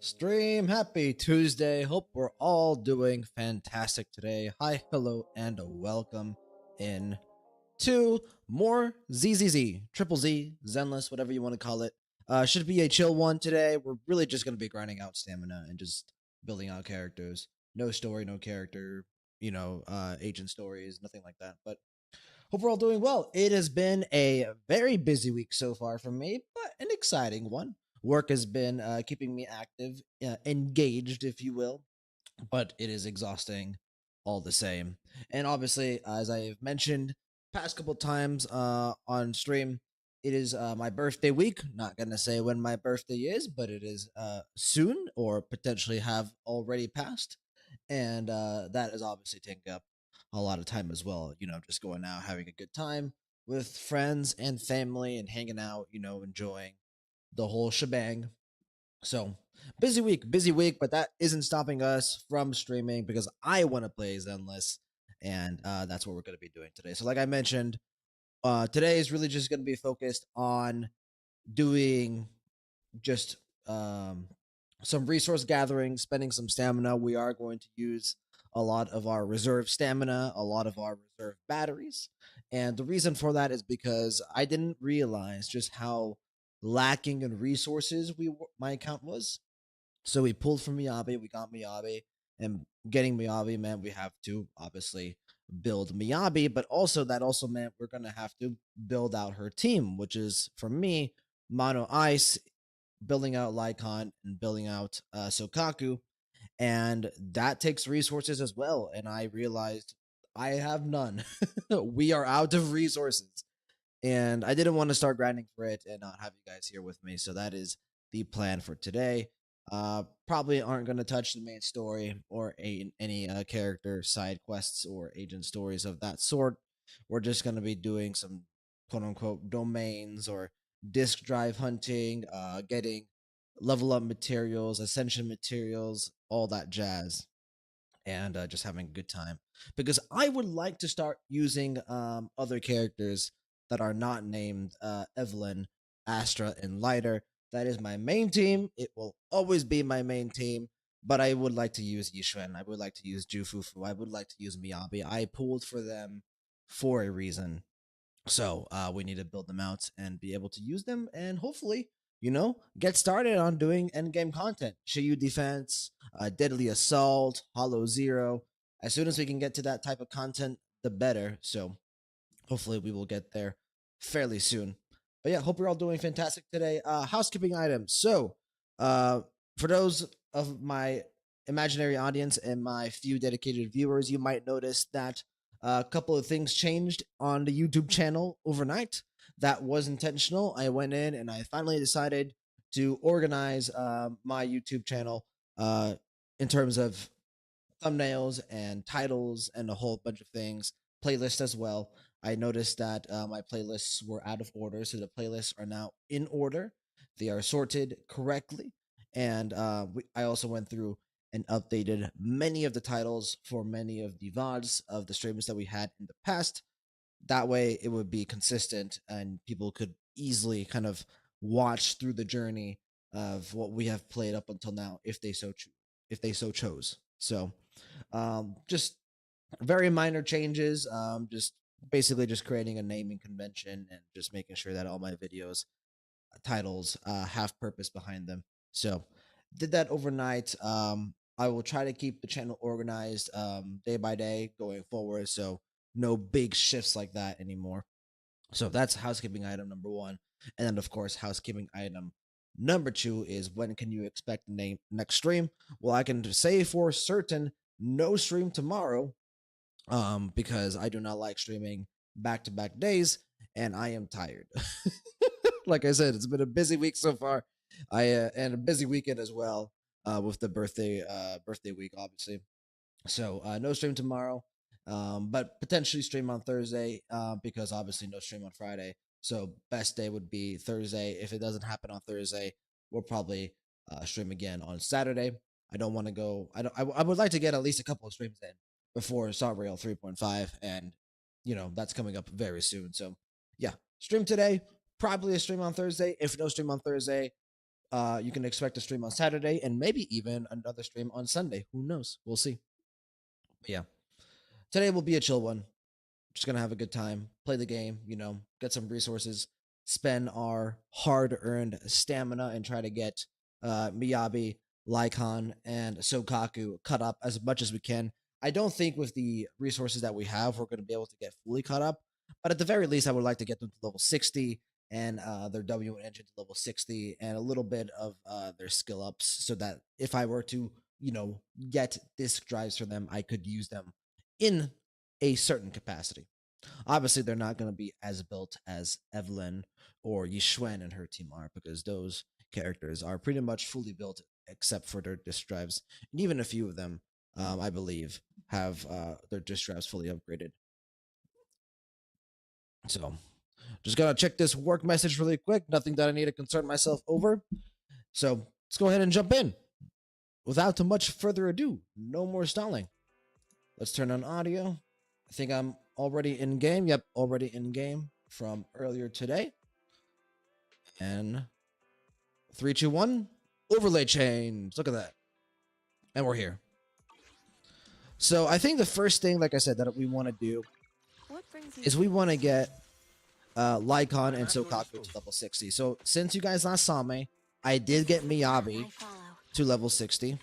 Stream happy Tuesday. Hope we're all doing fantastic today. Hi, hello, and welcome in to more ZZZ, Triple Z, Zenless, whatever you want to call it. Should be a chill one today. We're really just going to be grinding out stamina and just building out characters. No story, no character, agent stories, nothing like that. But hope we're all doing well. It has been a very busy week so far for me, but an exciting one. Work has been keeping me active, engaged, if you will, but it is exhausting all the same. And obviously, as I've mentioned past couple times on stream, it is my birthday week. Not gonna say when my birthday is, but it is soon or potentially have already passed, and that is obviously taking up a lot of time as well. Just going out, having a good time with friends and family, and hanging out. Enjoying the whole shebang. So busy week, but that isn't stopping us from streaming because I want to play Zenless, and that's what we're going to be doing today. So, like I mentioned, today is really just going to be focused on doing just some resource gathering, spending some stamina. We are going to use a lot of our reserve stamina, a lot of our reserve batteries. And the reason for that is because I didn't realize just how lacking in resources my account was. So we pulled from Miyabi, we got Miyabi, and getting Miyabi meant we have to obviously build Miyabi, but also meant we're gonna have to build out her team, which is for me, Mono Ice, building out Lycon and building out Sokaku, and that takes resources as well. And I realized I have none. We are out of resources, and I didn't want to start grinding for it and not have you guys here with me. So that is the plan for today. Probably aren't going to touch the main story or any character side quests or agent stories of that sort. We're just going to be doing some quote unquote domains or disk drive hunting, getting level up materials, ascension materials, all that jazz, and just having a good time. Because I would like to start using other characters that are not named Evelyn, Astra, and Lighter. That is my main team. It will always be my main team. But I would like to use Yishuan. I would like to use Jufufu. I would like to use Miyabi. I pulled for them for a reason. So we need to build them out and be able to use them, and hopefully, get started on doing endgame content. Shiyu defense, deadly assault, hollow zero. As soon as we can get to that type of content, the better. So hopefully we will get there fairly soon. But yeah, hope you're all doing fantastic today. Housekeeping items. So for those of my imaginary audience and my few dedicated viewers, you might notice that a couple of things changed on the YouTube channel overnight. That was intentional. I went in and I finally decided to organize my YouTube channel in terms of thumbnails and titles and a whole bunch of things, playlist as well. I noticed that my playlists were out of order, so the playlists are now in order. They are sorted correctly, and I also went through and updated many of the titles for many of the VODs of the streams that we had in the past. That way, it would be consistent, and people could easily kind of watch through the journey of what we have played up until now, if they so chose. So, just very minor changes. Just basically just creating a naming convention and just making sure that all my videos titles have purpose behind them. So did that overnight. I will try to keep the channel organized day by day going forward. So no big shifts like that anymore. So that's housekeeping item number one. And then, of course, housekeeping item number two is when can you expect the next stream? Well, I can say for certain no stream tomorrow because I do not like streaming back to back days and I am tired. Like I said, it's been a busy week so far. And a busy weekend as well with the birthday week, obviously. So no stream tomorrow, but potentially stream on Thursday because obviously no stream on Friday. So best day would be Thursday. If it doesn't happen on Thursday, we'll probably stream again on Saturday. I don't want to go. I don't. I would like to get at least a couple of streams in before Salt Rail 3.5, and that's coming up very soon. So yeah, stream today. Probably a stream on Thursday. If no stream on Thursday, You can expect a stream on Saturday and maybe even another stream on Sunday. Who knows? We'll see. But yeah, today will be a chill one. Just gonna have a good time, play the game, get some resources, spend our hard-earned stamina, and try to get Miyabi, Lycon, and Sokaku cut up as much as we can. I don't think with the resources that we have, we're gonna be able to get fully caught up, but at the very least, I would like to get them to level 60 and their W engine to level 60 and a little bit of their skill ups so that if I were to, get disk drives for them, I could use them in a certain capacity. Obviously, they're not going to be as built as Evelyn or Yishwen and her team are because those characters are pretty much fully built except for their disk drives. And even a few of them, I believe, have their disk drives fully upgraded. So, just going to check this work message really quick. Nothing that I need to concern myself over. So, let's go ahead and jump in. Without too much further ado, no more stalling. Let's turn on audio. I think I'm already in game. Yep, already in game from earlier today. And 3, 2, 1, overlay change. Look at that. And we're here. So I think the first thing, like I said, that we want to do is we want to get Lycon and Sokaku to level 60. So since you guys last saw me, I did get Miyabi to level 60.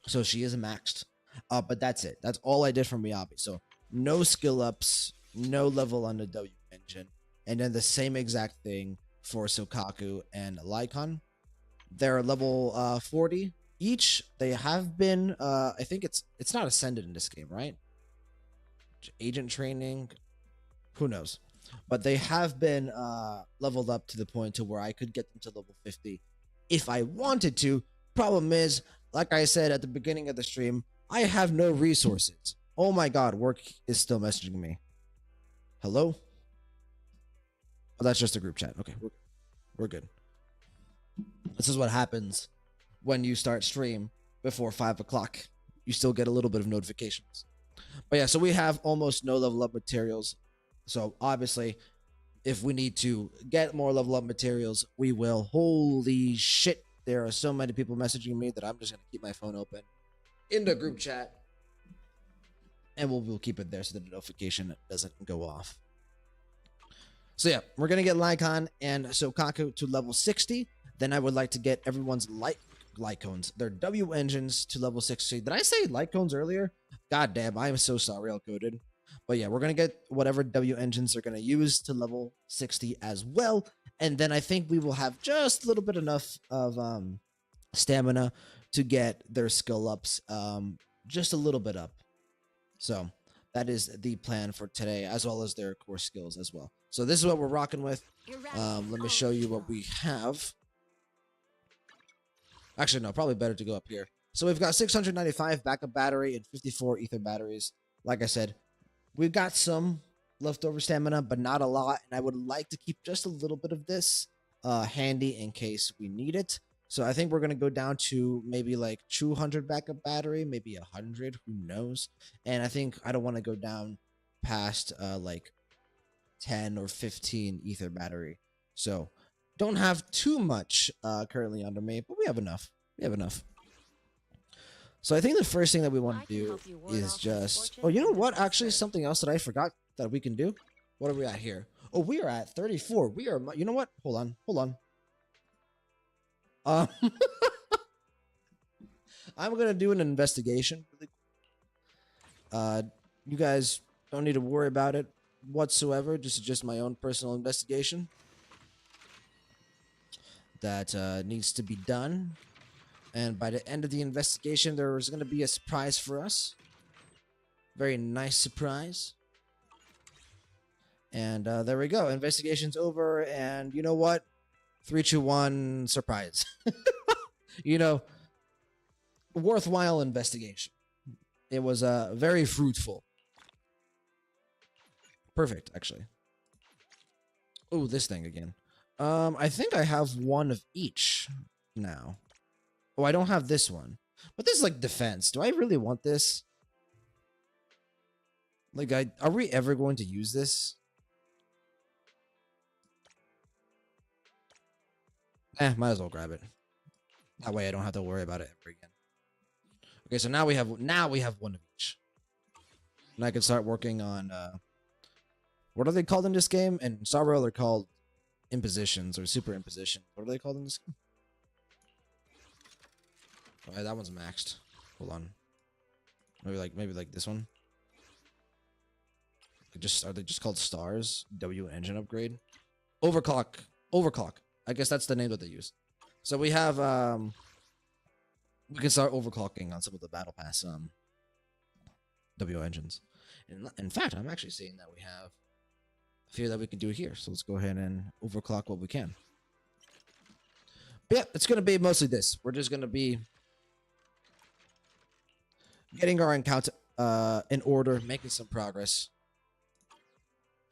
So she is maxed. But that's it. That's all I did for Miyabi. So no skill ups, no level on the W engine. And then the same exact thing for Sokaku and Lycon. They're level 40 each. They have been, I think it's not ascended in this game, right? Agent training, who knows? But they have been leveled up to the point to where I could get them to level 50 if I wanted to. Problem is, like I said at the beginning of the stream, I have no resources. Oh my god, work is still messaging me. Hello? Oh, that's just a group chat. Okay, we're good. This is what happens when you start stream before 5 o'clock. You still get a little bit of notifications. But yeah, so we have almost no level up materials. So obviously, if we need to get more level up materials, we will. Holy shit. There are so many people messaging me that I'm just going to keep my phone open in the group chat. And we'll keep it there so that the notification doesn't go off. So yeah, we're going to get Lycon and Sokaku to level 60. Then I would like to get everyone's Lycones, their W engines to level 60. Did I say Lycones earlier? God damn, I am so sorry, I'll coded. But yeah, we're going to get whatever W engines they're going to use to level 60 as well. And then I think we will have just a little bit enough of stamina to get their skill ups just a little bit up. So that is the plan for today, as well as their core skills as well. So this is what we're rocking with. Let me show you what we have. Actually, no, probably better to go up here. So we've got 695 backup battery and 54 ether batteries. Like I said, we've got some leftover stamina, but not a lot. And I would like to keep just a little bit of this handy in case we need it. So I think we're going to go down to maybe like 200 backup battery, maybe 100, who knows. And I think I don't want to go down past like 10 or 15 ether battery. So don't have too much currently under me, but we have enough. We have enough. So I think the first thing that we want to do is just... Oh, you know what? Actually, something else that I forgot that we can do. What are we at here? Oh, we are at 34. We are... You know what? Hold on. Hold on. I'm going to do an investigation. You guys don't need to worry about it whatsoever. This is just my own personal investigation that needs to be done. And by the end of the investigation, there's going to be a surprise for us. Very nice surprise. And there we go. Investigation's over. And you know what? 3, 2, 1, surprise. You know, worthwhile investigation. It was very fruitful. Perfect, actually. Oh, this thing again. I think I have one of each now. Oh, I don't have this one. But this is like defense. Do I really want this? Like, are we ever going to use this? Might as well grab it. That way I don't have to worry about it ever again. Okay, so now we have one of each. And I can start working on what are they called in this game? In Star Rail they're called impositions or super imposition. What are they called in this game? Oh, that one's maxed. Hold on. Maybe like this one. Just are they just called stars? W engine upgrade. Overclock. Overclock. I guess that's the name that they use. So we have we can start overclocking on some of the battle pass W engines. In fact, I'm actually seeing that we have a few that we can do here. So let's go ahead and overclock what we can. But yeah, it's gonna be mostly this. We're just gonna be getting our account in order, making some progress.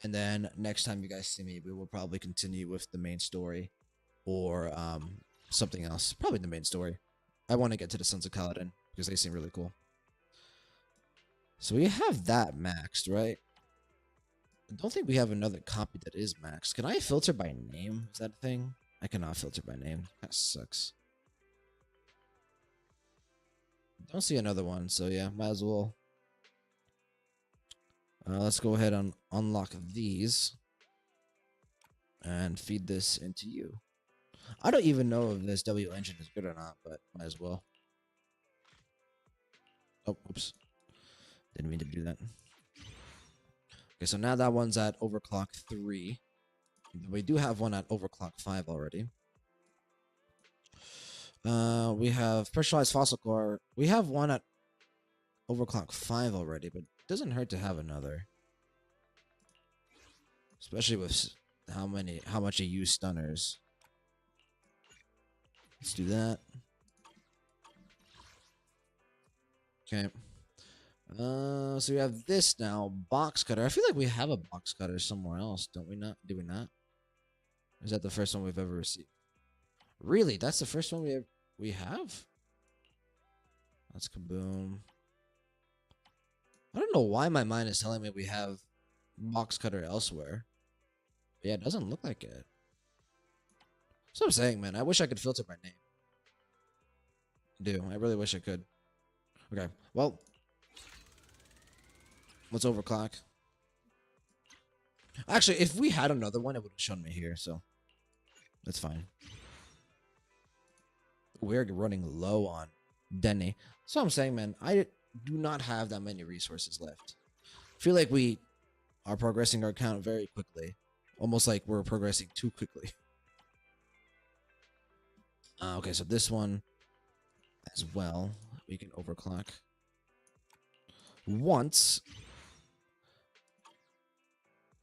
And then next time you guys see me, we will probably continue with the main story or something else. Probably the main story. I want to get to the Sons of Kaladin because they seem really cool. So we have that maxed, right? I don't think we have another copy that is maxed. Can I filter by name? Is that a thing? I cannot filter by name. That sucks. Don't see another one, so yeah, might as well. Let's go ahead and unlock these and feed this into you. I don't even know if this W engine is good or not, but might as well. Oh, oops. Didn't mean to do that. Okay, so now that one's at overclock 3. We do have one at overclock 5 already. We have pressurized fossil core. We have one at overclock 5 already, but it doesn't hurt to have another. Especially with how much you use stunners. Let's do that. Okay. So we have this now, box cutter. I feel like we have a box cutter somewhere else, don't we not? Do we not? Is that the first one we've ever received? Really? That's the first one we have? That's kaboom. I don't know why my mind is telling me we have box cutter elsewhere. But yeah, it doesn't look like it. That's what I'm saying, man. I wish I could filter by name. I really wish I could. Okay, well, let's overclock. Actually, if we had another one, it would have shown me here, so that's fine. We're running low on Denny. So I'm saying, man, I do not have that many resources left. I feel like we are progressing our account very quickly. Almost like we're progressing too quickly. Okay, so this one as well, we can overclock once.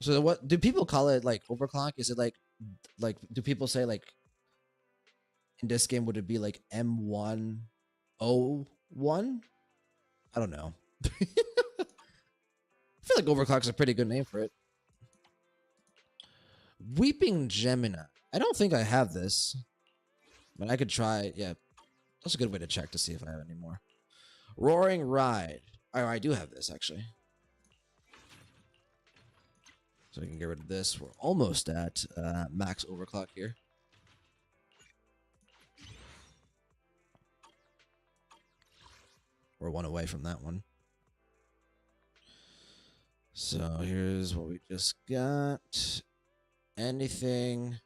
So what do people call it? Like overclock? Is it like do people say like in this game would it be like M101? I don't know. I feel like overclock's a pretty good name for it. Weeping Gemini. I don't think I have this, but I could try. Yeah, that's a good way to check to see if I have any more. Roaring Ride. Oh, I do have this actually. So we can get rid of this. We're almost at max overclock here. We're one away from that one. So here's what we just got. Anything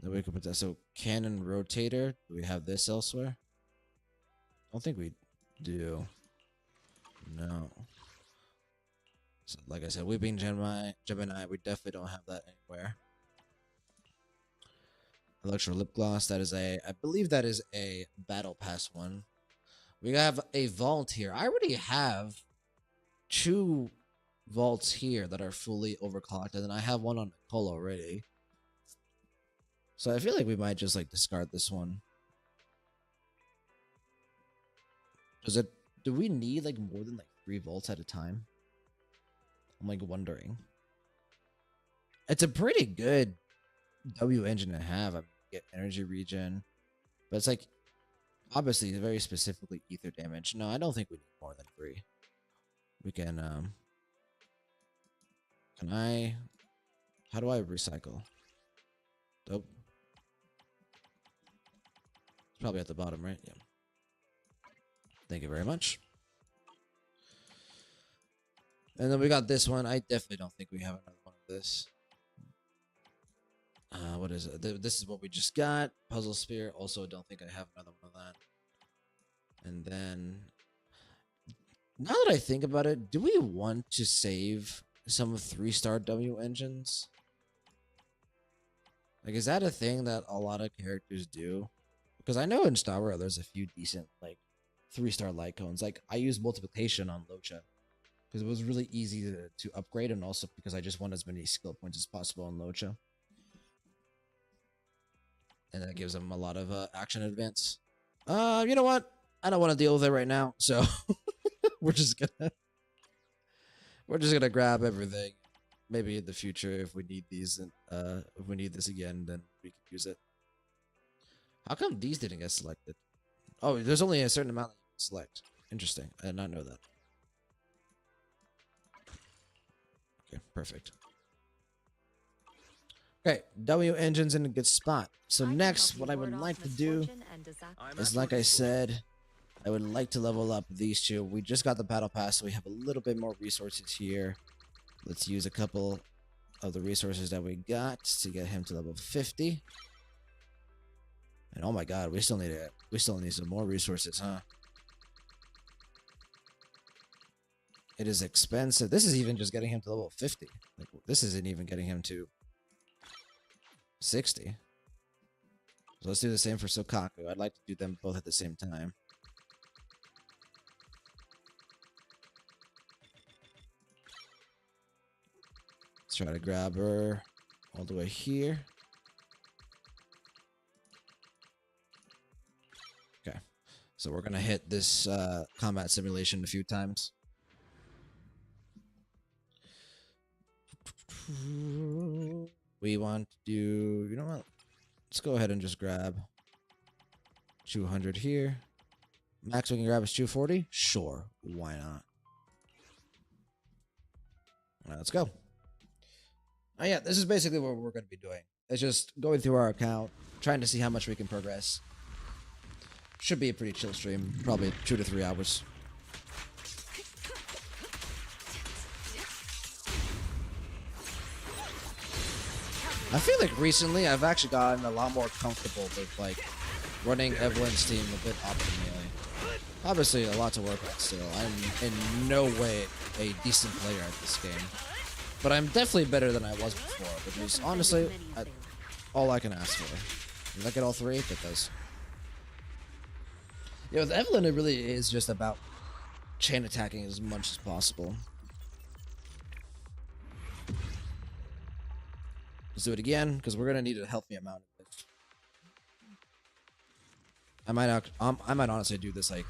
that we could put that. So cannon rotator. Do we have this elsewhere? I don't think we do. No. So like I said, Weeping Gemini, we definitely don't have that anywhere. Electro lip gloss. That is I believe that is a battle pass one. We have a vault here. I already have 2 vaults here that are fully overclocked, and then I have one on Nicole already. So I feel like we might just like discard this one. Do we need like more than like 3 vaults at a time? I'm like wondering. It's a pretty good W engine to have. I get energy regen, but it's like obviously very specifically ether damage. No, I don't think we need more than 3. We can how do I recycle? Dope. Probably at the bottom, right? Yeah. Thank you very much. And then we got this one. I definitely don't think we have another one of this. What is it? This is what we just got. Puzzle Sphere. Also, don't think I have another one of that. And then, now that I think about it, do we want to save some 3-star W engines? Like, is that a thing that a lot of characters do? Because I know in Star Wars there's a few decent, like, 3-star light cones. Like, I use multiplication on Locha because it was really easy to upgrade, and also because I just want as many skill points as possible on Locha. And that gives them a lot of action advance. You know what? I don't want to deal with it right now, so we're just gonna grab everything. Maybe in the future, if we need these, and if we need this again, then we can use it. How come these didn't get selected? Oh, there's only a certain amount that you can select. Interesting. I did not know that. Okay, perfect. Okay, W engine's in a good spot. So next, what I would like to do is, like I said, I would like to level up these two. We just got the battle pass, so we have a little bit more resources here. Let's use a couple of the resources that we got to get him to level 50. And oh my god, we still need some more resources, huh? It is expensive. This is even just getting him to level 50. Like, this isn't even getting him to 60. So let's do the same for Sokaku. I'd like to do them both at the same time. Let's try to grab her all the way here. Okay. So we're going to hit this combat simulation a few times. We want to do, you know what? Let's go ahead and just grab 200 here. Max we can grab is 240? Sure. Why not? All right, let's go. Oh yeah, this is basically what we're going to be doing. It's just going through our account, trying to see how much we can progress. Should be a pretty chill stream, probably 2 to 3 hours. I feel like recently I've actually gotten a lot more comfortable with like running Evelyn's team a bit optimally. Obviously a lot to work on still. I'm in no way a decent player at this game. But I'm definitely better than I was before, which is honestly all I can ask for. Did I get all 3? That does. Yeah, with Evelyn it really is just about chain attacking as much as possible. Let's do it again, because we're gonna need a healthy amount of it. I might honestly do this like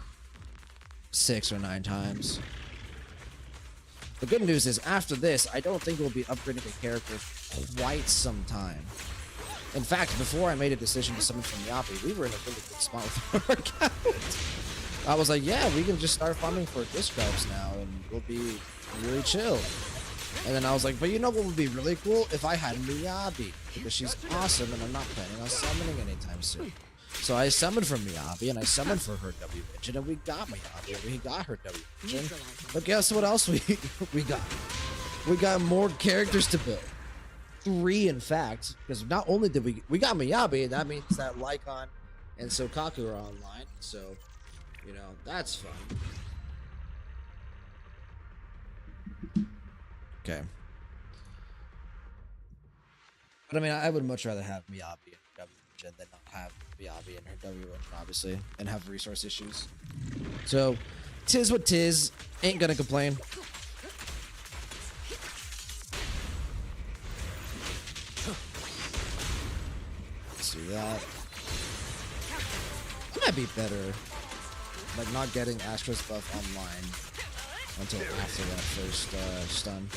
6 or 9 times. The good news is, after this, I don't think we'll be upgrading a character quite some time. In fact, before I made a decision to summon from Yapi, we were in a really good spot with our account. I was like, yeah, we can just start farming for disc drives now, and we'll be really chill. And then I was like, but you know what would be really cool? If I had Miyabi, because she's awesome and I'm not planning on summoning anytime soon. So I summoned for Miyabi, and I summoned for her W engine, and we got Miyabi, and we got her W engine. But guess what else we got? We got more characters to build. 3, in fact, because not only did we got Miyabi, and that means that Lycon and Sokaku are online, so, you know, that's fun. Okay. But I mean, I would much rather have Miyabi and her W engine than not have Miyabi and her W engine, obviously, and have resource issues. So, tis what tis. Ain't gonna complain. Let's do that. It might be better, like, not getting Astra's buff online until after that first stun.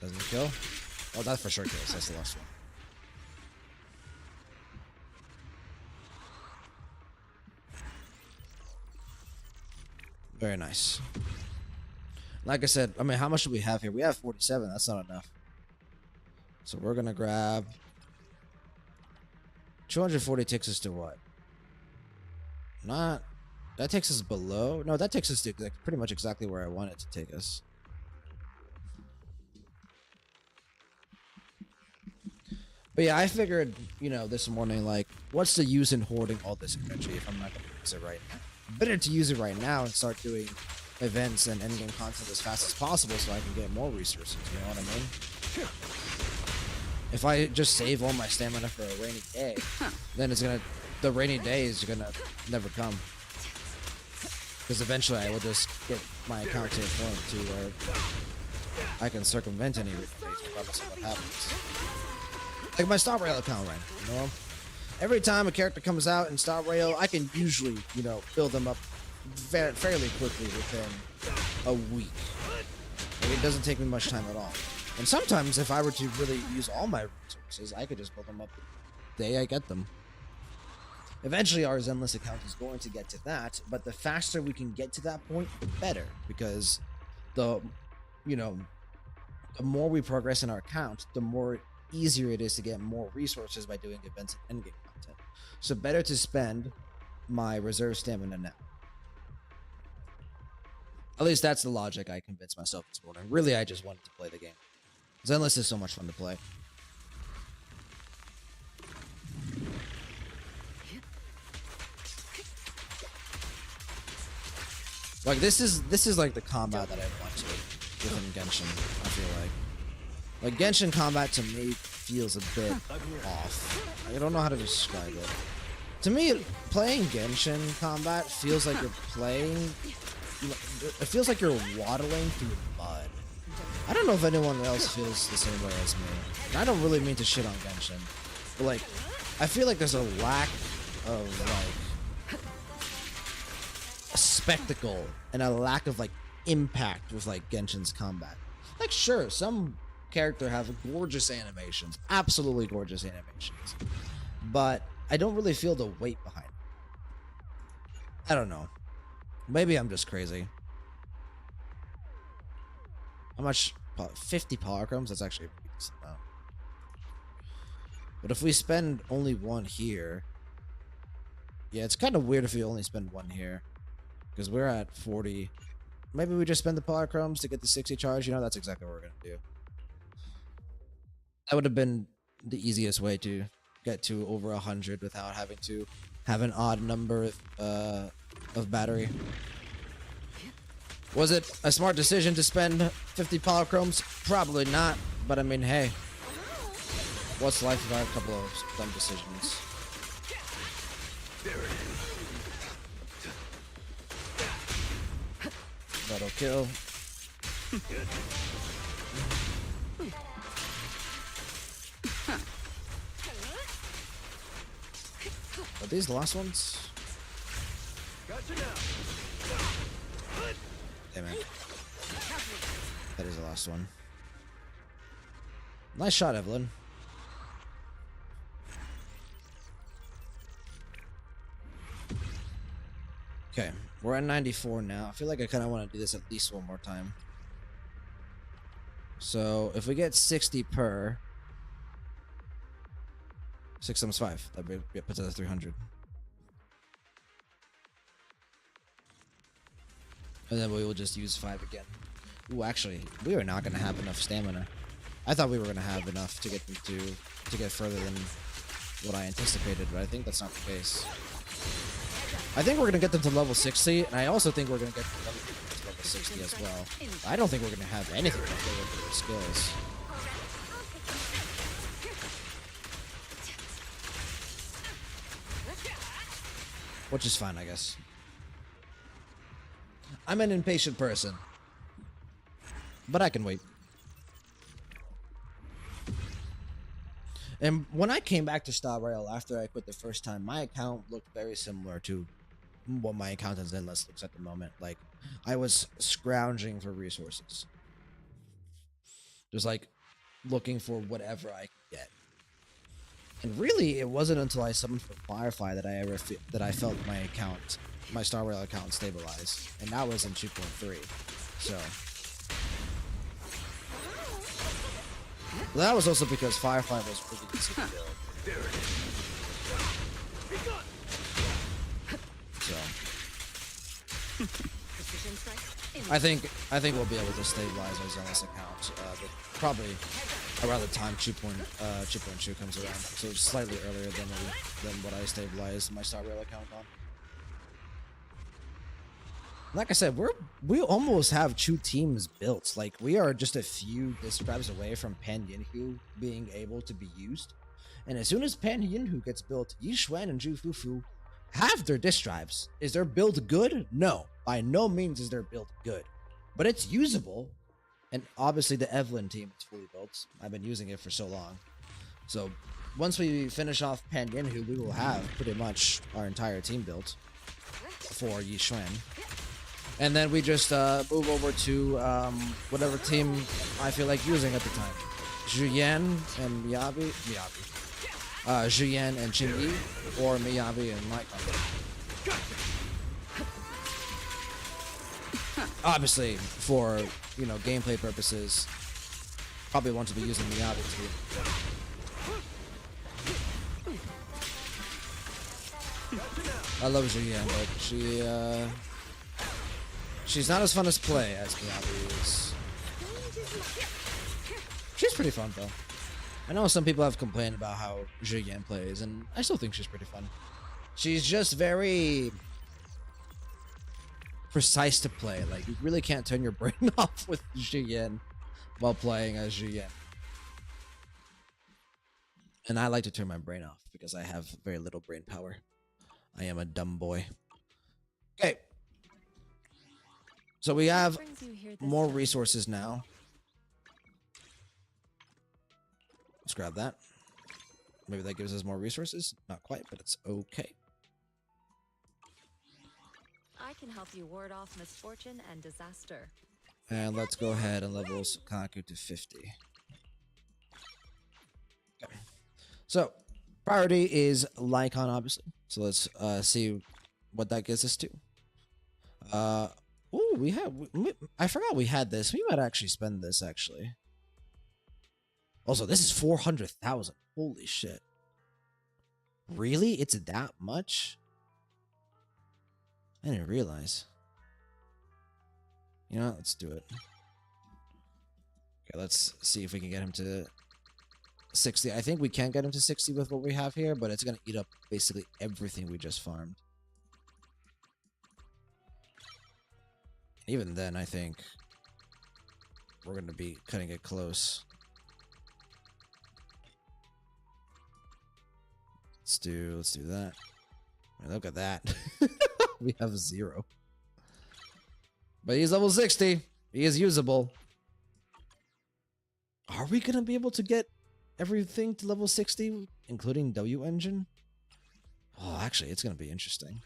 Doesn't kill? Oh, that for sure kills. That's the last one. Very nice. Like I said, I mean, how much do we have here? We have 47. That's not enough. So we're gonna grab 240 takes us to what? Not that takes us below. No, that takes us to like pretty much exactly where I want it to take us. But yeah, I figured, you know, this morning, like, what's the use in hoarding all this energy if I'm not gonna use it right now? Better to use it right now and start doing events and endgame content as fast as possible so I can get more resources, you know what I mean? If I just save all my stamina for a rainy day, then the rainy day is gonna never come. Because eventually I will just get my account to a point to where I can circumvent any rainy days regardless of what happens. Like my Star Rail account right now, you know? Every time a character comes out in Star Rail, I can usually, you know, build them up fairly quickly within a week. Like, it doesn't take me much time at all. And sometimes if I were to really use all my resources, I could just build them up the day I get them. Eventually our Zenless account is going to get to that, but the faster we can get to that point, the better. Because the more we progress in our account, the more easier it is to get more resources by doing events and endgame content. So better to spend my reserve stamina now. At least that's the logic I convinced myself this morning. Really, I just wanted to play the game. Zenless is so much fun to play. Like this is like the combat that I want to within Genshin, I feel like Genshin combat to me feels a bit off. I don't know how to describe it. To me, playing Genshin combat feels like you're playing. It feels like you're waddling through mud. I don't know if anyone else feels the same way as me. And I don't really mean to shit on Genshin, but like, I feel like there's a lack of like a spectacle and a lack of like impact with like Genshin's combat. Like, sure, some character have gorgeous animations, absolutely gorgeous animations, but I don't really feel the weight behind it. I don't know. Maybe I'm just crazy. How much? 50 polychromes? That's actually a decent amount. But if we spend only one here, yeah, it's kind of weird if we only spend one here, because we're at 40. Maybe we just spend the polychromes to get the 60 charge. You know, that's exactly what we're gonna do. That would have been the easiest way to get to over 100 without having to have an odd number of battery. Was it a smart decision to spend 50 polychromes? Probably not, but I mean, hey, what's life without a couple of dumb decisions? That'll kill. Are these the last ones? Damn it. That is the last one. Nice shot, Evelyn. Okay, we're at 94 now. I feel like I kind of want to do this at least one more time. So if we get 60 per 6 times 5, that puts us at 300. And then we will just use 5 again. Ooh, actually, we are not going to have enough stamina. I thought we were going to have enough to get them to get further than what I anticipated, but I think that's not the case. I think we're going to get them to level 60, and I also think we're going to get them to level 60 as well. I don't think we're going to have anything left over for their skills. Which is fine, I guess. I'm an impatient person, but I can wait. And when I came back to Star Rail after I quit the first time, my account looked very similar to what my account in Zenless looks at the moment. Like, I was scrounging for resources. Just like looking for whatever I could get. And really, it wasn't until I summoned for Firefly that I felt my Star Rail account stabilized, and that was in 2.3. So That was also because Firefly was really easy to build. So I think we'll be able to stabilize our Zenless account probably around the time 2.2 comes around. So it's slightly earlier than what I stabilized my Star Rail account on. Like I said, we almost have 2 teams built. Like, we are just a few disc drives away from Pan Yinhu being able to be used. And as soon as Pan Yinhu gets built, Yi Xuan and Zhu Fufu have their disc drives. Is their build good? No. By no means is their build good. But it's usable. And obviously the Evelyn team is fully built. I've been using it for so long. So once we finish off Pan Yinhu, we will have pretty much our entire team built for Yi Xuan. And then we just move over to whatever team I feel like using at the time. Zhuyan and Miyabi. Zhuyan and Qingyi, or Miyabi and Lycon. Obviously, for, you know, gameplay purposes, probably want to be using Miyabi too. I love Zhuyan, but she's not as fun as play as Miyabi is. She's pretty fun though. I know some people have complained about how Zhuyan plays, and I still think she's pretty fun. She's just very precise to play. Like, you really can't turn your brain off with Zhuyan while playing as Zhuyan. And I like to turn my brain off because I have very little brain power. I am a dumb boy. Okay. So we have more resources now. Let's grab that. Maybe that gives us more resources. Not quite, but it's okay. I can help you ward off misfortune and disaster. And let's go ahead and level Sukaku to 50. Okay. So, priority is Lycon, obviously. So let's see what that gets us to. Oh, I forgot we had this. We might actually spend this, actually. Also, this is 400,000. Holy shit. Really? It's that much? I didn't realize. You know what? Let's do it. Okay, let's see if we can get him to 60. I think we can get him to 60 with what we have here, but it's going to eat up basically everything we just farmed. Even then, I think we're going to be cutting it close. Let's do that. I mean, look at that. We have 0. But he's level 60. He is usable. Are we going to be able to get everything to level 60, including W engine? Oh, actually, it's going to be interesting.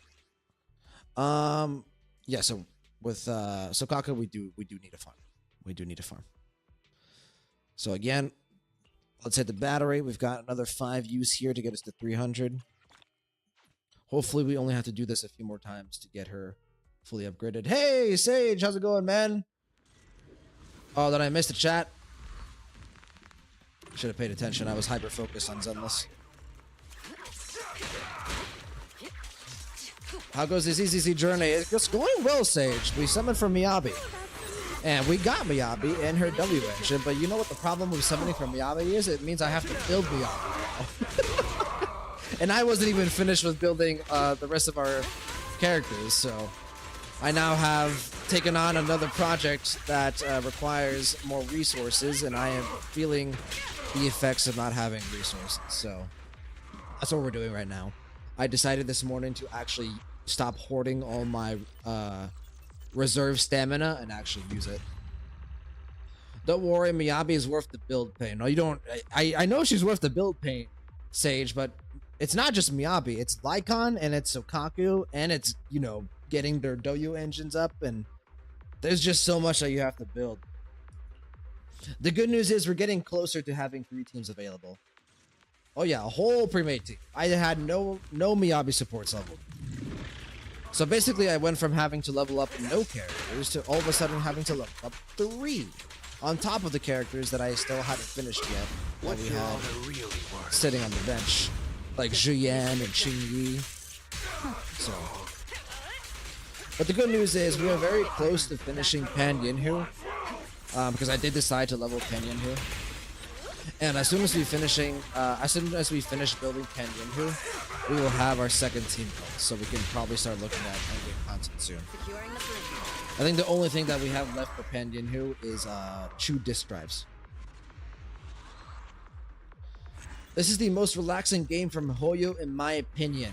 Yeah, so with Sukaku, we do need a farm. We do need a farm. So again, let's hit the battery. We've got another 5 use here to get us to 300. Hopefully, we only have to do this a few more times to get her fully upgraded. Hey, Sage, how's it going, man? Oh, did I miss the chat? Should have paid attention. I was hyper-focused on Zenless. How goes this ECC journey? It's going well, Sage. We summoned for Miyabi. And we got Miyabi and her W engine, but you know what the problem with summoning for Miyabi is? It means I have to build Miyabi now. And I wasn't even finished with building the rest of our characters, so I now have taken on another project that requires more resources, and I am feeling the effects of not having resources. So that's what we're doing right now. I decided this morning to actually stop hoarding all my reserve stamina and actually use it. Don't worry, Miyabi is worth the build pain. No, you don't. I know she's worth the build pain, Sage, but it's not just Miyabi. It's Lycon and it's Sukaku and it's, you know, getting their Doyu engines up, and there's just so much that you have to build. The good news is we're getting closer to having 3 teams available. Oh yeah, a whole pre-made team. I had no Miyabi supports level. So basically I went from having to level up no characters to all of a sudden having to level up 3. on top of the characters that I still haven't finished yet that we had sitting on the bench, like Zhuyan and Xingyi. So, but the good news is we are very close to finishing Pan Yinhu, because I did decide to level Pan Yinhu. And as soon as we finish building Pan Yinhu, we will have our second team built, so we can probably start looking at endgame content soon. I think the only thing that we have left for Pan Yinhu is Chu disk drives. This is the most relaxing game from Hoyo, in my opinion.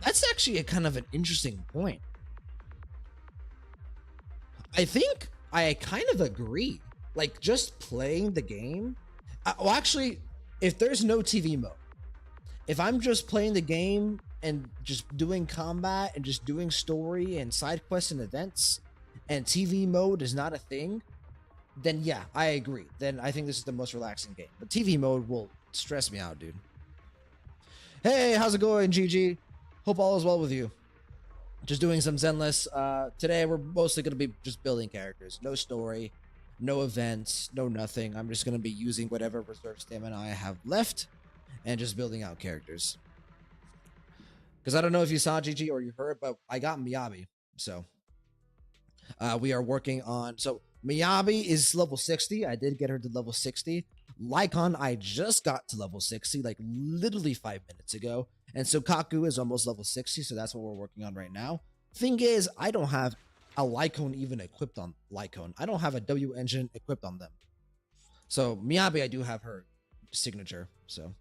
That's actually a kind of an interesting point. I think I kind of agree. Like, just playing the game. Well, actually, if there's no TV mode, if I'm just playing the game and just doing combat and just doing story and side quests and events, and TV mode is not a thing, then yeah, I agree. Then I think this is the most relaxing game. But TV mode will stress me out, dude. Hey, how's it going, GG? Hope all is well with you. Just doing some Zenless. Today we're mostly going to be just building characters. No story, no events, no nothing. I'm just going to be using whatever reserve stamina I have left and just building out characters. Because I don't know if you saw GG or you heard, but I got Miyabi. So we are working on... So Miyabi is level 60. I did get her to level 60. Lycon, I just got to level 60, like literally 5 minutes ago. And Sokaku is almost level 60, so that's what we're working on right now. Thing is, I don't have a Lycon even equipped on Lycon. I don't have a W engine equipped on them. So Miyabi, I do have her signature, so.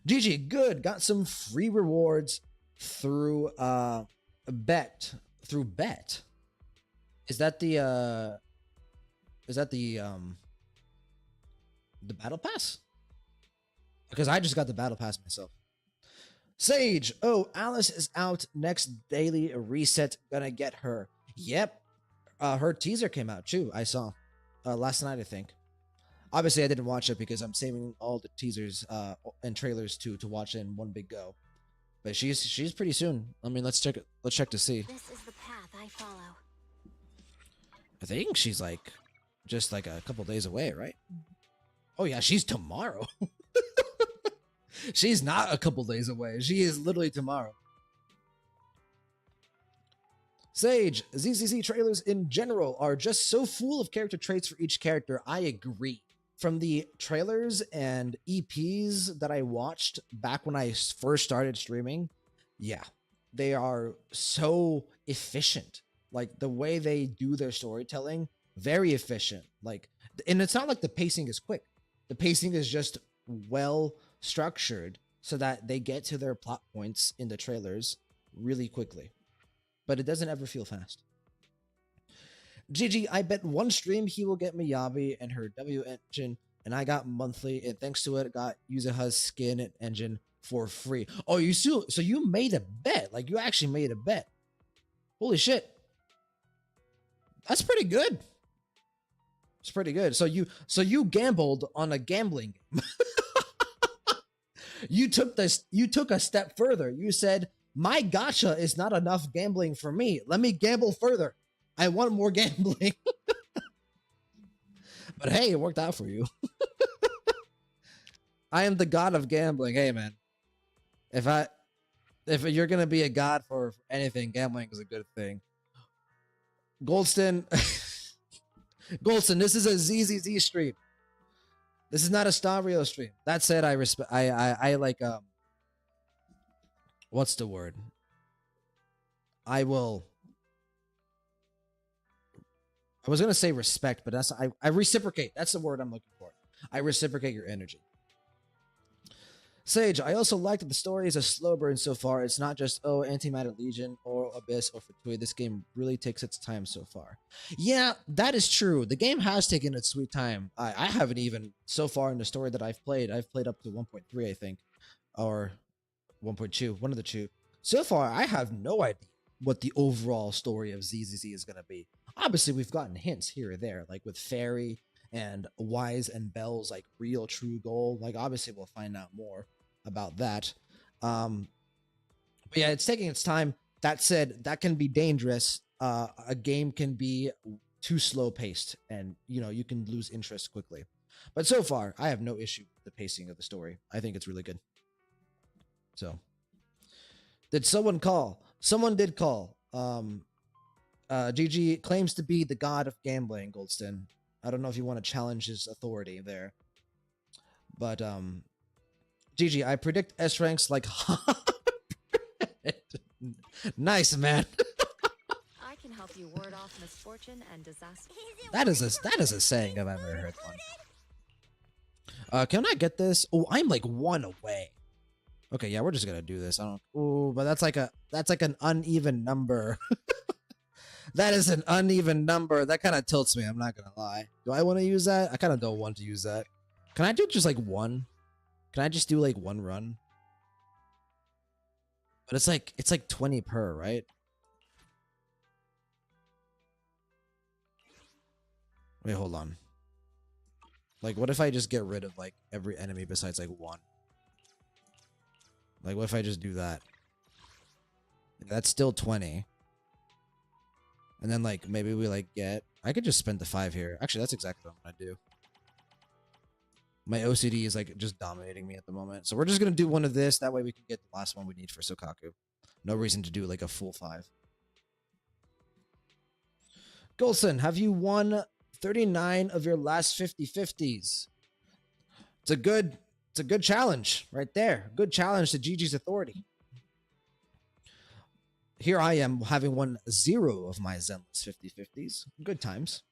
GG, good. Got some free rewards through bet. Through bet. Is that the battle pass? Because I just got the battle pass myself. Sage, oh, Alice is out. Next daily reset, gonna get her. Yep, her teaser came out too. I saw last night, I think. Obviously, I didn't watch it because I'm saving all the teasers and trailers to watch it in one big go. But she's pretty soon. I mean, let's check it. Let's check to see. This is the path I follow. I think she's like just like a couple days away, right? Oh yeah, she's tomorrow. She's not a couple days away. She is literally tomorrow. Sage, ZZZ trailers in general are just so full of character traits for each character. I agree. From the trailers and EPs that I watched back when I first started streaming, yeah, they are so efficient. Like the way they do their storytelling, very efficient. Like, and it's not like the pacing is quick. The pacing is just well structured so that they get to their plot points in the trailers really quickly. But it doesn't ever feel fast. GG, I bet one stream he will get Miyabi and her W engine, and I got monthly, and thanks to it, got Yuzuha's skin and engine for free. Oh, so you made a bet. Like, you actually made a bet. Holy shit. That's pretty good. It's pretty good. So you gambled on a gambling game. You took a step further. You said, my gacha is not enough gambling for me. Let me gamble further. I want more gambling. But hey, it worked out for you. I am the god of gambling. Hey man. If you're gonna be a god for anything, gambling is a good thing. Goldston, Goldston, this is a ZZZ stream. This is not a Stavrio stream. That said, I respect. I like what's the word? I was gonna say respect, but I reciprocate. That's the word I'm looking for. I reciprocate your energy. Sage, I also like that the story is a slow burn so far. It's not just, oh, Antimatter Legion or Abyss or Fatui. This game really takes its time so far. Yeah, that is true. The game has taken its sweet time. I haven't even, so far in the story that I've played up to 1.3, I think, or 1.2, one of the two. So far, I have no idea what the overall story of ZZZ is going to be. Obviously, we've gotten hints here or there, like with Fairy and Wise and Bell's like real true goal. Like, obviously, we'll find out more about that. But yeah, it's taking its time. That said, that can be dangerous. A game can be too slow paced, and you can lose interest quickly. But so far, I have no issue with the pacing of the story. I think it's really good. So, did someone call? Someone did call. GG claims to be the god of gambling, Goldston. I don't know if you want to challenge his authority there. But GG, I predict S ranks like nice, man. I can help you ward off misfortune and disaster. That is a saying I've ever heard one. Can I get this? Oh, I'm like one away. Okay, yeah, we're just gonna do this. I don't. Oh, but that's like an uneven number. That is an uneven number. That kind of tilts me. I'm not gonna lie. Do I want to use that? I kind of don't want to use that. Can I do just like one? Can I just do like one run? But it's like 20 per, right? Wait, hold on. Like, what if I just get rid of like every enemy besides like one? Like, what if I just do that? That's still 20. And then like maybe we like get. I could just spend the 5 here. Actually, that's exactly what I'm gonna do. My OCD is like just dominating me at the moment. So we're just gonna do one of this. That way we can get the last one we need for Sokaku. No reason to do like a full 5. Golson, have you won 39 of your last 50/50s? It's a good challenge right there. Good challenge to GG's authority. Here I am having won 0 of my Zenless 50/50s. Good times.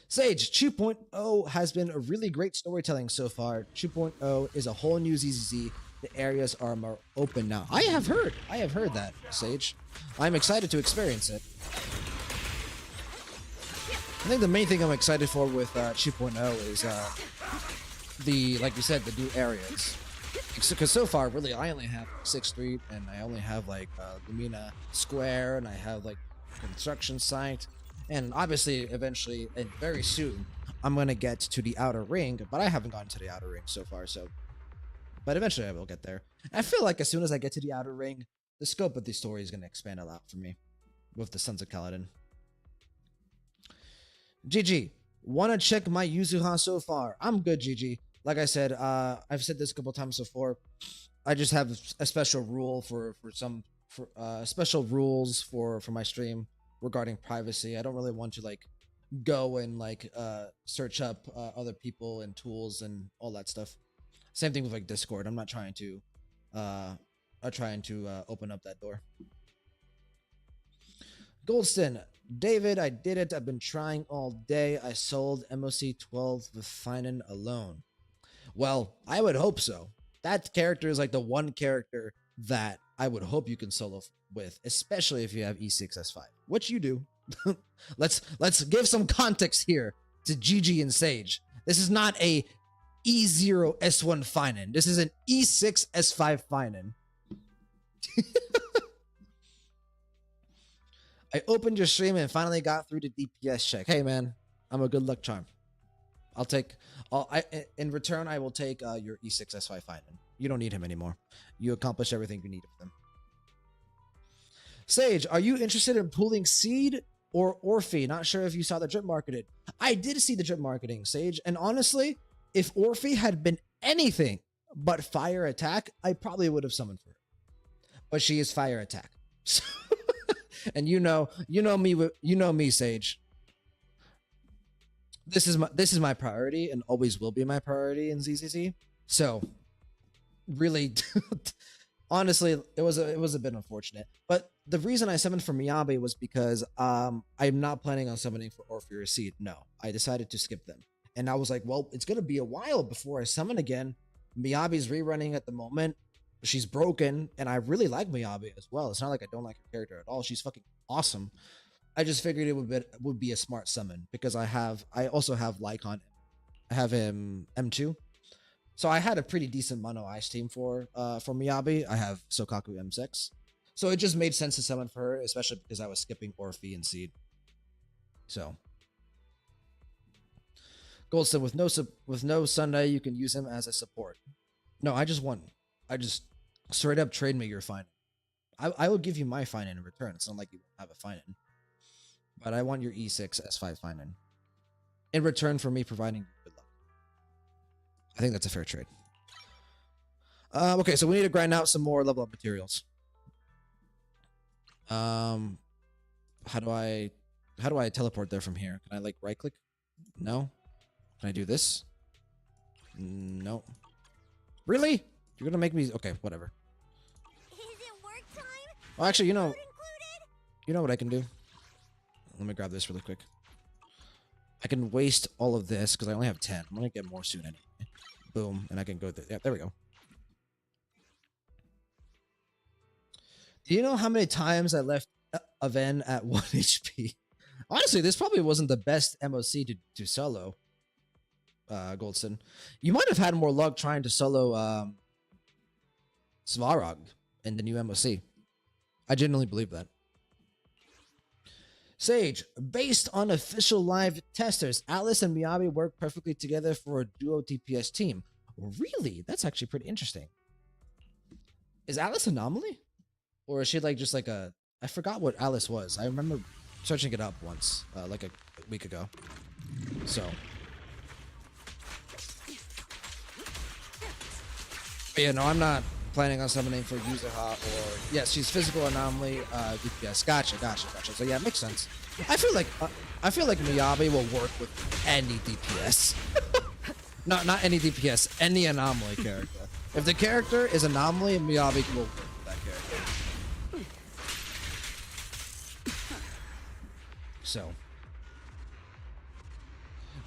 Sage 2.0 has been a really great storytelling so far. 2.0 is a whole new ZZZ. The areas are more open now. I have heard that, Sage. I'm excited to experience it. I think the main thing I'm excited for with 2.0 is like you said, the new areas. Because so far, really, I only have 6th Street, and I only have like Lumina Square, and I have like construction site, and obviously, eventually, and very soon, I'm gonna get to the outer ring. But I haven't gotten to the outer ring so far, so. But eventually, I will get there. I feel like as soon as I get to the outer ring, the scope of the story is gonna expand a lot for me, with the Sons of Kaladin. GG, wanna check my Yuzuha so far? I'm good, GG. Like I said, I've said this a couple times before. I just have a special rule for special rules for my stream regarding privacy. I don't really want to like go and like search up other people and tools and all that stuff. Same thing with like Discord. I'm not trying to open up that door. Goldston, David, I did it. I've been trying all day. I sold MOC 12 with Finan alone. Well, I would hope so. That character is like the one character that I would hope you can solo with, especially if you have E6S5, which you do. Let's give some context here to GG and Sage. This is not a E0S1 Finan. This is an E6S5 Finan. I opened your stream and finally got through the DPS check. Hey man, I'm a good luck charm. In return, I will take your E6S5 Finan. You don't need him anymore. You accomplished everything you needed with him. Sage, are you interested in pulling Seed or Orphe? Not sure if you saw the drip marketed. I did see the drip marketing, Sage. And honestly, if Orphe had been anything but fire attack, I probably would have summoned for her. But she is fire attack. And you know me, Sage. This is my priority and always will be my priority in ZZZ. So, really, honestly, it was a bit unfortunate. But the reason I summoned for Miyabi was because I'm not planning on summoning for Orphe or Seed. No, I decided to skip them, and I was like, well, it's gonna be a while before I summon again. Miyabi's rerunning at the moment. She's broken, and I really like Miyabi as well. It's not like I don't like her character at all. She's fucking awesome. I just figured it would be a smart summon because I also have Lycon. I have him M2. So I had a pretty decent mono ice team for Miyabi. I have Sokaku M6. So it just made sense to summon for her, especially because I was skipping Orphe and Seed. So Goldson, with no Sunday, you can use him as a support. No, I just won. I just straight up trade me your Finan. I will give you my Finan in return. It's not like you have a Finan. but I want your E6 S5 Finan in return for me providing good luck. I think that's a fair trade. Okay, so we need to grind out some more level up materials. How do I teleport there from here? Can I like right click? No. Can I do this? No. Really? You're gonna make me okay, whatever. Is it work time? Well, actually, Food included? you know what I can do? Let me grab this really quick. I can waste all of this because I only have 10. I'm gonna get more soon anyway. Boom, and I can go there. Yeah, there we go. Do you know how many times I left a Ven at 1 HP? Honestly, this probably wasn't the best MOC to solo, Goldston. You might have had more luck trying to solo Svarog in the new MOC. I genuinely believe that. Sage, based on official live testers, Alice and Miyabi work perfectly together for a duo TPS team. Really? That's actually pretty interesting. Is Alice Anomaly? Or is she like just like a... I forgot what Alice was. I remember searching it up once, like a week ago. So... But yeah, no, I'm not planning on summoning for Yuzuha or... Yes, she's physical anomaly, DPS. Gotcha. So yeah, it makes sense. I feel like Miyabi will work with any DPS. Not any DPS, any anomaly character. If the character is anomaly, Miyabi will work with that character. So.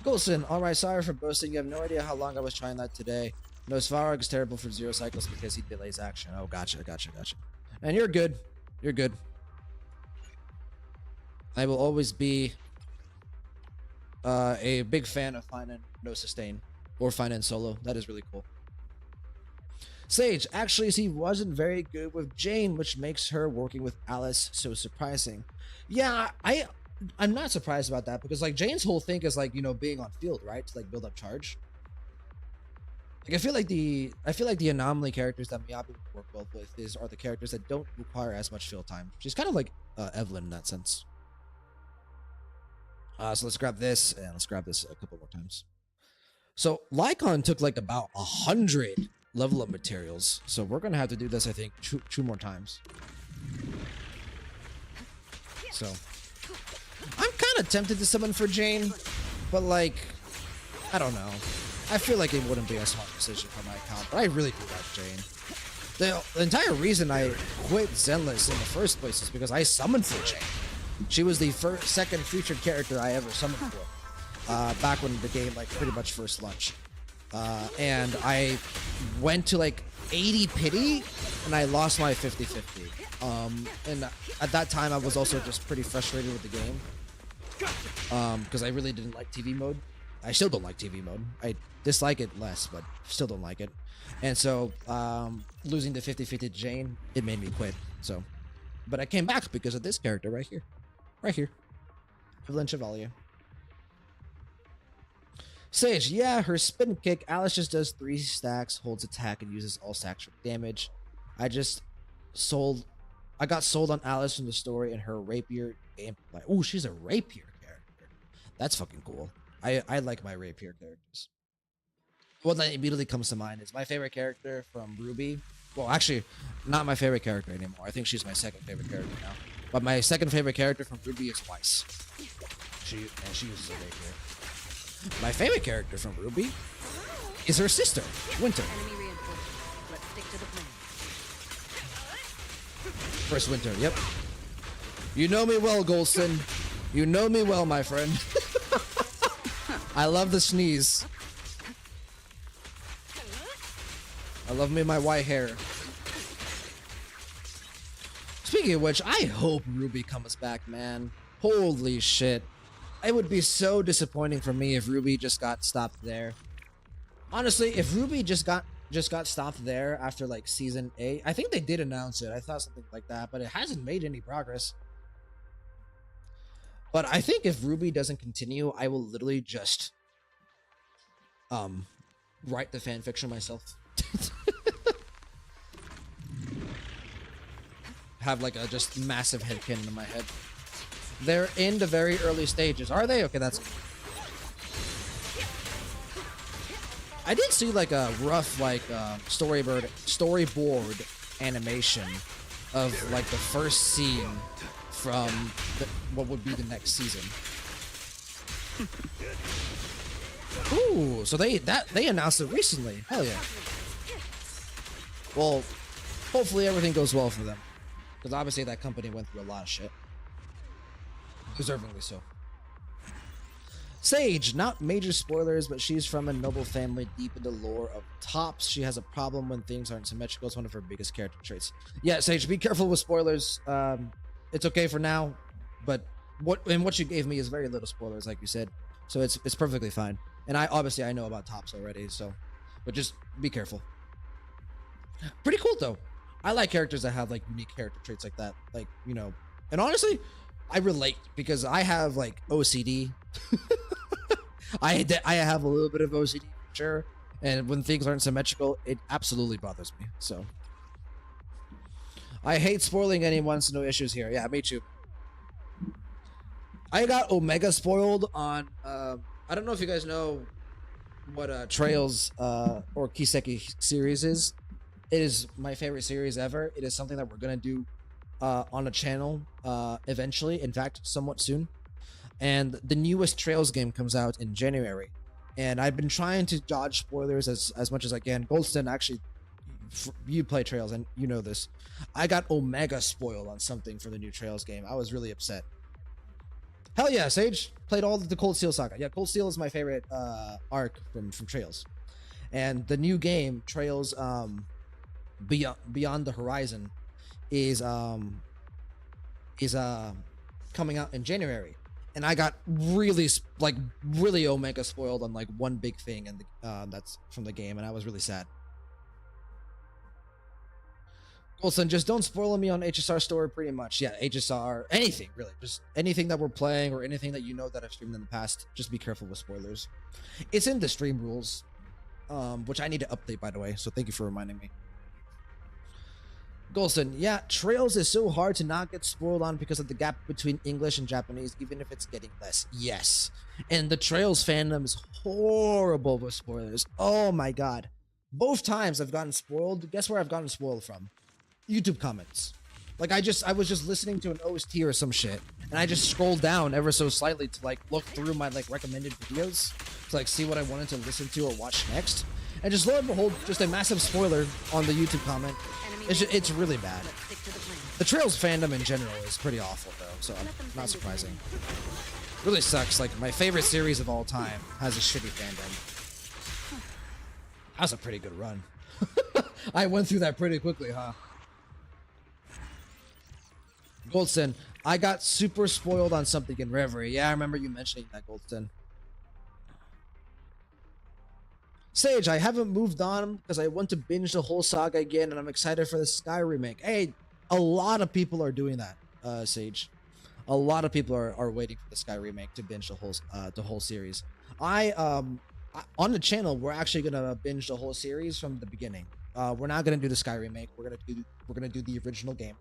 Golson, alright, sorry for boasting. You have no idea how long I was trying that today. No, Svarog is terrible for 0 cycles because he delays action. Oh, gotcha. And you're good. You're good. I will always be a big fan of Finan no sustain or Finan solo. That is really cool. Sage, actually, he wasn't very good with Jane, which makes her working with Alice so surprising. Yeah, I'm not surprised about that because like Jane's whole thing is like, you know, being on field, right? To like build up charge. Like I feel like the anomaly characters that Miyabi would work well with are the characters that don't require as much field time. She's kind of like Evelyn in that sense. So let's grab this and let's grab this a couple more times. So Lycon took like about 100 level up materials, so we're gonna have to do this I think two more times. So I'm kind of tempted to summon for Jane, but like I don't know. I feel like it wouldn't be a smart decision for my account, but I really do like Jane. The entire reason I quit Zenless in the first place is because I summoned for Jane. She was the second featured character I ever summoned for, back when the game like pretty much first launched. And I went to like 80 pity, and I lost my 50-50. And at that time I was also just pretty frustrated with the game, because I really didn't like TV mode. I still don't like TV mode. I dislike it less, but still don't like it. And so, losing the 50-50 Jane, it made me quit. So, but I came back because of this character right here. Right here. Evelyn Chevalier. Sage, yeah, her spin kick. Alice just does 3 stacks, holds attack, and uses all stacks for damage. I got sold on Alice from the story and her rapier gameplay. Ooh, she's a rapier character. That's fucking cool. I like my rapier characters. One that immediately comes to mind is my favorite character from Ruby. Well, actually, not my favorite character anymore. I think she's my second favorite character now. But my second favorite character from Ruby is Weiss. She uses a rapier. My favorite character from Ruby is her sister, Winter. Enemy reinforced. Let's stick to the plan. First Winter, yep. You know me well, Golston. You know me well, my friend. I love the sneeze. I love me my white hair. Speaking of which, I hope Ruby comes back, man. Holy shit. It would be so disappointing for me if Ruby just got stopped there. Honestly, if Ruby just got stopped there after like season 8, I think they did announce it. I thought something like that, but it hasn't made any progress. But I think if Ruby doesn't continue, I will literally just write the fanfiction myself. Have like a just massive headcanon in my head. They're in the very early stages. Are they? Okay, that's. I did see like a rough like storyboard animation of like the first scene from what would be the next season. Ooh, so they announced it recently. Hell yeah. Well, hopefully everything goes well for them, because obviously that company went through a lot of shit, deservingly so. Sage, not major spoilers, but she's from a noble family deep in the lore of tops. She has a problem when things aren't symmetrical. It's one of her biggest character traits. Yeah, Sage, be careful with spoilers. It's okay for now, but what you gave me is very little spoilers, like you said, so it's perfectly fine. And I know about tops already, so, but just be careful. Pretty cool though. I like characters that have like unique character traits like that, like, you know. And honestly, I relate because I have like OCD. I have a little bit of OCD for sure, and when things aren't symmetrical, it absolutely bothers me. So I hate spoiling anyone, so no issues here. Yeah, me too. I got Omega spoiled on. I don't know if you guys know what Trails or Kiseki series is. It is my favorite series ever. It is something that we're gonna do on a channel eventually. In fact, somewhat soon. And the newest Trails game comes out in January, and I've been trying to dodge spoilers as much as I can. Goldston, actually, you play Trails and you know this. I got Omega spoiled on something for the new Trails game. I was really upset. Hell yeah, Sage played all the Cold Steel saga. Yeah, Cold Steel is my favorite arc from Trails, and the new game Trails Beyond the Horizon is coming out in January. And I got really Omega spoiled on like one big thing, and that's from the game, and I was really sad. Olsen, just don't spoil me on HSR story. Pretty much, yeah. HSR, anything really, just anything that we're playing or anything that you know that I've streamed in the past. Just be careful with spoilers. It's in the stream rules, which I need to update, by the way. So thank you for reminding me. Golson, yeah, Trails is so hard to not get spoiled on because of the gap between English and Japanese, even if it's getting less. Yes. And the Trails fandom is horrible with spoilers. Oh my god. Both times I've gotten spoiled. Guess where I've gotten spoiled from? YouTube comments. Like I was just listening to an OST or some shit, and I just scrolled down ever so slightly to like look through my like recommended videos to like see what I wanted to listen to or watch next. And just lo and behold, just a massive spoiler on the YouTube comment. It's really bad. The Trails fandom in general is pretty awful though, so not surprising. Really sucks. Like my favorite series of all time has a shitty fandom. That's a pretty good run. I went through that pretty quickly, huh? Goldston, I got super spoiled on something in Reverie. Yeah, I remember you mentioning that, Goldston. Sage, I haven't moved on because I want to binge the whole saga again, and I'm excited for the Sky remake. Hey, a lot of people are doing that, Sage. A lot of people are waiting for the Sky remake to binge the whole series. On the channel, we're actually gonna binge the whole series from the beginning. We're not gonna do the Sky remake. We're gonna do the original game,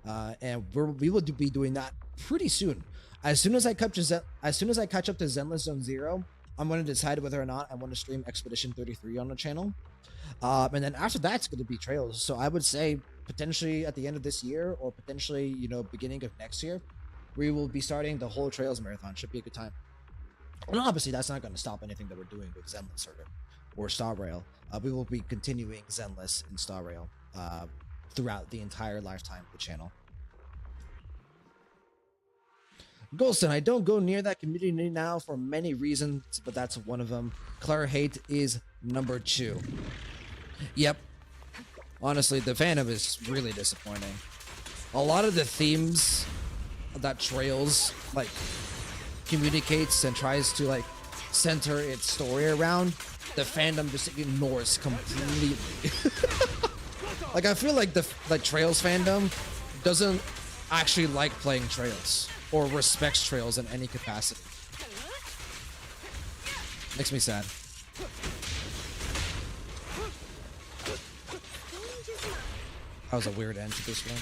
and we will be doing that pretty soon. As soon as I catch up to Zenless Zone Zero, I'm going to decide whether or not I want to stream Expedition 33 on the channel. And then after that, it's going to be Trails. So I would say potentially at the end of this year or potentially, beginning of next year, we will be starting the whole Trails marathon. Should be a good time. And obviously, that's not going to stop anything that we're doing with Zenless or Star Rail. We will be continuing Zenless and Star Rail throughout the entire lifetime of the channel. Golston, I don't go near that community now for many reasons, but that's one of them. Claire Hate is number 2. Yep. Honestly, the fandom is really disappointing. A lot of the themes that Trails, communicates and tries to, center its story around, the fandom just ignores completely. I feel like the Trails fandom doesn't actually like playing Trails or respects Trails in any capacity. Makes me sad. That was a weird end to this one.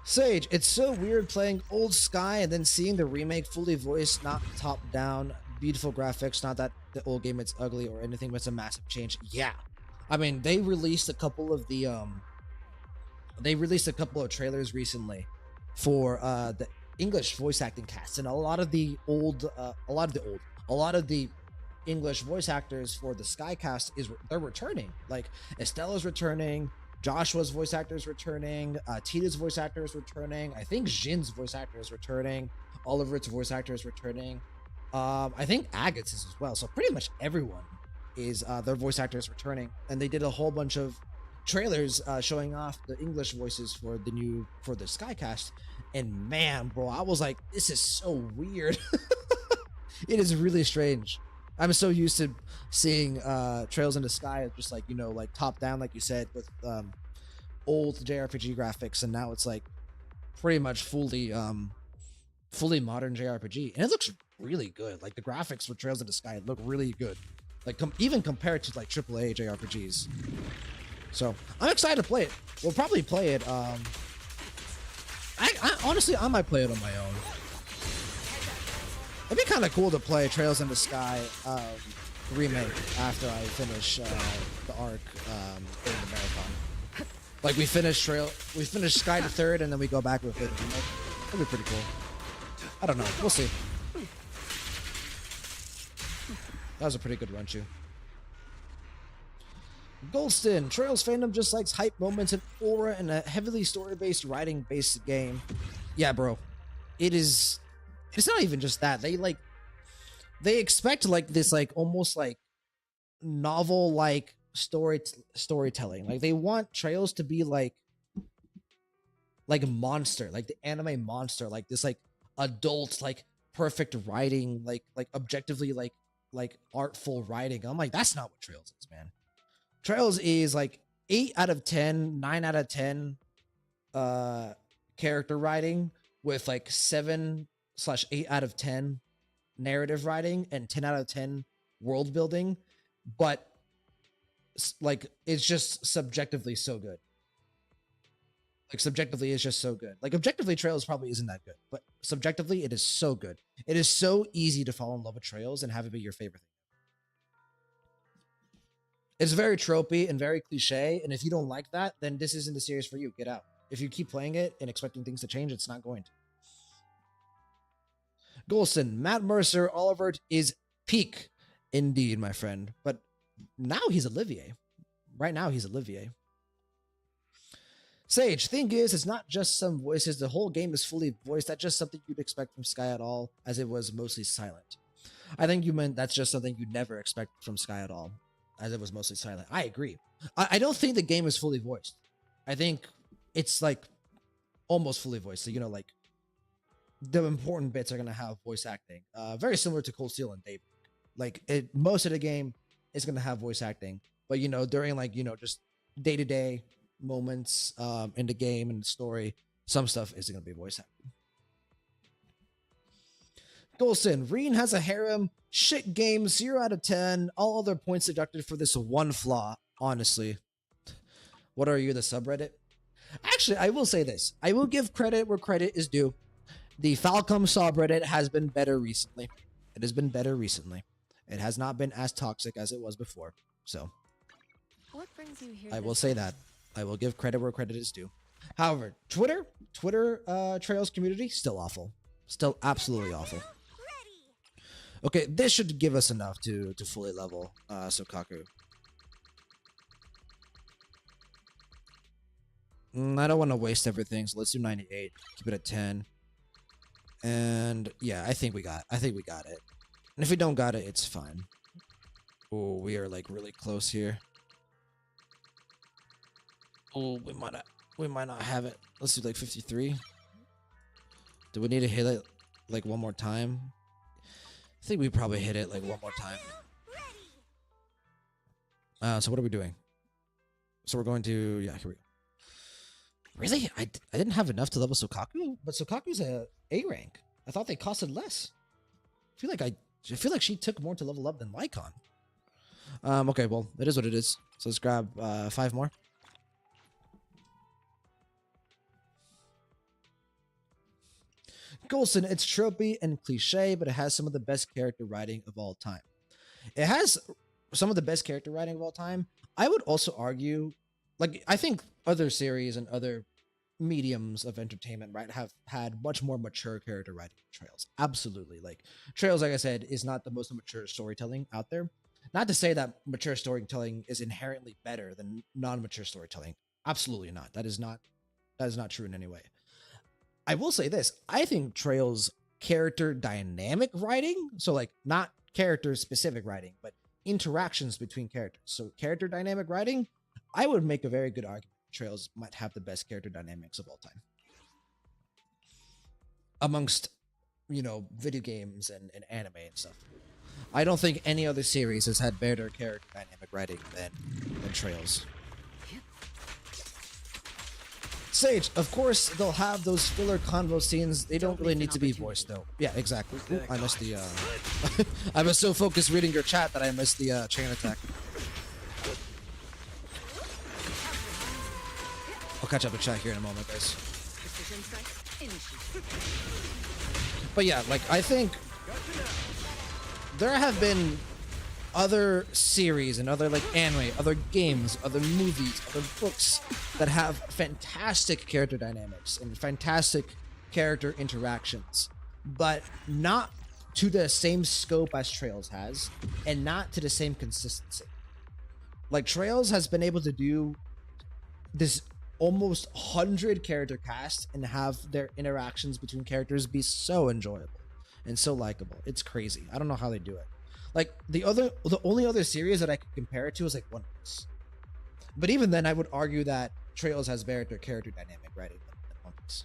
Sage, it's so weird playing old Sky and then seeing the remake fully voiced, not top down, beautiful graphics. Not that the old game it's ugly or anything, but it's a massive change. Yeah, I mean they released a couple of trailers recently for the English voice acting cast, and a lot of the English voice actors for the Sky cast they're returning. Like Estella's returning, Joshua's voice actor is returning, Tita's voice actor is returning. I think Jin's voice actor is returning. Oliver's voice actor is returning. I think Agate's is as well. So pretty much everyone is their voice actor is returning, and they did a whole bunch of trailers showing off the English voices for the Skycast. And man, bro, I was like, this is so weird. It is really strange. I'm so used to seeing Trails in the Sky just like, like top down, like you said, with old JRPG graphics, and now it's like pretty much fully modern JRPG, and it looks really good. Like the graphics for Trails in the Sky look really good, like even compared to like AAA JRPGs. So I'm excited to play it. We'll probably play it. I honestly I might play it on my own. It'd be kind of cool to play Trails in the Sky remake after I finish the arc in the marathon. Like we finish Sky the Third, and then we go back with it. That'd be pretty cool. I don't know. We'll see. That was a pretty good run, too. Goldston, Trails fandom just likes hype moments and aura in a heavily story-based, writing-based game. Yeah, bro. It's not even just that. They expect like this like almost like novel like storytelling. Like they want Trails to be like a monster, like the anime monster, like this like adult like perfect writing, like objectively like artful writing. I'm like, that's not what Trails is, man. Trails is like 8 out of 10, 9 out of 10 character writing with like 7/8 out of 10 narrative writing and 10 out of 10 world building, but like it's just subjectively so good. Like subjectively it's just so good. Like objectively Trails probably isn't that good, but subjectively it is so good. It is so easy to fall in love with Trails and have it be your favorite thing. It's very tropey and very cliche, and if you don't like that, then this isn't the series for you. Get out. If you keep playing it and expecting things to change, it's not going to. Golson, Matt Mercer, Oliver is peak. Indeed, my friend. But now he's Olivier. Right now he's Olivier. Sage, thing is, it's not just some voices. The whole game is fully voiced. That's just something you'd expect from Sky at all, as it was mostly silent. I think you meant that's just something you'd never expect from Sky at all, as it was mostly silent. I agree. I don't think the game is fully voiced. I think it's like almost fully voiced. So, like the important bits are going to have voice acting. Very similar to Cold Steel and Daybreak. Like most of the game is going to have voice acting. But, during like, just day-to-day moments in the game and the story, some stuff isn't going to be voice acting. Golson, Reen has a harem. Shit game, 0 out of 10. All other points deducted for this one flaw, honestly. What are you, the subreddit? Actually, I will say this. I will give credit where credit is due. The Falcom subreddit has been better recently. It has been better recently. It has not been as toxic as it was before. So, What brings you here? I will say that. I will give credit where credit is due. However, Twitter Trails community, still awful. Still absolutely awful. Okay, this should give us enough to fully level Sokaku. I don't want to waste everything, so let's do 98. Keep it at 10. And yeah, I think we got it. And if we don't got it, it's fine. Oh, we are like really close here. Oh, we might not have it. Let's do like 53. Do we need to hit it like one more time? I think we probably hit it like one more time. So what are we doing? So we're going to, yeah, here we go. Really? I didn't have enough to level Sokaku, but Sokaku's a A rank. I thought they costed less. I feel like she took more to level up than Lycon. Okay, well, it is what it is. So let's grab 5 more. Coulson, it's tropey and cliche, but it has some of the best character writing of all time. It has some of the best character writing of all time. I would also argue, like, I think other series and other mediums of entertainment, right, have had much more mature character writing than Trails. Absolutely. Like, Trails, like I said, is not the most mature storytelling out there. Not to say that mature storytelling is inherently better than non-mature storytelling. Absolutely not. That is not true in any way. I will say this. I think Trails character dynamic writing, so like not character specific writing, but interactions between characters. So character dynamic writing, I would make a very good argument Trails might have the best character dynamics of all time. Amongst, video games and anime and stuff. I don't think any other series has had better character dynamic writing than Trails. Sage, of course, they'll have those filler convo scenes. They don't really need to be voiced, though. Yeah, exactly. Ooh, I missed the. I was so focused reading your chat that I missed the chain attack. I'll catch up to chat here in a moment, guys. But yeah, like, I think there have been other series and other like anime, other games, other movies, other books that have fantastic character dynamics and fantastic character interactions, but not to the same scope as Trails has, and not to the same consistency. Like, Trails has been able to do this almost 100 character cast and have their interactions between characters be so enjoyable and so likable. It's crazy. I don't know how they do it. Like, the only other series that I could compare it to is like One Piece. But even then, I would argue that Trails has better character dynamic writing than One Piece.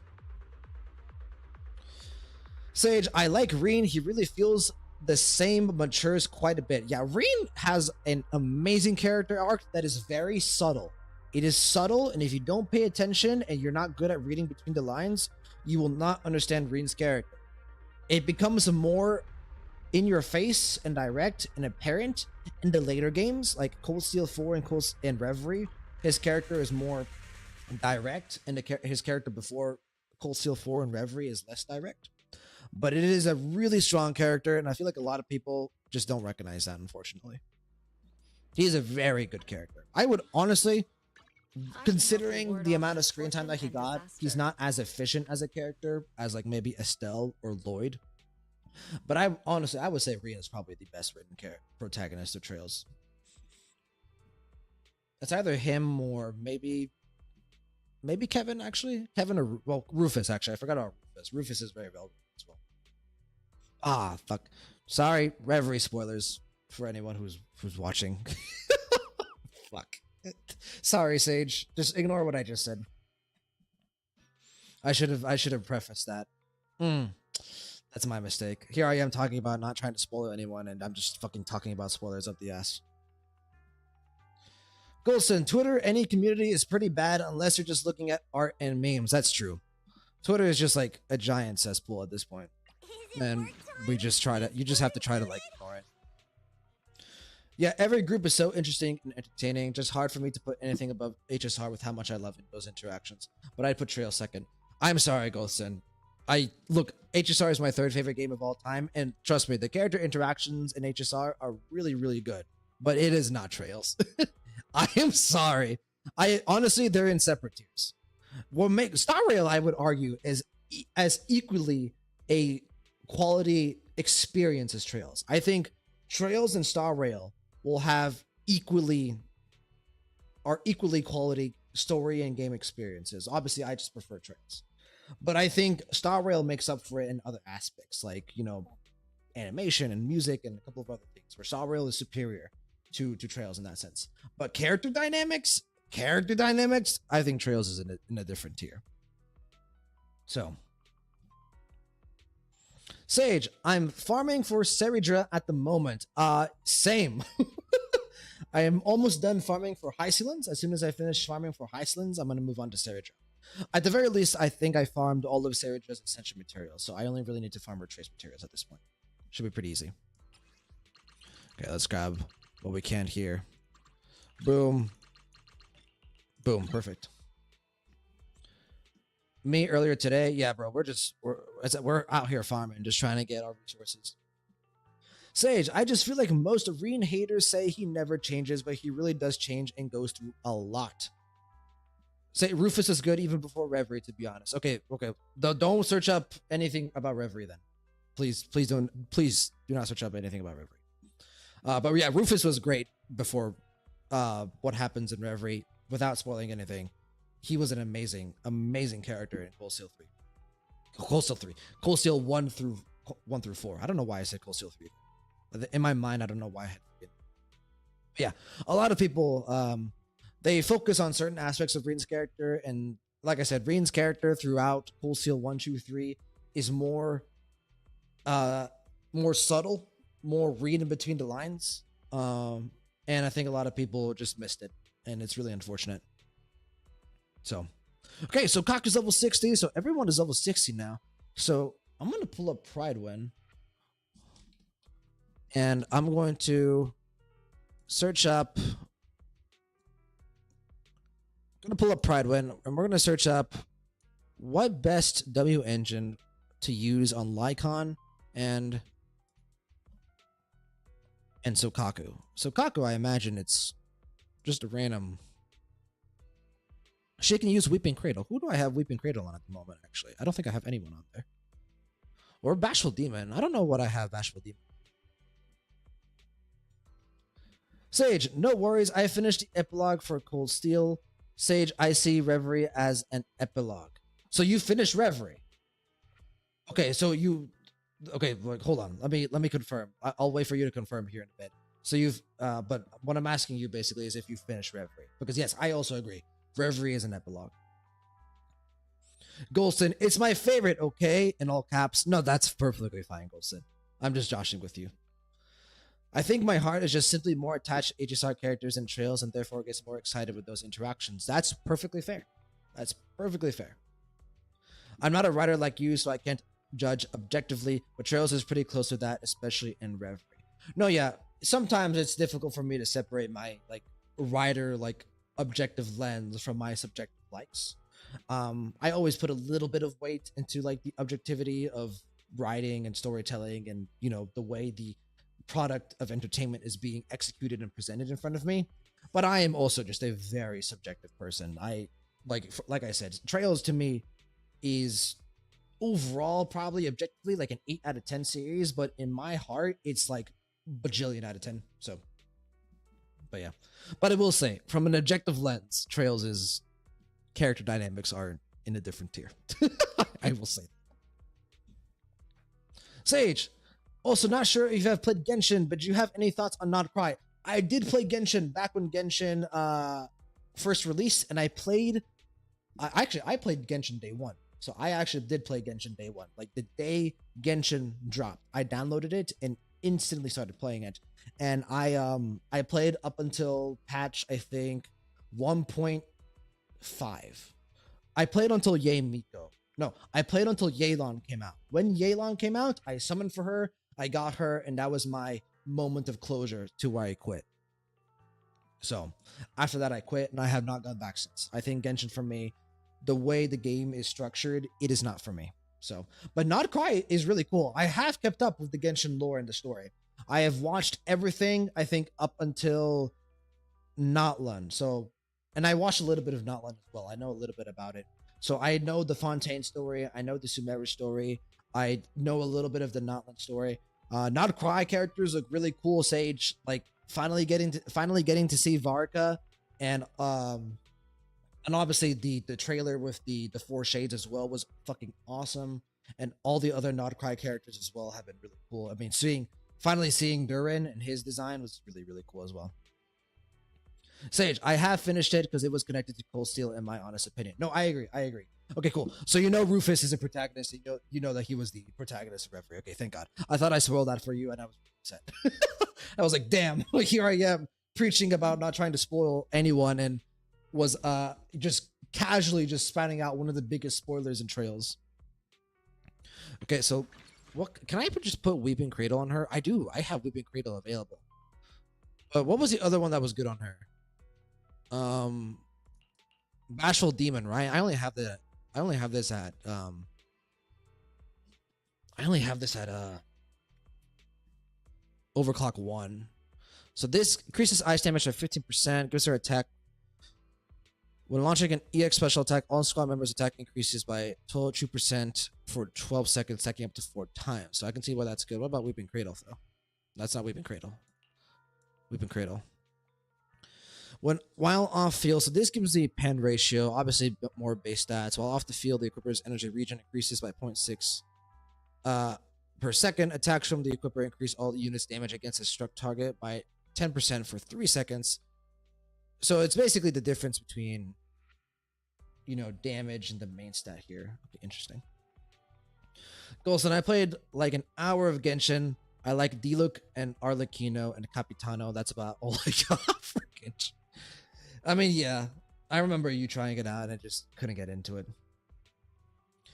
Sage, I like Reen. He really feels the same, but matures quite a bit. Yeah, Reen has an amazing character arc that is very subtle. It is subtle, and if you don't pay attention and you're not good at reading between the lines, you will not understand Reen's character. It becomes more in your face and direct and apparent in the later games, like Cold Steel 4 and Reverie. His character is more direct, and his character before Cold Steel 4 and Reverie is less direct. But it is a really strong character, and I feel like a lot of people just don't recognize that, unfortunately. He is a very good character. I would honestly, considering the amount of screen time that he got, he's not as efficient as a character as like maybe Estelle or Lloyd. But I would say Reen is probably the best written protagonist of Trails. It's either him or maybe Kevin, actually. Kevin or, well, Rufus, actually. I forgot about Rufus. Rufus is very well written as well. Ah, fuck. Sorry, Reverie spoilers for anyone who's watching. Fuck. Sorry, Sage. Just ignore what I just said. I should have prefaced that. That's my mistake. Here I am talking about not trying to spoil anyone, and I'm just fucking talking about spoilers up the ass. Golson, Twitter, any community is pretty bad unless you're just looking at art and memes. That's true. Twitter is just like a giant cesspool at this point. And you just have to try to like ignore it. Yeah, every group is so interesting and entertaining. Just hard for me to put anything above HSR with how much I love those interactions. But I'd put Trail second. I'm sorry, Golson. HSR is my third favorite game of all time, and trust me, the character interactions in HSR are really, really good. But it is not Trails. I am sorry. I honestly, they're in separate tiers. What makes Star Rail, I would argue, is as equally a quality experience as Trails. I think Trails and Star Rail will have equally quality story and game experiences. Obviously, I just prefer Trails. But I think Star Rail makes up for it in other aspects, like, animation and music and a couple of other things, where Star Rail is superior to Trails in that sense. But character dynamics, I think Trails is in a different tier. So, Sage, I'm farming for Seridra at the moment. Same. I am almost done farming for Hycelands. As soon as I finish farming for Hycelands, I'm going to move on to Seridra. At the very least, I think I farmed all of Seridra's essential materials, so I only really need to farm her trace materials at this point. Should be pretty easy. Okay, let's grab what we can here. Boom. Boom, perfect. Me earlier today, yeah, bro, we're out here farming, just trying to get our resources. Sage, I just feel like most Reen haters say he never changes, but he really does change and goes through a lot. Say Rufus is good even before Reverie, to be honest. Okay. Don't search up anything about Reverie then. Please do not search up anything about Reverie. But yeah, Rufus was great before what happens in Reverie. Without spoiling anything, he was an amazing character in Cold Steel 3. Cold Steel 3. Cold Steel 1 through 4. I don't know why I said Cold Steel 3. In my mind, I don't know why I had it. But yeah, a lot of people they focus on certain aspects of Reen's character, and like I said, Reen's character throughout Cold Steel 1, 2, 3 is more subtle, more read in between the lines. And I think a lot of people just missed it, and it's really unfortunate. So, okay, so Kaku's level 60, so everyone is level 60 now. So I'm gonna pull up Pride Win, and I'm going to search up. I'm gonna pull up Pride Win, and we're gonna search up what best W engine to use on Lycon and Sokaku. Sokaku, I imagine it's just a random. She can use Weeping Cradle. Who do I have Weeping Cradle on at the moment, actually? I don't think I have anyone on there. Or Bashful Demon. I don't know what I have Bashful Demon. Sage, no worries. I finished the epilogue for Cold Steel. Sage, I see Reverie as an epilogue. So you finished Reverie. Okay, so you... Okay, like, hold on. Let me confirm. I'll wait for you to confirm here in a bit. So you've... but what I'm asking you basically is if you finished Reverie. Because yes, I also agree. Reverie is an epilogue. Golston, it's my favorite, okay? In all caps. No, that's perfectly fine, Golston. I'm just joshing with you. I think my heart is just simply more attached to HSR characters and trails, and therefore gets more excited with those interactions. That's perfectly fair. That's perfectly fair. I'm not a writer like you, so I can't judge objectively, but Trails is pretty close to that, especially in Reverie. No, yeah, sometimes it's difficult for me to separate my writer objective lens from my subjective likes. I always put a little bit of weight into the objectivity of writing and storytelling, and the way the product of entertainment is being executed and presented in front of me. But I am also just a very subjective person. I like I said, Trails to me is overall probably objectively an 8 out of 10 series, but in my heart it's bajillion out of 10. So but yeah, but I will say, from an objective lens, Trails' character dynamics are in a different tier. I will say. Sage, also not sure if you have played Genshin, but do you have any thoughts on Not Cry? I did play Genshin back when Genshin first released, and I played Genshin day one. So I actually did play Genshin day one. The day Genshin dropped, I downloaded it and instantly started playing it. And I played up until patch, I think, 1.5. I played until Yae Miko. No, I played until Yelan came out. When Yelan came out, I summoned for her, I got her, and that was my moment of closure to where I quit. So after that, I quit, and I have not gone back since. I think Genshin, for me, the way the game is structured, it is not for me. So, but Not Cry is really cool. I have kept up with the Genshin lore and the story. I have watched everything, I think, up until Notlun. So, and I watched a little bit of Notlun as well. I know a little bit about it. So I know the Fontaine story. I know the Sumeru story. I know a little bit of the Notlun story. Not Cry characters look really cool. Sage, finally getting to see Varka, and obviously the trailer with the 4 shades as well was fucking awesome, and all the other Not Cry characters as well have been really cool. I mean, finally seeing Durin and his design was really, really cool as well. Sage, I have finished it because it was connected to Cold Steel, in my honest opinion. No, I agree. Okay, cool. So Rufus is a protagonist. You know that he was the protagonist of Reverie. Okay, thank God. I thought I spoiled that for you, and I was upset. I was like, damn, here I am preaching about not trying to spoil anyone, and was just casually just spanning out one of the biggest spoilers in Trails. Okay, so what can I just put Weeping Cradle on her? I do. I have Weeping Cradle available. But what was the other one that was good on her? Bashful Demon, right? I only have this at only have this at overclock 1. So this increases ice damage by 15%, gives her attack. When launching an EX special attack, all squad members' attack increases by 2% for 12 seconds, stacking up to 4 times. So I can see why that's good. What about Weeping Cradle, though? That's not Weeping Cradle. Weeping Cradle. While off field, so this gives the pen ratio, obviously a bit more base stats. While off the field, the equipper's energy regen increases by 0.6 per second. Attacks from the equipper increase all units' damage against a struck target by 10% for 3 seconds. So it's basically the difference between, you know, damage and the main stat here. Okay, interesting. Golson, I played like an hour of Genshin. I like Diluc and Arlecchino and Capitano. That's about all I got for Genshin. I mean, yeah, I remember you trying it out and I just couldn't get into it.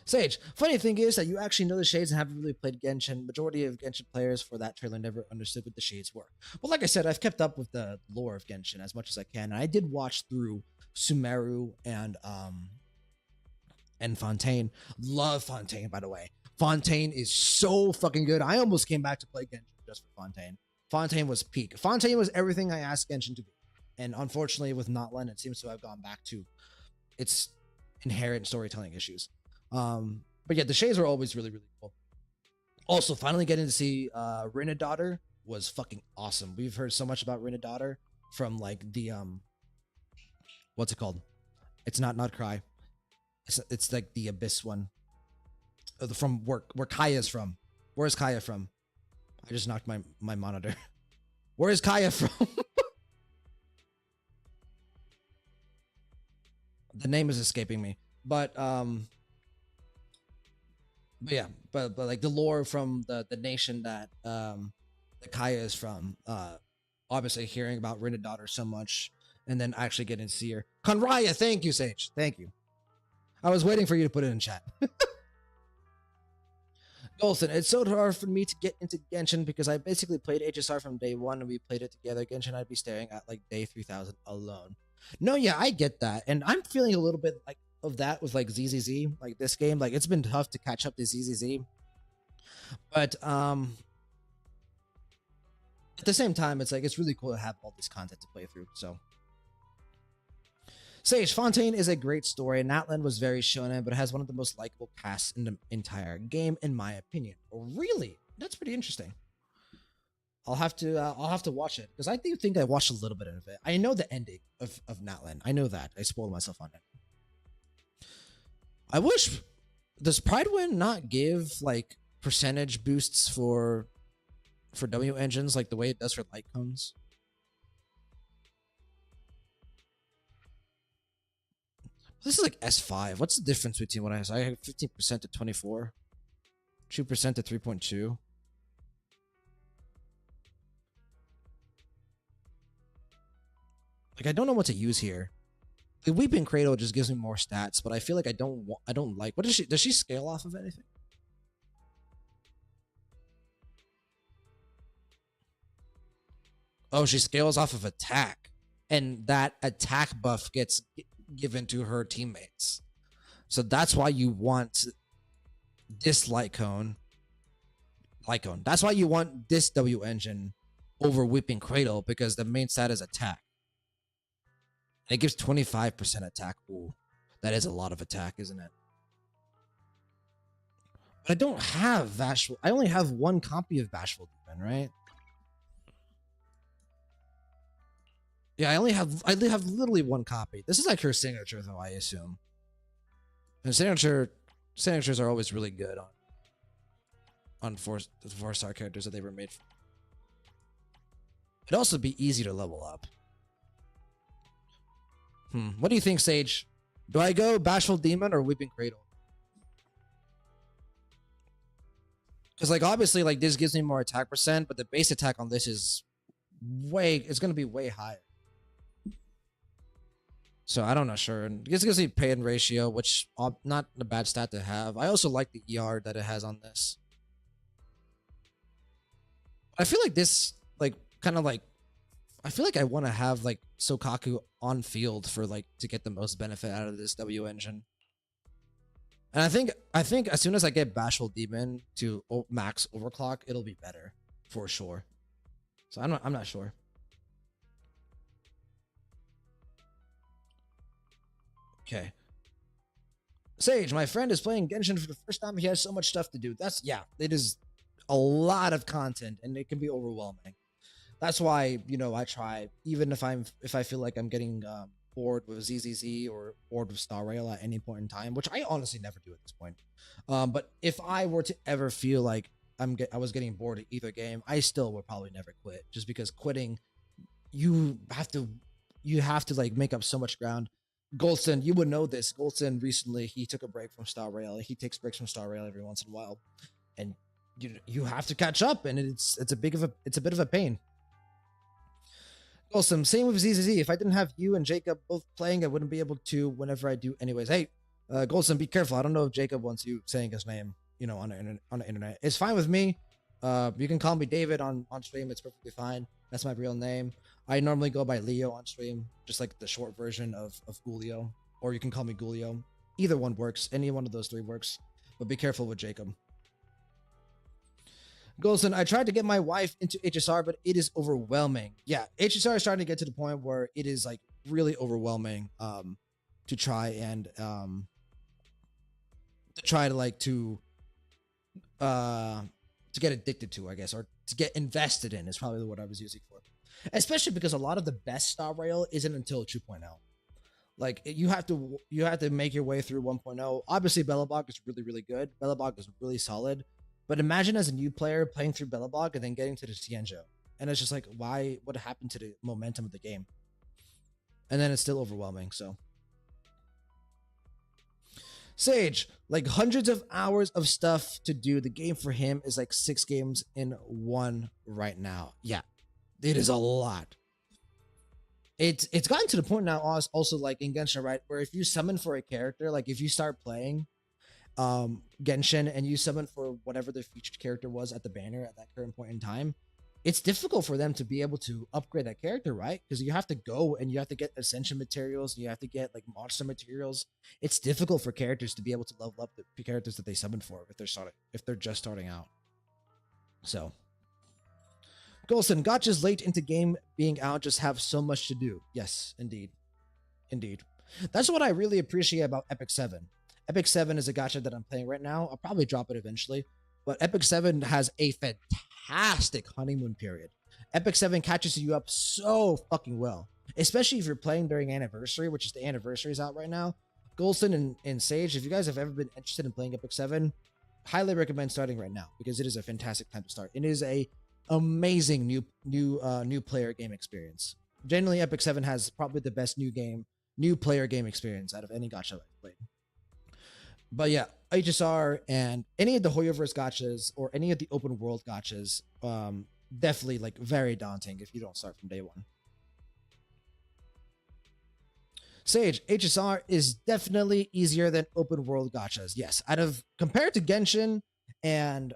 Sage, funny thing is that you actually know the shades and haven't really played Genshin. Majority of Genshin players for that trailer never understood what the shades were. Well, like I said, I've kept up with the lore of Genshin as much as I can. And I did watch through Sumeru and Fontaine. Love Fontaine, by the way. Fontaine is so fucking good. I almost came back to play Genshin just for Fontaine. Fontaine was peak. Fontaine was everything I asked Genshin to be. And unfortunately, with Notland, it seems to have gone back to its inherent storytelling issues. But yeah, the shades were always really, really cool. Also, finally getting to see Daughter was fucking awesome. We've heard so much about Daughter from like the what's it called? It's not Cry. It's like the Abyss one. From where Kaya's from. Where is Kaya from? I just knocked my monitor. Where is Kaya from? The name is escaping me. But yeah, but like the lore from the nation that Kaya is from. Obviously hearing about Daughter so much, and then actually getting to see her. Conraya, thank you, Sage. Thank you. I was waiting for you to put it in chat. Golson, it's so hard for me to get into Genshin because I basically played HSR from day 1 and we played it together. Genshin, I'd be staring at like day 3000 alone. No, yeah, I get that. And I'm feeling a little bit like of that with like ZZZ, like this game. Like it's been tough to catch up to ZZZ. But at the same time, it's like it's really cool to have all this content to play through. So Sage, Fontaine is a great story. Natlan was very shonen, but it has one of the most likable casts in the entire game, in my opinion. Really? That's pretty interesting. I'll have to watch it because I do think I watched a little bit of it. I know the ending of Natlan. I know that. I spoiled myself on it. I wish, does Pridewind not give like percentage boosts for W engines like the way it does for light cones? This is like S5. What's the difference between what I have? I have 15% to 24, 2% to 3.2. Like I don't know what to use here. The Weeping Cradle just gives me more stats, but I feel like I don't like. What does she scale off of anything? Oh, she scales off of attack, and that attack buff gets given to her teammates. So that's why you want this light cone. That's why you want this W engine over Weeping Cradle, because the main stat is attack. And it gives 25% attack. Ooh, that is a lot of attack, isn't it? But I don't have Bashful. I only have one copy of Bashful Demon, right? Yeah, I have literally one copy. This is like her signature, though, I assume. And signatures are always really good on the 4-star characters that they were made for. It'd also be easy to level up. What do you think, Sage? Do I go Bashful Demon or Weeping Cradle? Because like obviously like this gives me more attack percent, but the base attack on this is it's gonna be way higher. So I don't know, sure. And this gives me pay-in ratio, which not a bad stat to have. I also like the ER that it has on this. I feel like this like kind of like I feel like I want to have like Sokaku on field for like to get the most benefit out of this W engine. And I think as soon as I get Bashful Demon to max overclock, it'll be better for sure. So I'm not sure. Okay. Sage, my friend is playing Genshin for the first time. He has so much stuff to do. That's yeah, it is a lot of content and it can be overwhelming. That's why, I try, even if I feel like I'm getting bored with ZZZ or bored with Star Rail at any point in time, which I honestly never do at this point. But if I were to ever feel like I was getting bored of either game, I still would probably never quit, just because quitting, you have to like make up so much ground. Goldson, you would know this. Goldson recently, he took a break from Star Rail. He takes breaks from Star Rail every once in a while, and you have to catch up, and it's a bit of a pain. Awesome. Same with ZZZ. If I didn't have you and Jacob both playing, I wouldn't be able to whenever I do. Anyways, hey, Goldson, be careful. I don't know if Jacob wants you saying his name, on the internet. It's fine with me. You can call me David on stream. It's perfectly fine. That's my real name. I normally go by Leo on stream, just like the short version of Gulio, or you can call me Gulio. Either one works. Any one of those three works. But be careful with Jacob. Golson, I tried to get my wife into HSR, but it is overwhelming. Yeah, HSR is starting to get to the point where it is like really overwhelming to try and to get addicted to, I guess, or to get invested in is probably the word I was using for. Especially because a lot of the best Star Rail isn't until 2.0. Like you have to make your way through 1.0. Obviously, Belobog is really, really good. Belobog is really solid. But imagine as a new player playing through Belobog and then getting to the Tianzhou. And it's just like, what happened to the momentum of the game? And then it's still overwhelming, so. Sage, like hundreds of hours of stuff to do. The game for him is like 6 games in one right now. Yeah, it is a lot. It's gotten to the point now also like in Genshin, right? Where if you summon for a character, like if you start playing Genshin and you summon for whatever the featured character was at the banner at that current point in time, it's difficult for them to be able to upgrade that character, right? Because you have to go and you have to get ascension materials and you have to get like monster materials. It's difficult for characters to be able to level up the characters that they summon for if they're just starting out. So Golson, gotchas late into game being out just have so much to do. Yes, indeed. That's what I really appreciate about Epic 7. Epic 7 is a gacha that I'm playing right now. I'll probably drop it eventually. But Epic 7 has a fantastic honeymoon period. Epic 7 catches you up so fucking well. Especially if you're playing during Anniversary, which is the Anniversary is out right now. Golson and Sage, if you guys have ever been interested in playing Epic 7, highly recommend starting right now because it is a fantastic time to start. It is a amazing new player game experience. Generally, Epic 7 has probably the best new player game experience out of any gacha I've played. But yeah, HSR and any of the Hoyoverse gachas or any of the open world gachas, definitely like very daunting if you don't start from day one. Sage, HSR is definitely easier than open world gachas. Yes, compared to Genshin and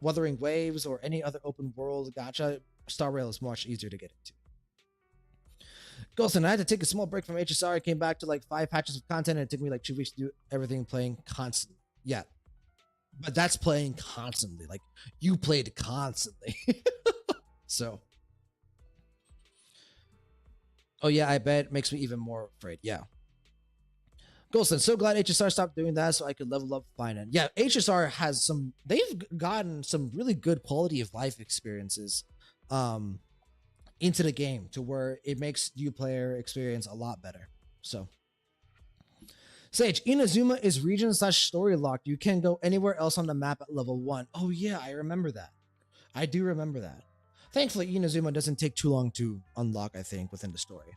Wuthering Waves or any other open world gacha, Star Rail is much easier to get into. Golson, I had to take a small break from HSR. I came back to like 5 patches of content and it took me like 2 weeks to do everything playing constantly. Yeah. But that's playing constantly. Like you played constantly. So. Oh yeah, I bet it makes me even more afraid. Yeah. Golson, so glad HSR stopped doing that so I could level up fine. Yeah, HSR has they've gotten some really good quality of life experiences into the game to where it makes new player experience a lot better. So Sage, Inazuma is region/story locked. You can't go anywhere else on the map at level 1. Oh yeah, I remember that. I do remember that. Thankfully, Inazuma doesn't take too long to unlock, I think, within the story.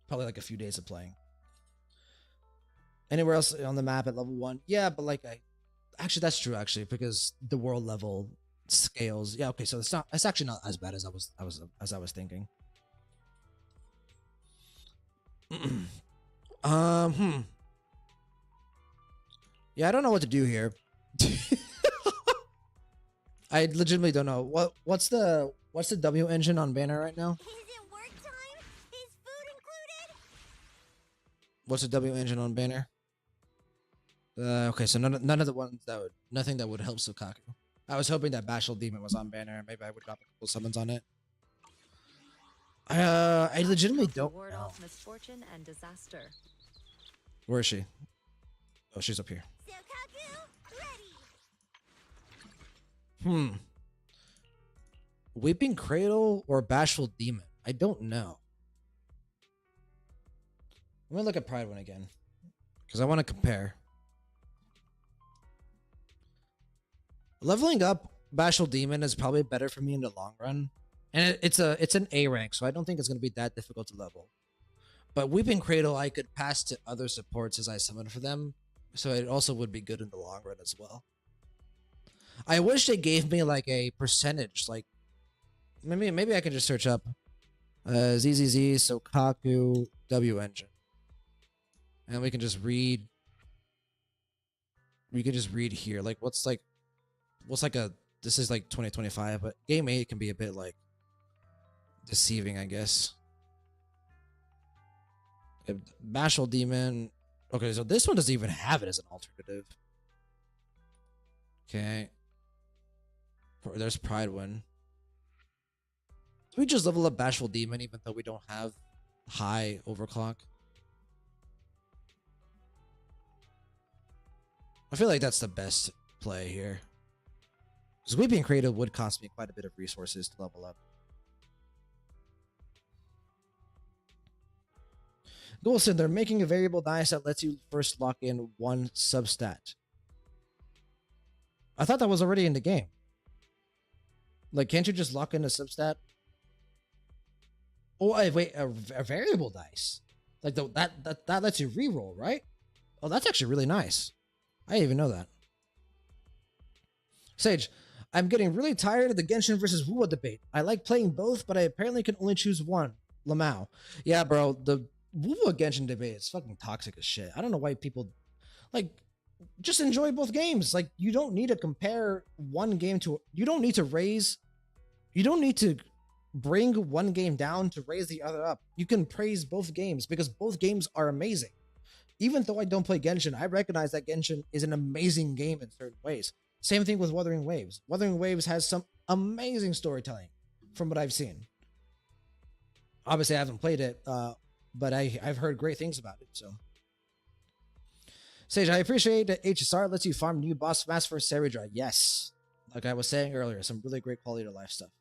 Probably like a few days of playing. Anywhere else on the map at level 1? Yeah, but like actually that's true actually because the world level scales. Yeah, okay, so it's actually not as bad as I was thinking. Yeah, I don't know what to do here. I legitimately don't know. What's the W engine on banner right now? Is it work time? Is food included? What's a W engine on banner? Okay, so none of the ones that would nothing that would help Sukaku. I was hoping that Bashful Demon was on banner. Maybe I would drop a couple summons on it. I legitimately Help you don't ward know. off misfortune and disaster. Where is she? Oh, she's up here. Sokaku, ready. Hmm. Weeping Cradle or Bashful Demon? I don't know. Let me look at Pride one again, because I want to compare. Leveling up Bashful Demon is probably better for me in the long run, and it's an A rank, so I don't think it's gonna be that difficult to level. But Weeping Cradle, I could pass to other supports as I summon for them, so it also would be good in the long run as well. I wish they gave me like a percentage, like maybe I can just search up ZZZ Sokaku W engine, and we can just read. We can just read here, like what's like a this is like 2025, but game 8 can be a bit like deceiving, I guess. Bashful Demon. Okay, so this one doesn't even have it as an alternative. Okay. There's Pride one. Do we just level up Bashful Demon even though we don't have high overclock? I feel like that's the best play here. Because Weeping Creative would cost me quite a bit of resources to level up. Goulson, they're making a variable dice that lets you first lock in one substat. I thought that was already in the game. Like, can't you just lock in a substat? Oh, wait, a variable dice. Like, that lets you reroll, right? Oh, that's actually really nice. I didn't even know that. Sage, I'm getting really tired of the Genshin versus Wuwa debate. I like playing both, but I apparently can only choose one. Lamau. Yeah, bro, the Wuwa Genshin debate is fucking toxic as shit. I don't know why people like just enjoy both games. Like, you don't need to compare one game to you don't need to bring one game down to raise the other up. You can praise both games because both games are amazing. Even though I don't play Genshin, I recognize that Genshin is an amazing game in certain ways. Same thing with Wuthering Waves. Wuthering Waves has some amazing storytelling from what I've seen. Obviously, I haven't played it, but I've heard great things about it. So, Sage, I appreciate that HSR lets you farm new boss mass for Seridra. Yes, like I was saying earlier, some really great quality of life stuff.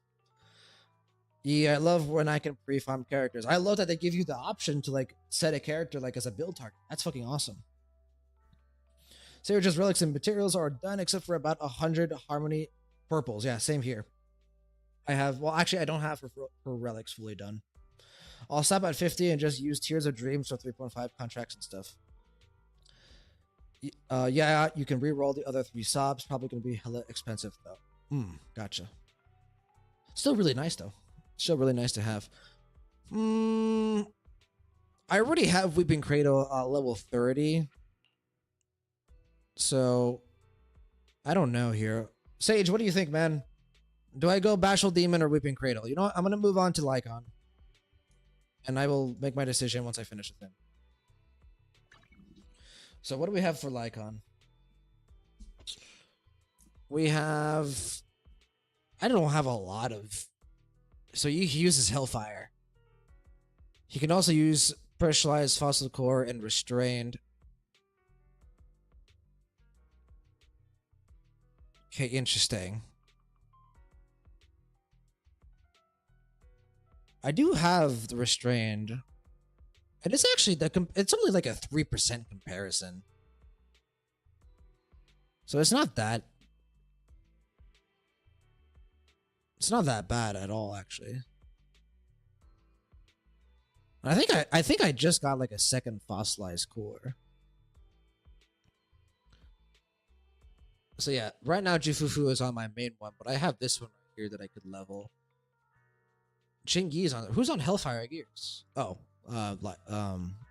Yeah, I love when I can pre-farm characters. I love that they give you the option to like set a character like as a build target. That's fucking awesome. Sirius relics and materials are done except for about 100 harmony purples. Yeah, same here. I have, well, actually, I don't have for relics fully done. I'll stop at 50 and just use Tears of Dreams for 3.5 contracts and stuff. Yeah, you can re-roll the other 3 sobs. Probably going to be hella expensive though. Gotcha. Still really nice though. Still really nice to have. I already have Weeping Cradle level 30. So, I don't know here. Sage, what do you think, man? Do I go Bashful Demon or Weeping Cradle? You know what? I'm going to move on to Lycon. And I will make my decision once I finish with him. So what do we have for Lycon? We have... I don't have a lot of... So he uses Hellfire. He can also use Pressurized Fossil Core and Restrained. Okay, interesting. I do have the Restrained. And it's actually, it's only like a 3% comparison. So it's not that... It's not that bad at all, actually. I think I just got like a second fossilized core. So yeah, right now Jifufu is on my main one, but I have this one right here that I could level. Chingy's on. Who's on Hellfire Gears? Oh,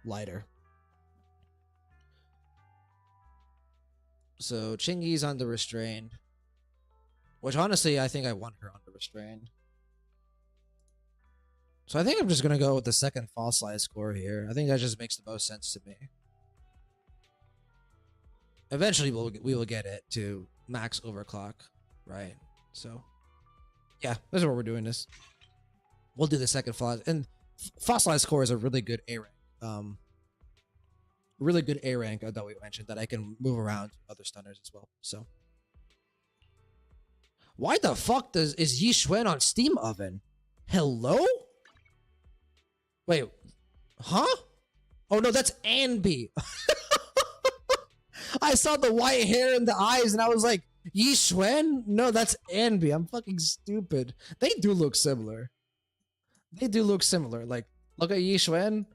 lighter. So Chingy's on the Restrained, which honestly I think I want her on the Restrained. So I think I'm just gonna go with the second fossilized core here. I think that just makes the most sense to me. Eventually, we will get it to max overclock, right? So, yeah, this is what we're doing. This we'll do the second fossilized, and fossilized core is a really good A rank. Really good A rank that we mentioned that I can move around to other stunners as well. So, why the fuck is Yi Xuan on Steam Oven? Hello? Wait, huh? Oh no, that's Anby. I saw the white hair and the eyes, and I was like, Yi Xuan? No, that's Anby. I'm fucking stupid. They do look similar. They do look similar. Like, look at Yi Xuan.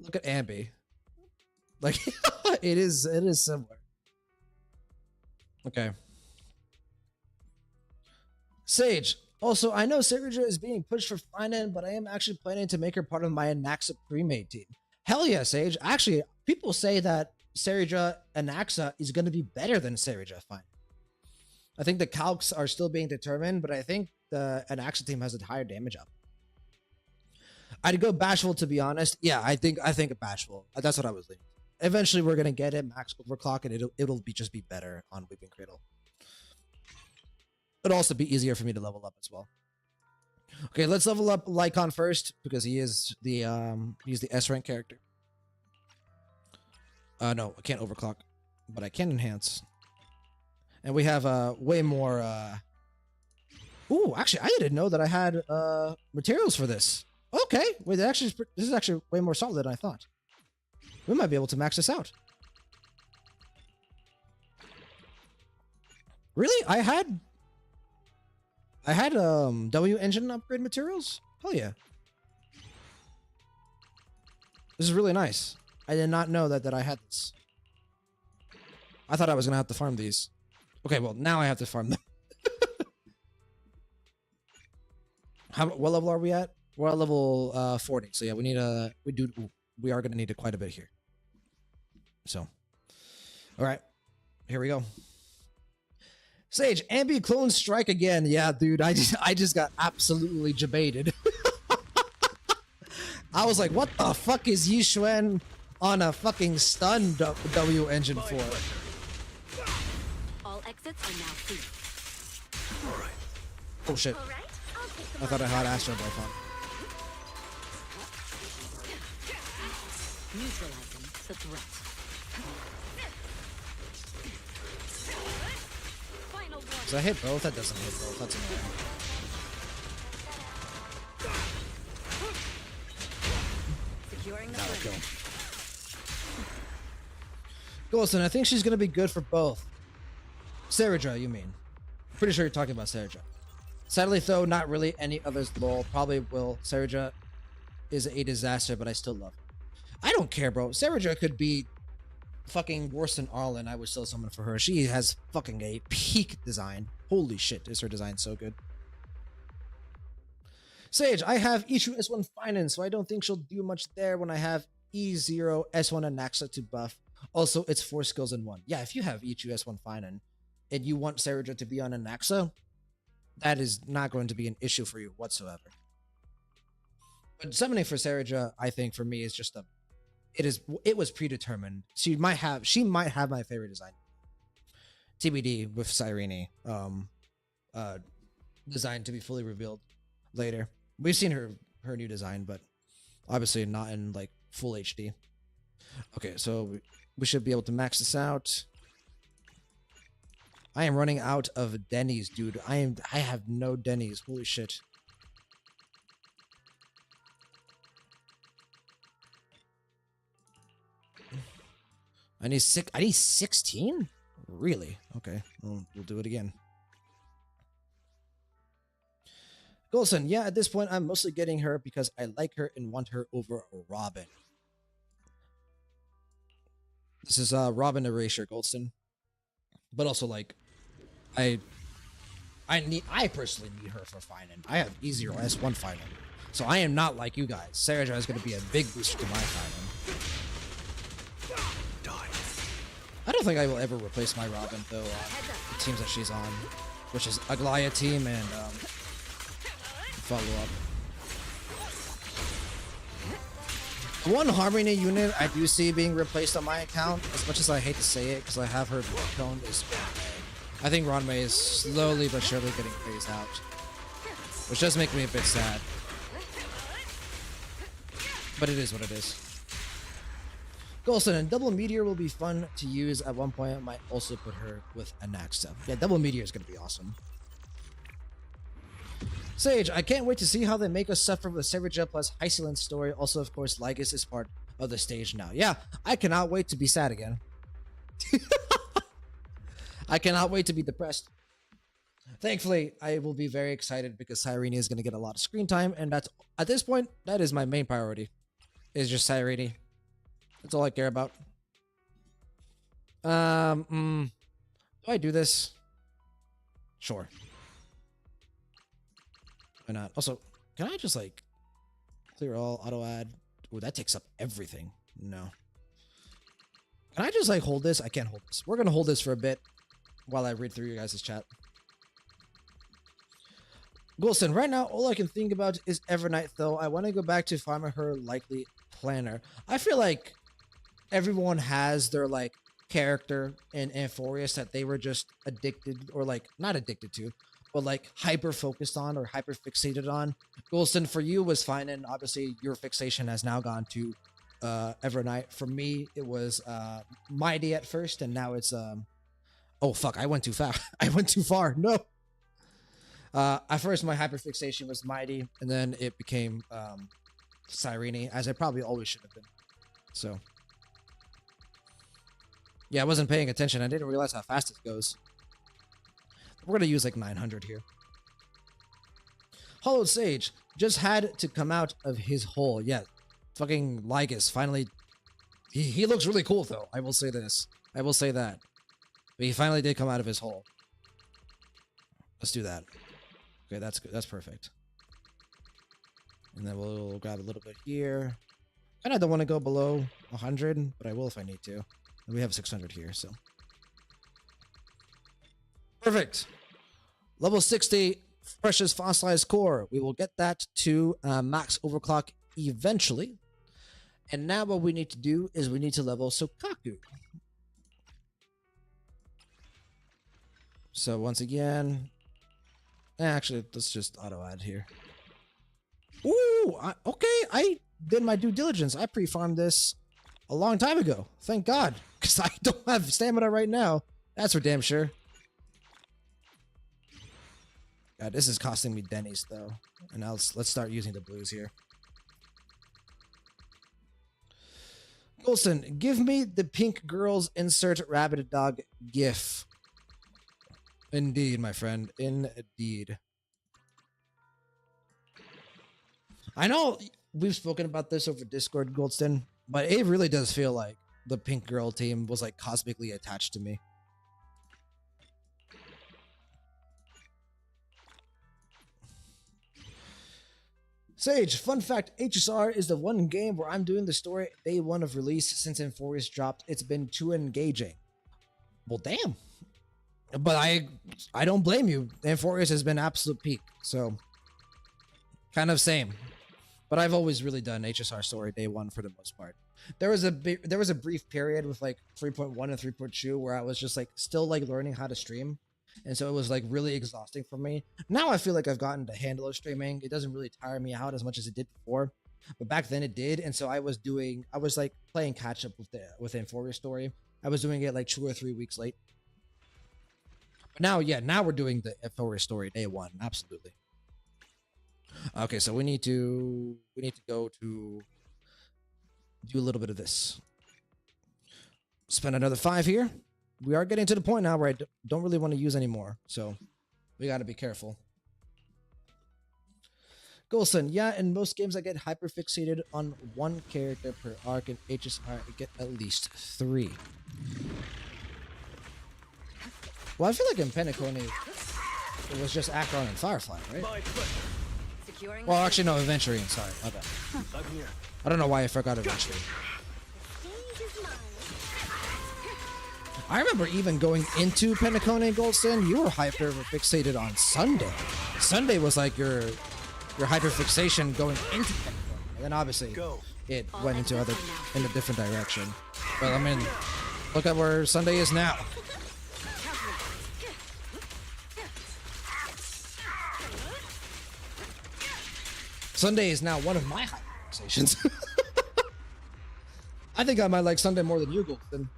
Look at Anby. Like, it is similar. Okay. Sage. Also, I know Sarija is being pushed for Finan, but I am actually planning to make her part of my Anaxa pre-made team. Hell yeah, Sage. Actually, people say that Sarija Anaxa is going to be better than Sarija Finan. I think the calcs are still being determined, but I think the Anaxa team has a higher damage up. I'd go Bashful, to be honest. Yeah, I think Bashful. That's what I was thinking. Eventually, we're going to get it max overclock, and it'll just be better on Weeping Cradle. It'll also be easier for me to level up as well. Okay, let's level up Lycon first because he's the S rank character. No, I can't overclock, but I can enhance. And we have way more. Ooh, actually, I didn't know that I had materials for this. Okay, wait, this is actually way more solid than I thought. We might be able to max this out. Really, I had W engine upgrade materials? Hell yeah. This is really nice. I did not know that I had this. I thought I was gonna have to farm these. Okay, well now I have to farm them. What level are we at? We're at level 40. So yeah, we are gonna need quite a bit here. So, all right, here we go. Sage, Ambi clone strike again. Yeah, dude, I just got absolutely jebaited. I was like, what the fuck is Yi Xuan on a fucking stun W engine for? All exits are now free. Oh shit. All right, I'll take I thought I had Astro Ball on. Neutralizing the threat. Final one. Does that hit both? That doesn't hit both. That's annoying. Securing the That'll front. kill. Golson, I think she's gonna be good for both. Sarija, you mean? Pretty sure you're talking about Sarija. Sadly, though, not really any others. Lol, probably will. Sarija is a disaster, but I still love her. I don't care, bro. Sarija could be fucking worse than Arlen. I would still summon for her. She has fucking a peak design. Holy shit, is her design so good. Sage, I have Ichu S1 Finance, so I don't think she'll do much there when I have E0 S1 Anaxa to buff. Also, it's 4 skills in 1. Yeah, if you have Ichu S1 Finance and you want Sarija to be on Anaxa, that is not going to be an issue for you whatsoever. But summoning for Sarija, I think for me is just it was predetermined. She might have my favorite design. TBD with Cyrene. Designed to be fully revealed later. We've seen her new design, but obviously not in like full HD. Okay, so we should be able to max this out. I am running out of Denny's, dude. I have no Denny's. Holy shit. I need 16? Really? Okay. Well, we'll do it again. Golson, yeah, at this point, I'm mostly getting her because I like her and want her over Robin. This is Robin Erasure, Goldston. But also, like, I personally need her for Finan. I have E0 S1 Finan. So I am not like you guys. Sarija is going to be a big booster to my Finan. I don't think I will ever replace my Robin, though, the teams that she's on, which is Aglaya team and follow up. One Harmony unit I do see being replaced on my account, as much as I hate to say it, because I have her tone, is Runway. I think Runway is slowly but surely getting phased out, which does make me a bit sad. But it is what it is. Golson, and Double Meteor will be fun to use at one point. I might also put her with Anaxa. Yeah, Double Meteor is going to be awesome. Sage, I can't wait to see how they make us suffer with Savage's plus Hycelin's story. Also, of course, Lygus is part of the stage now. Yeah, I cannot wait to be sad again. I cannot wait to be depressed. Thankfully, I will be very excited because Cyrene is going to get a lot of screen time, and that's, at this point, that is my main priority. Is just Cyrene. That's all I care about. Do I do this? Sure. Why not? Also, can I just like clear all, auto add? Ooh, that takes up everything. No. Can I just like hold this? I can't hold this. We're gonna hold this for a bit while I read through you guys' chat. Wilson, right now all I can think about is Evernight though. I want to go back to farming her likely planner. I feel like everyone has their like character in Amphorius that they were just addicted, or like not addicted to, but like hyper focused on or hyper fixated on. Golston, for you was fine, and obviously your fixation has now gone to Evernight. For me, it was Mighty at first, and now it's oh fuck, I went too fast. I went too far. No. At first my hyper fixation was Mighty, and then it became Cyrene, as I probably always should have been. So yeah, I wasn't paying attention. I didn't realize how fast it goes. We're gonna use like 900 here. Hollowed Sage just had to come out of his hole. Yeah, fucking Lygus finally. He looks really cool though. I will say this. I will say that. But he finally did come out of his hole. Let's do that. Okay, that's good. That's perfect. And then we'll grab a little bit here. And I don't want to go below 100, but I will if I need to. And we have 600 here, so. Perfect. Level 60, Precious Fossilized Core. We will get that to max overclock eventually. And now what we need to do is we need to level Sokaku. So once again, actually, let's just auto add here. Ooh, okay, I did my due diligence. I pre-farmed this a long time ago. Thank God, because I don't have stamina right now. That's for damn sure. God, this is costing me Denny's though. And now let's start using the blues here. Golson, give me the pink girls insert rabbit dog gif. Indeed, my friend. Indeed. I know we've spoken about this over Discord, Goldston, but it really does feel like the pink girl team was like cosmically attached to me. Sage, fun fact, HSR is the one game where I'm doing the story day one of release since Amphorius dropped. It's been too engaging. Well, damn. But I don't blame you. Amphorius has been absolute peak, so kind of same. But I've always really done HSR story day one for the most part. There was a brief period with like 3.1 and 3.2 where I was just like still like learning how to stream, and so it was like really exhausting for me. Now I feel like I've gotten the handle of streaming. It doesn't really tire me out as much as it did before, but back then it did, and so I was like playing catch up with Amphorius story. I was doing it like 2 or 3 weeks late. But now, yeah, now we're doing the Amphorius story day one. Absolutely. Okay, so we need to go to do a little bit of this. Spend another 5 here. We are getting to the point now where I don't really want to use anymore, so we got to be careful. Golson, yeah, in most games I get hyper fixated on one character per arc, and HSR I get at least 3. Well, I feel like in Penacony it was just Acheron and Firefly, right? Well, actually, no, Aventurine. Sorry, my bad. I don't know why I forgot Aventurine. I remember even going into Penacony and Goldston, you were hyper fixated on Sunday. Sunday was like your hyper fixation going into Penacony. And then obviously it All went into exits are now in a different direction. But I mean, look at where Sunday is now. Sunday is now one of my high conversations. I think I might like Sunday more than you, Golden.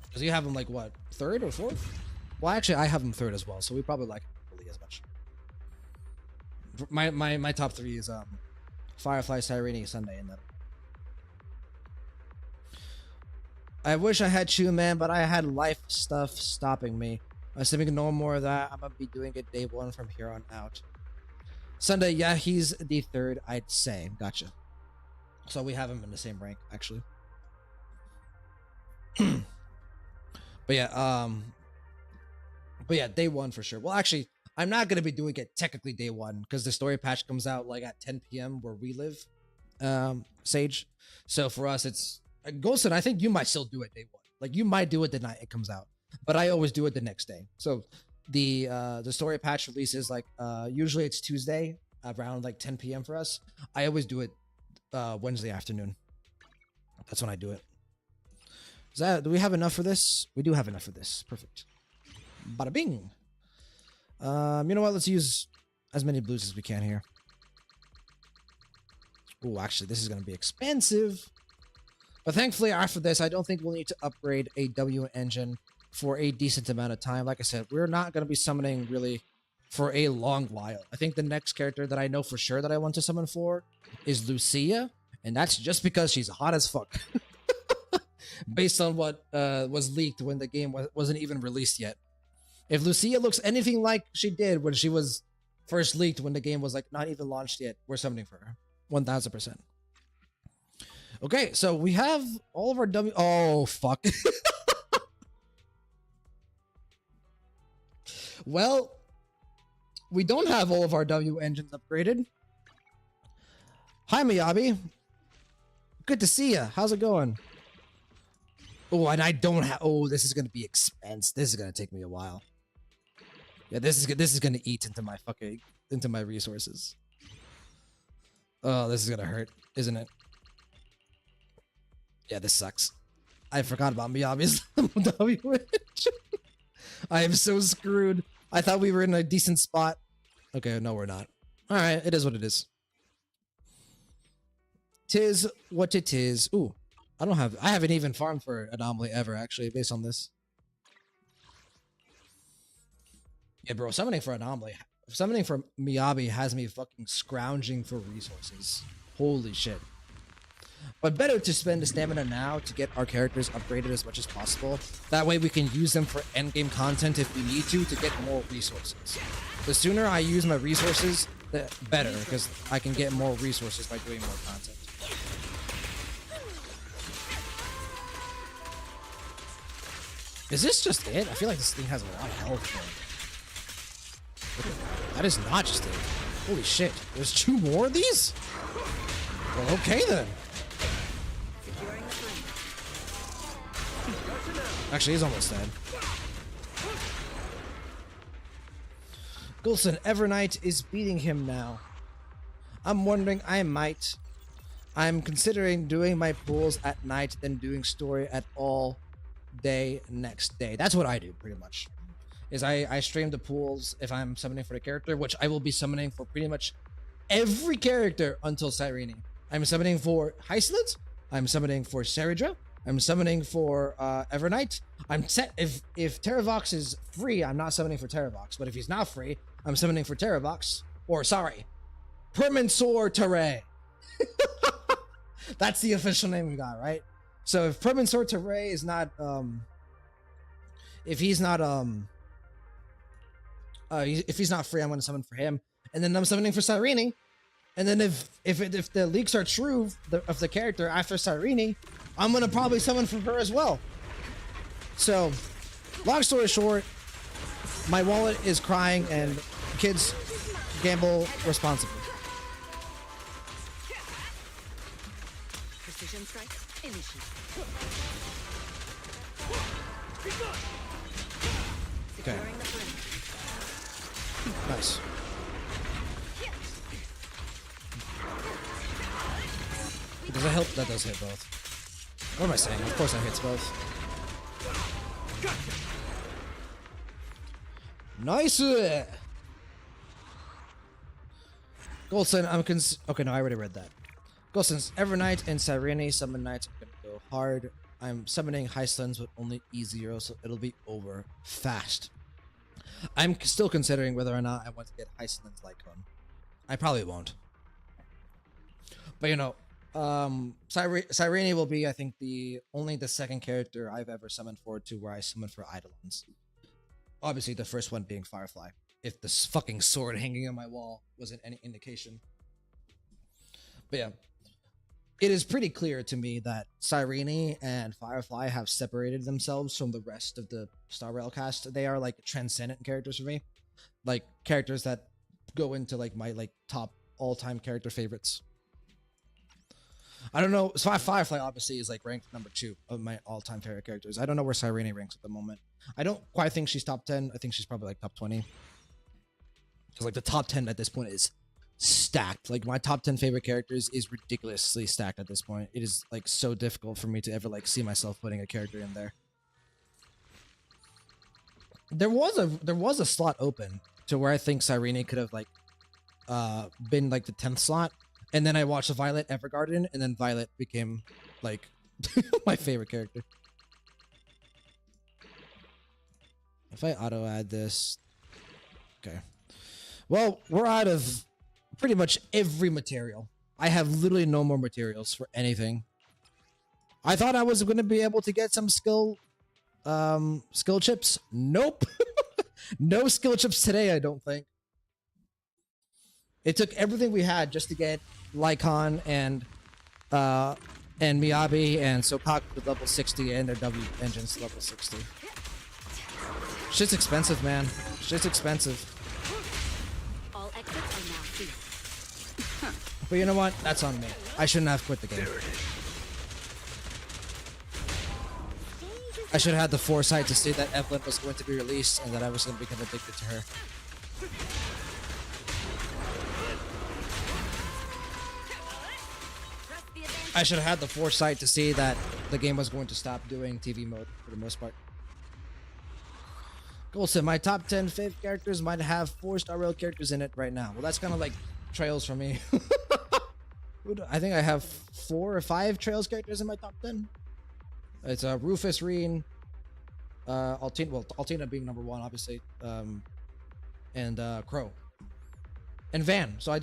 Because you have him like what, third or fourth? Well, actually, I have him third as well, so we probably like him really as much. My top three is Firefly, Sirene, Sunday, and then. I wish I had Chew Man, but I had life stuff stopping me. Assuming no more of that, I'm gonna be doing it day one from here on out. Sunday, yeah, he's the third, I'd say. Gotcha. So we have him in the same rank, actually. But yeah, day one for sure. Well, actually, I'm not gonna be doing it technically day one because the story patch comes out like at 10 p.m. where we live, Sage. So for us, it's Ghostin. I think you might still do it day one. Like you might do it the night it comes out, but I always do it the next day. So the story patch releases like usually it's Tuesday around like 10 p.m. for us. I always do it Wednesday afternoon. That's when I do it. Do we have enough for this? We do have enough for this. Perfect. Bada bing. You know what? Let's use as many blues as we can here. Oh, actually, this is going to be expensive. But thankfully, after this, I don't think we'll need to upgrade a W engine for a decent amount of time. Like I said, we're not going to be summoning really for a long while. I think the next character that I know for sure that I want to summon for is Lucia. And that's just because she's hot as fuck. Based on what was leaked when the game wasn't even released yet. If Lucia looks anything like she did when she was first leaked when the game was like not even launched yet, we're summoning for her. 1000%. Okay, so we have all of our W. Oh, fuck. Well, we don't have all of our W engines upgraded. Hi, Miyabi. Good to see ya. How's it going? Oh, and I don't have. Oh, this is gonna be expensive. This is gonna take me a while. Yeah, this is gonna eat into my resources. Oh, this is gonna hurt, isn't it? Yeah, this sucks. I forgot about Miyabi's W engine. I am so screwed. I thought we were in a decent spot. Okay, no, we're not. All right, it is what it is. Tis what it is. Ooh. I haven't even farmed for Anomaly ever, actually, based on this. Yeah, bro, summoning for Miyabi has me fucking scrounging for resources. Holy shit. But better to spend the stamina now to get our characters upgraded as much as possible. That way we can use them for endgame content if we need to get more resources. The sooner I use my resources, the better, because I can get more resources by doing more content. Is this just it? I feel like this thing has a lot of health. Okay, that is not just it. Holy shit. There's 2 more of these? Well, okay then. Actually, he's almost dead. Gulson Evernight is beating him now. I'm wondering I'm considering doing my pools at night, then doing story at all day next day. That's what I do pretty much. Is I stream the pools if I'm summoning for the character, which I will be summoning for pretty much every character until Sirene. I'm summoning for Hyslid, I'm summoning for Seridra, I'm summoning for Evernight. If Terravox is free, I'm not summoning for Terravox, but if he's not free, I'm summoning for Terravox. Or sorry, Permansor Terray. That's the official name we got, right? So if Permansor Terray is not if he's not free, I'm going to summon for him, and then I'm summoning for Sirene. And then if the leaks are true of the character after Sirene, I'm going to probably summon for her as well. So, long story short, my wallet is crying, and kids, gamble responsibly. Precision strike, initiate. Okay. Securing the perimeter. Nice. Does that help? That does hit both. What am I saying? Of course that hits both. Nice! Goldson, okay, no, I already read that. Goldson, Evernight and Cyrene summon knights are gonna go hard. I'm summoning high stuns with only E0, so it'll be over fast. I'm still considering whether or not I want to get high stuns Lycon. I probably won't. But you know, Cyrene will be, I think, the second character I've ever summoned forward to where I summoned for Eidolons. Obviously, the first one being Firefly. If this fucking sword hanging on my wall wasn't any indication. But yeah, it is pretty clear to me that Cyrene and Firefly have separated themselves from the rest of the Star Rail cast. They are like transcendent characters for me, like characters that go into like my like top all-time character favorites. I don't know. So Firefly obviously is like ranked number 2 of my all-time favorite characters. I don't know where Cyrene ranks at the moment. I don't quite think she's top 10. I think she's probably like top 20. Because like the top 10 at this point is stacked. Like my top 10 favorite characters is ridiculously stacked at this point. It is like so difficult for me to ever like see myself putting a character in there. There was a slot open to where I think Cyrene could have like been like the 10th slot. And then I watched Violet Evergarden, and then Violet became like my favorite character. If I auto add this, okay. Well, we're out of pretty much every material. I have literally no more materials for anything. I thought I was going to be able to get some skill chips. Nope. No skill chips today, I don't think. It took everything we had just to get Lycon and Miyabi and Sokaku with level 60 and their W engines level 60. Shit's expensive, man. Shit's expensive. All exits are now free. But you know what? That's on me. I shouldn't have quit the game. I should have had the foresight to see that Evelyn was going to be released and that I was going to become addicted to her. I should have had the foresight to see that the game was going to stop doing TV mode for the most part. Golson, my top 10 favorite characters might have 4 Star Rail characters in it right now. Well, that's kind of like Trails for me. I think I have 4 or 5 Trails characters in my top 10. It's Rufus, Reen, Altina, well, Altina being number 1, obviously, and Crow, and Van. So I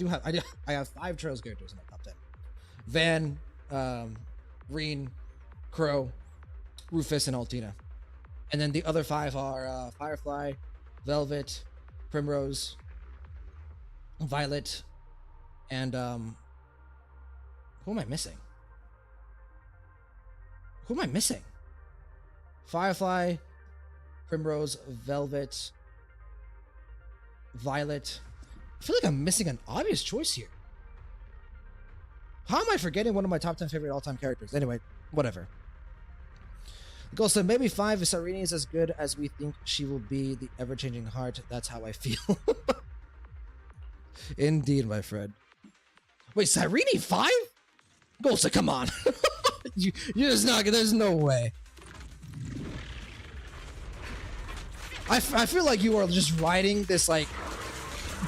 have 5 Trails characters in my top 10. Van, Reen, Crow, Rufus, and Altina. And then the other 5 are Firefly, Velvet, Primrose, Violet, and who am I missing? Who am I missing? Firefly, Primrose, Velvet, Violet. I feel like I'm missing an obvious choice here. How am I forgetting one of my top 10 favorite all-time characters? Anyway, whatever. Ghost said, maybe 5 if Cyrene is as good as we think she will be. The ever-changing heart. That's how I feel. Indeed, my friend. Wait, Cyrene 5? Ghost said, come on. You're just not. There's no way. I feel like you are just riding this like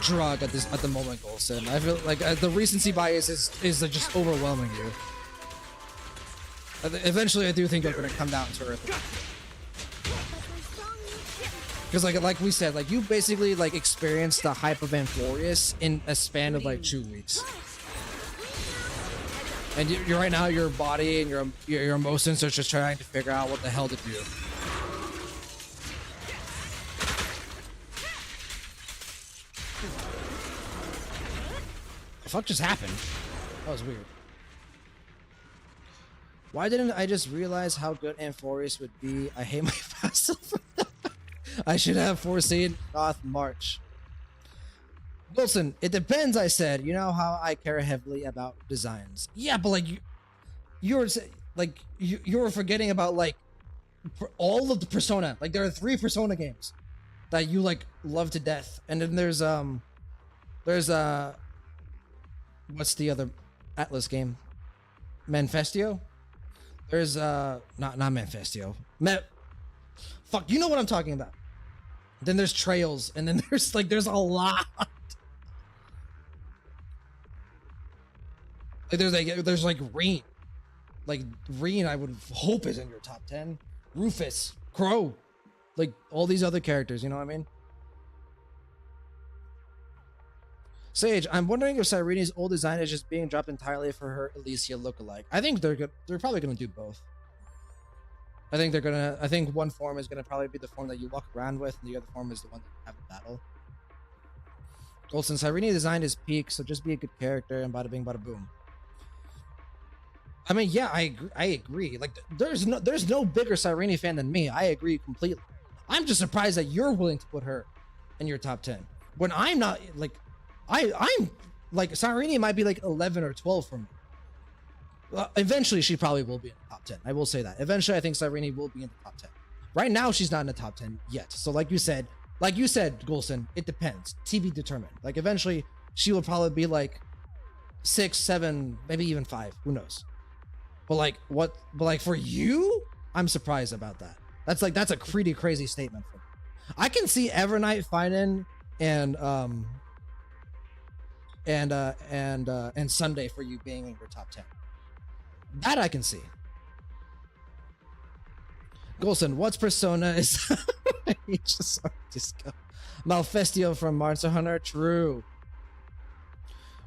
drug at the moment, Golson. I feel like the recency bias is just overwhelming you. Eventually, I do think I'm gonna come down to earth. Because like we said, like you basically like experienced the hype of Amphorius in a span of like 2 weeks. And you're right now, your body and your emotions are just trying to figure out what the hell to do. The fuck just happened? That was weird. Why didn't I just realize how good Amphorius would be? I hate my passive. I should have foreseen Goth March. Wilson, it depends, I said. You know how I care heavily about designs. Yeah, but like you were forgetting about like all of the Persona. Like there are 3 Persona games that you like love to death. And then there's what's the other Atlas game? Manifestio. There's not Manifestio. Fuck, you know what I'm talking about. Then there's Trails, and then there's a lot. There's like Reen. Like Reen, I would hope is in your top 10. Rufus, Crow, like all these other characters, you know what I mean? Sage, I'm wondering if Cyrene's old design is just being dropped entirely for her Alicia lookalike. I think they're probably gonna do both. I think one form is gonna probably be the form that you walk around with, and the other form is the one that you have in battle. Well, since Cyrene's design is peak, so just be a good character and bada bing bada boom. I mean, yeah, I agree. Like, there's no bigger Cyrene fan than me. I agree completely. I'm just surprised that you're willing to put her in your top 10 when I'm not. Like, I'm like Cyrene might be like 11 or 12 for me. Eventually, she probably will be in the top 10. I will say that. Eventually, I think Cyrene will be in the top 10. Right now, she's not in the top 10 yet. So, like you said, Golson, it depends. TV determined. Like, eventually, she will probably be like 6, 7, maybe even 5. Who knows? But for you, I'm surprised about that. That's a pretty crazy statement for me. I can see Evernight Finan and Sunday for you being in your top 10. That I can see. Golson, what's Persona is just go. Malfestio from Monster Hunter. True.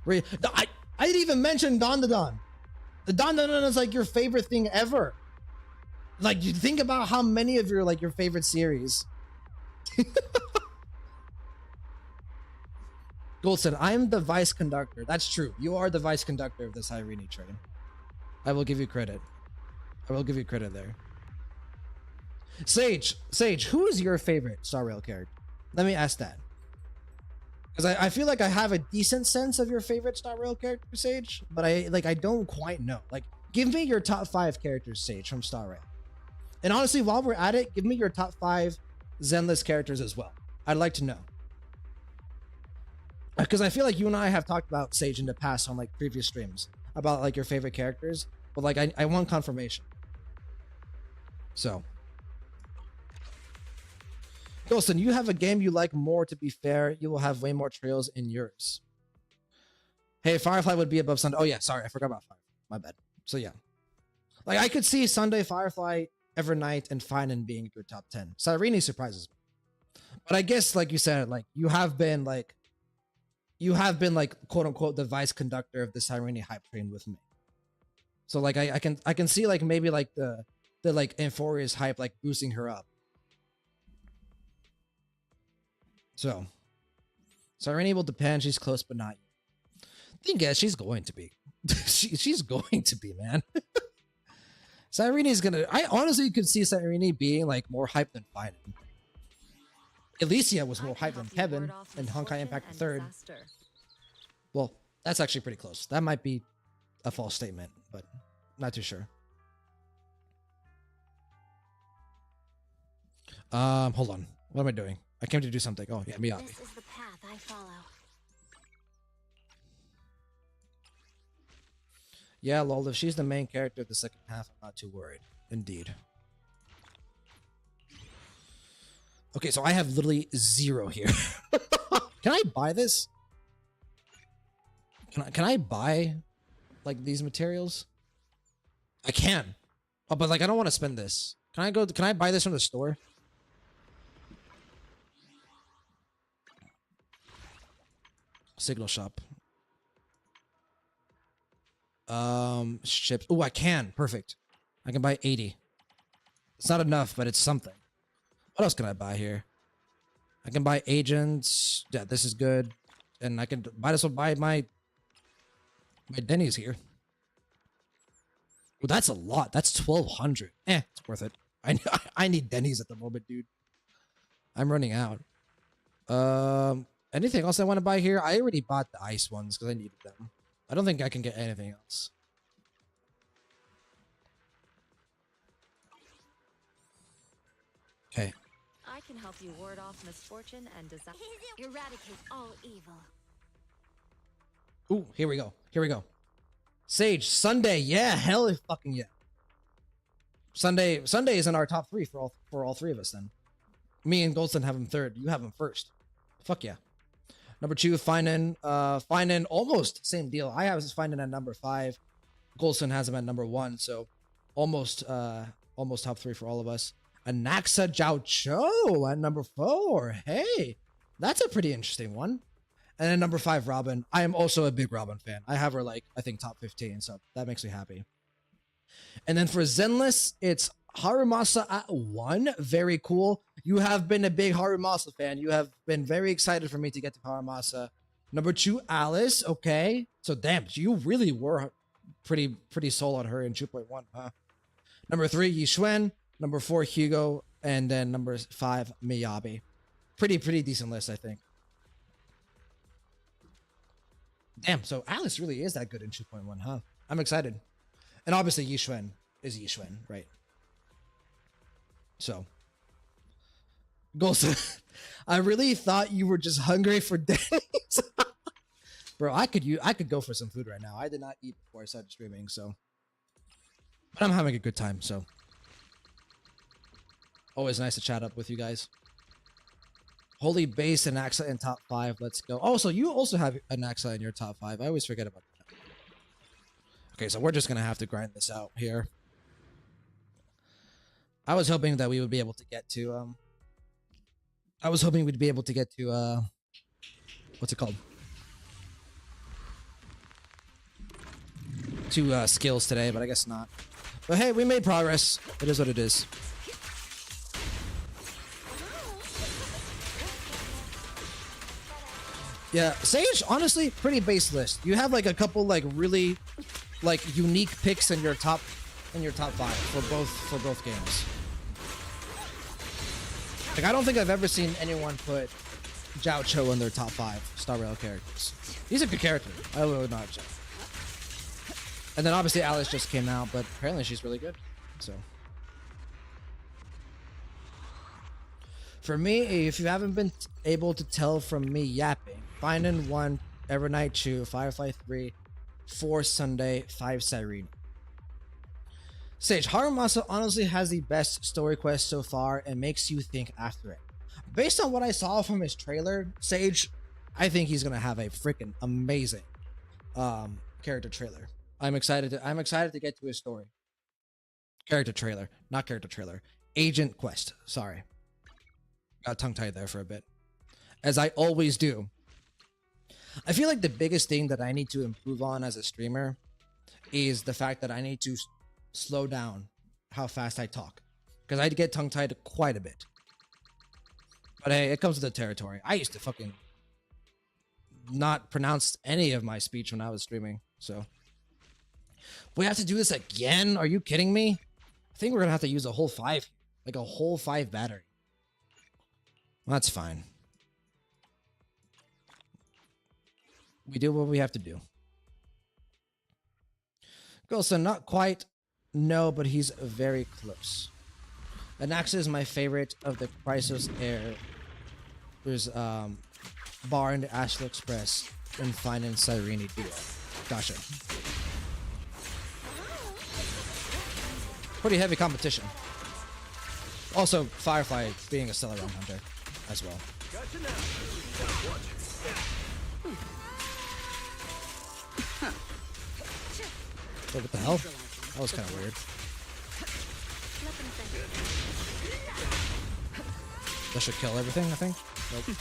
I didn't even mention Don. The Don is like your favorite thing ever. Like, you think about how many of your favorite series. Goldson, I'm the vice conductor. That's true. You are the vice conductor of this Irene train. I will give you credit. I will give you credit there. Sage, who is your favorite Star Rail character? Let me ask that. Because I feel like I have a decent sense of your favorite Star Rail character, Sage, but I don't quite know. Like, give me your top 5 characters, Sage, from Star Rail. And honestly, while we're at it, give me your top 5 Zenless characters as well. I'd like to know. Because I feel like you and I have talked about Sage in the past on like previous streams about like your favorite characters, but like I want confirmation. So, Golston, you have a game you like more. To be fair, you will have way more trails in yours. Hey, Firefly would be above Sunday. Oh yeah, sorry, I forgot about Firefly. My bad. So yeah, like I could see Sunday, Firefly, Evernight, and Finan being your top 10. Cyrene surprises me, but I guess like you said, like you have been like quote unquote the vice conductor of the Cyrene hype train with me. So like I can see like maybe like the like Euphoria's hype like boosting her up. So Cyrene will depend. She's close, but not yet. Thing is, she's going to be. she's going to be, man. Cyrene is gonna. I honestly could see Cyrene being like more hyped than Finan. Alicia was more hyped than Kevin and Honkai Impact the Third. Well, that's actually pretty close. That might be a false statement, but not too sure. Hold on. What am I doing? I came to do something. Oh, yeah, Miyagi. This is the path I follow. Yeah, lol, if she's the main character of the second half, I'm not too worried. Indeed. Okay, so I have literally 0 here. Can I buy this? Can I buy like these materials? I can. Oh, but like I don't want to spend this. Can I buy this from the store? Signal shop. Ships. Oh, I can. Perfect. I can buy 80. It's not enough, but it's something. What else can I buy here? I can buy agents. Yeah, this is good. And I can might as well buy my Denny's here. Well, that's a lot. That's 1,200. It's worth it. I need Denny's at the moment, dude. I'm running out. Anything else I want to buy here? I already bought the ice ones because I needed them. I don't think I can get anything else. Okay. I can help you ward off misfortune and disaster. Eradicate all evil. Ooh, here we go. Here we go. Sage, Sunday, yeah, hell fucking yeah. Sunday is in our top 3 for all 3 of us then. Me and Goldston have him 3rd. You have him 1st. Fuck yeah. Number 2, Finan almost same deal. I have Finan at number 5. Goldston has him at number 1, so almost top 3 for all of us. Anaxa Jiao Cho at number 4. Hey, that's a pretty interesting one. And then number 5, Robin. I am also a big Robin fan. I have her like, I think top 15, so that makes me happy. And then for Zenless, it's Harumasa at 1. Very cool. You have been a big Harumasa fan. You have been very excited for me to get to Harumasa. Number 2, Alice. Okay. So damn, you really were pretty sold on her in 2.1, huh? Number 3, Yixuan. Number 4, Hugo. And then number 5, Miyabi. Pretty decent list, I think. Damn, so Alice really is that good in 2.1, huh? I'm excited. And obviously Yixuan is Yixuan, right? So. Ghost, I really thought you were just hungry for days. Bro, I could go for some food right now. I did not eat before I started streaming, so. But I'm having a good time, so. Always nice to chat up with you guys. Holy Base and Axa in top 5. Let's go. Oh, so you also have an Axa in your top 5. I always forget about that. Okay, so we're just going to have to grind this out here. I was hoping that we would be able to get to, I was hoping we'd be able to get to, what's it called? To skills today, but I guess not. But hey, we made progress. It is what it is. Yeah, Sage, honestly, pretty base list. You have like a couple like really like unique picks in your top 5 for both games. Like I don't think I've ever seen anyone put Jiao Cho in their top 5 Star Rail characters. He's a good character. I will not Jiao. And then obviously Alice just came out, but apparently she's really good. So for me, if you haven't been able to tell from me yapping, Finan 1, Evernight 2, Firefly 3, 4 Sunday, 5 Cyrene. Sage, Harumasa honestly has the best story quest so far and makes you think after it. Based on what I saw from his trailer, Sage, I think he's gonna have a freaking amazing character trailer. I'm excited to get to his story. Character trailer, not character trailer. Agent quest. Sorry. Got tongue-tied there for a bit. As I always do. I feel like the biggest thing that I need to improve on as a streamer is the fact that I need to slow down how fast I talk. Because I get tongue-tied quite a bit. But hey, it comes with the territory. I used to fucking not pronounce any of my speech when I was streaming. So we have to do this again? Are you kidding me? I think we're gonna have to use a whole 5. Like a whole 5 battery. That's fine. We do what we have to do. Golson, not quite. No, but he's very close. Anaxa is my favorite of the Chrysos Air. There's Bar and Astral Express and Fine and Cyrene duo. Gotcha. Pretty heavy competition. Also, Firefly being a stellar round hunter as well. Wait, what the hell? That was kind of weird. That should kill everything, I think. Nope.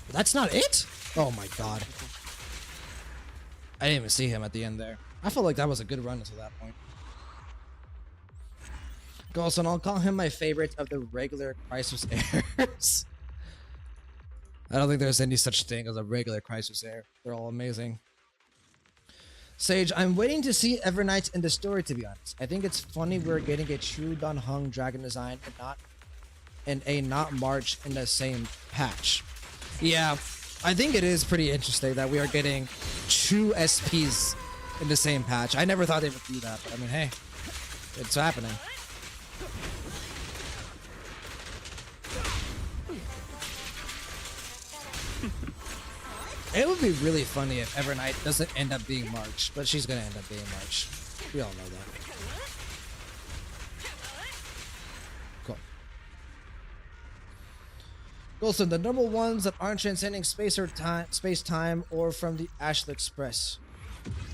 That's not it? Oh my god. I didn't even see him at the end there. I felt like that was a good run until that point. Golson, I'll call him my favorite of the regular Chrysos Airs. I don't think there's any such thing as a regular Chrysos Air. They're all amazing. Sage, I'm waiting to see Evernight in the story, to be honest. I think it's funny we're getting a true Dan Heng dragon design and not March in the same patch. Yeah, I think it is pretty interesting that we are getting 2 SPs in the same patch. I never thought they would do that, but I mean, hey, it's happening. It would be really funny if Evernight doesn't end up being March, but she's gonna end up being March. We all know that. Cool. Golson, the number ones that aren't transcending space-time, or from the Ashland Express.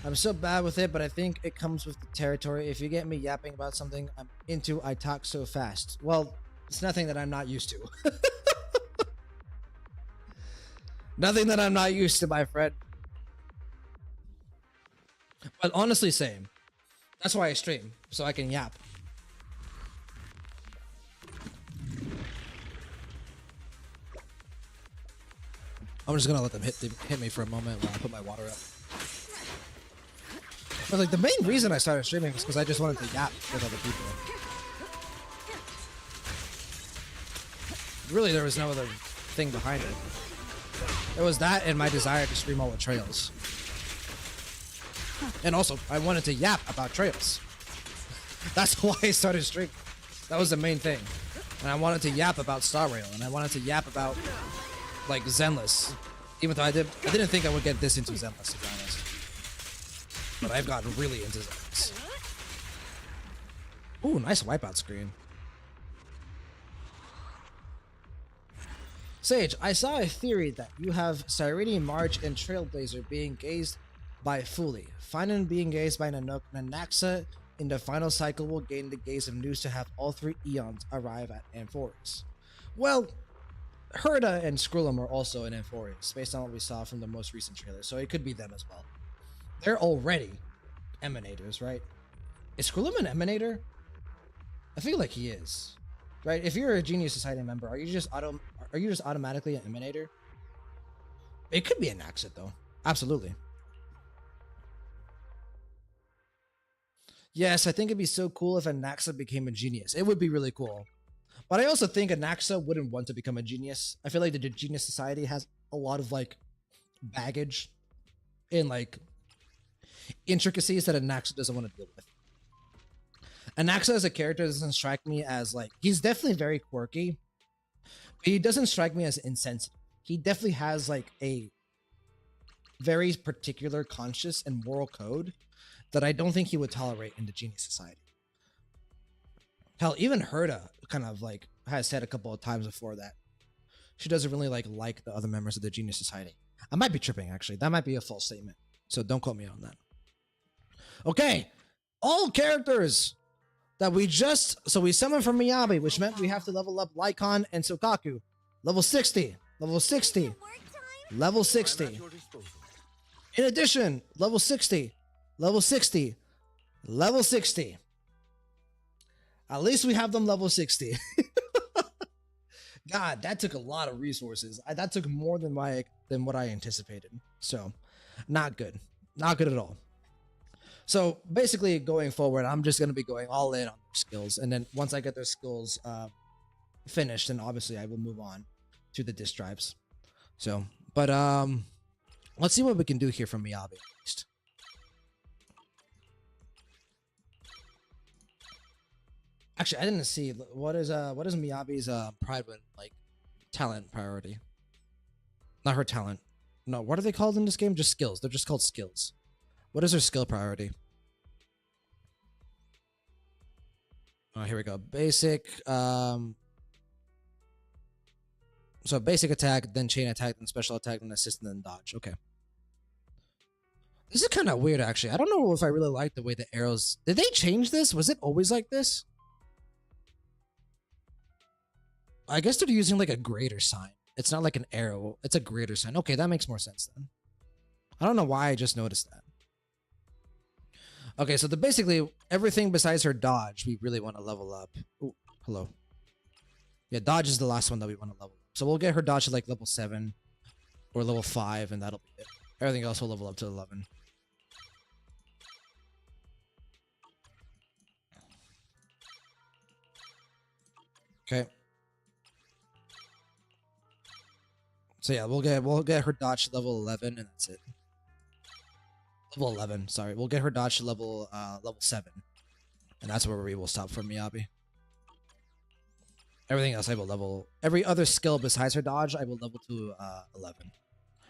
I'm so bad with it, but I think it comes with the territory. If you get me yapping about something I'm into, I talk so fast. Well, it's nothing that I'm not used to. Nothing that I'm not used to, my friend. But honestly, same. That's why I stream, so I can yap. I'm just gonna let them hit me for a moment while I put my water up. But like the main reason I started streaming was because I just wanted to yap with other people. Really, there was no other thing behind it. It was that and my desire to stream all the trails. And also, I wanted to yap about trails. That's why I started streaming. That was the main thing. And I wanted to yap about Star Rail, and I wanted to yap about like Zenless. Even though I didn't think I would get this into Zenless, to be honest. But I've gotten really into Zenless. Ooh, nice wipeout screen. Sage, I saw a theory that you have Cyrene, March, and Trailblazer being gazed by Fuli. Finan being gazed by Nanook, Nanaxa in the final cycle will gain the gaze of News to have all three Eons arrive at Amphoris. Well, Herda and Skrullum are also in Amphoris, based on what we saw from the most recent trailer, so it could be them as well. They're already Emanators, right? Is Skrullum an Emanator? I feel like he is. Right? If you're a Genius Society member, are you just automatically an Emanator? It could be an Naxxit though. Absolutely. Yes, I think it'd be so cool if a Naxxit became a Genius. It would be really cool. But I also think a Naxxit wouldn't want to become a Genius. I feel like the Genius Society has a lot of like baggage and like intricacies that a Naxxit doesn't want to deal with. Anaxa as a character doesn't strike me as like, he's definitely very quirky, but he doesn't strike me as insensitive. He definitely has like a very particular conscious and moral code that I don't think he would tolerate in the Genius Society. Hell, even Herda kind of like has said a couple of times before that she doesn't really like the other members of the Genius Society. I might be tripping, actually. That might be a false statement, so don't quote me on that. Okay, all characters that we summoned from Miyabi, which meant we have to level up Lycon and Sokaku. Level 60. Level 60. Work time? Level 60. In addition, level 60. Level 60. Level 60. At least we have them level 60. God, that took a lot of resources. That took more than what I anticipated. So, not good. Not good at all. So basically, going forward, I'm just going to be going all in on their skills. And then once I get their skills finished, then obviously I will move on to the disk drives. So, but let's see what we can do here from Miyabi at least. Actually, I didn't see what is Miyabi's pride win, like talent priority. Not her talent. No, what are they called in this game? Just skills. They're just called skills. What is her skill priority? Oh, here we go. Basic. So basic attack, then chain attack, then special attack, then assist, and then dodge. Okay. This is kind of weird, actually. I don't know if I really like the way the arrows... Did they change this? Was it always like this? I guess they're using like a greater sign. It's not like an arrow. It's a greater sign. Okay, that makes more sense then. I don't know why I just noticed that. Okay, so basically everything besides her dodge, we really want to level up. Ooh, hello. Yeah, dodge is the last one that we want to level up. So we'll get her dodge to like level 7 or level 5, and that'll be it. Everything else will level up to 11. Okay. So yeah, we'll get her dodge to level 11, and that's it. Level 11, sorry. We'll get her dodge to level 7. And that's where we will stop for Miyabi. Everything else I will level... Every other skill besides her dodge, I will level to 11.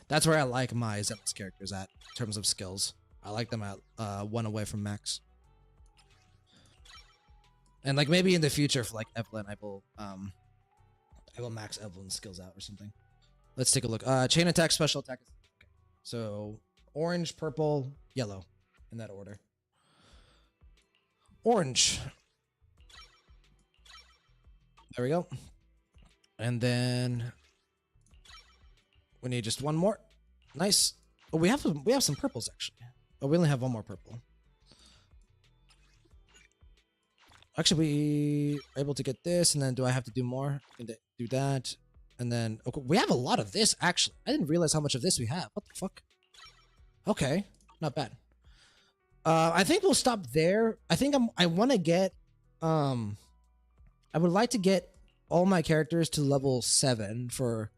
That's where I like my Zenless characters at in terms of skills. I like them at 1 away from max. And like maybe in the future for like Evelyn, I will max Evelyn's skills out or something. Let's take a look. Chain attack, special attack. Okay. So orange, purple, yellow, in that order. Orange. There we go. And then we need just one more. Nice. Oh, we have some purples actually. Oh, we only have one more purple. Actually, we are able to get this, and then do I have to do more? I can do that, and then okay, we have a lot of this actually. I didn't realize how much of this we have. What the fuck? Okay, not bad. I think we'll stop there. I think I want to get I would like to get all my characters to level 7 for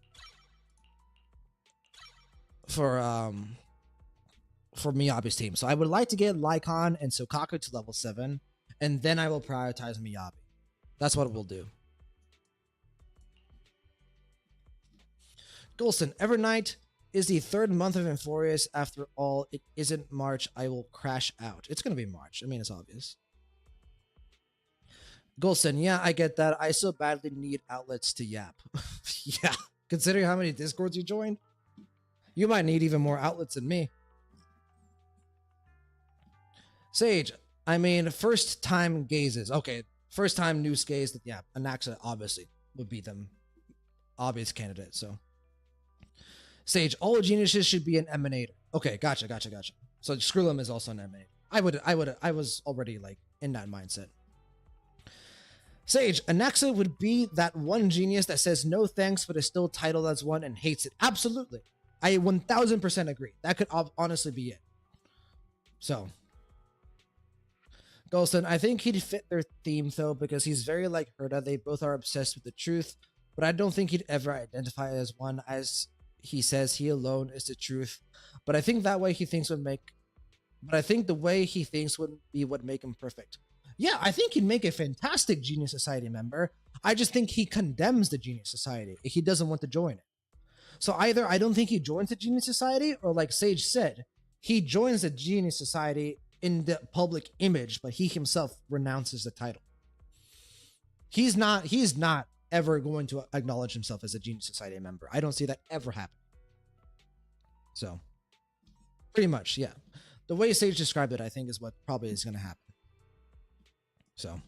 Miyabi's team. So I would like to get Lycon and Sokaku to level 7, and then I will prioritize Miyabi. That's what we'll do. Golston, Evernight is the 3rd month of Euphorius. After all, it isn't March. I will crash out. It's going to be March. I mean, it's obvious. Golston, yeah, I get that. I still badly need outlets to yap. Yeah, considering how many Discords you joined, you might need even more outlets than me. Sage, I mean, first time gazes. Okay, first time new gaze. Yeah, Anaxa obviously would be them. Obvious candidate, so. Sage, all geniuses should be an emanator. Okay, gotcha. So Skrullum is also an emanator. I was already like in that mindset. Sage, Anaxa would be that one genius that says no thanks but is still titled as one and hates it. Absolutely. I 1000% agree. That could honestly be it. So, Golston, I think he'd fit their theme though because he's very like Herda. They both are obsessed with the truth, but I don't think he'd ever identify as one, as he says he alone is the truth. But I think that way he thinks would make. But I think the way he thinks would be what make him perfect. Yeah, I think he'd make a fantastic Genius Society member. I just think he condemns the Genius Society. He doesn't want to join it. So either I don't think he joins the Genius Society, or like Sage said, he joins the Genius Society in the public image, but he himself renounces the title. He's not ever going to acknowledge himself as a Genius Society member. I don't see that ever happen. So, pretty much, yeah. The way Sage described it, I think, is what probably is going to happen. So,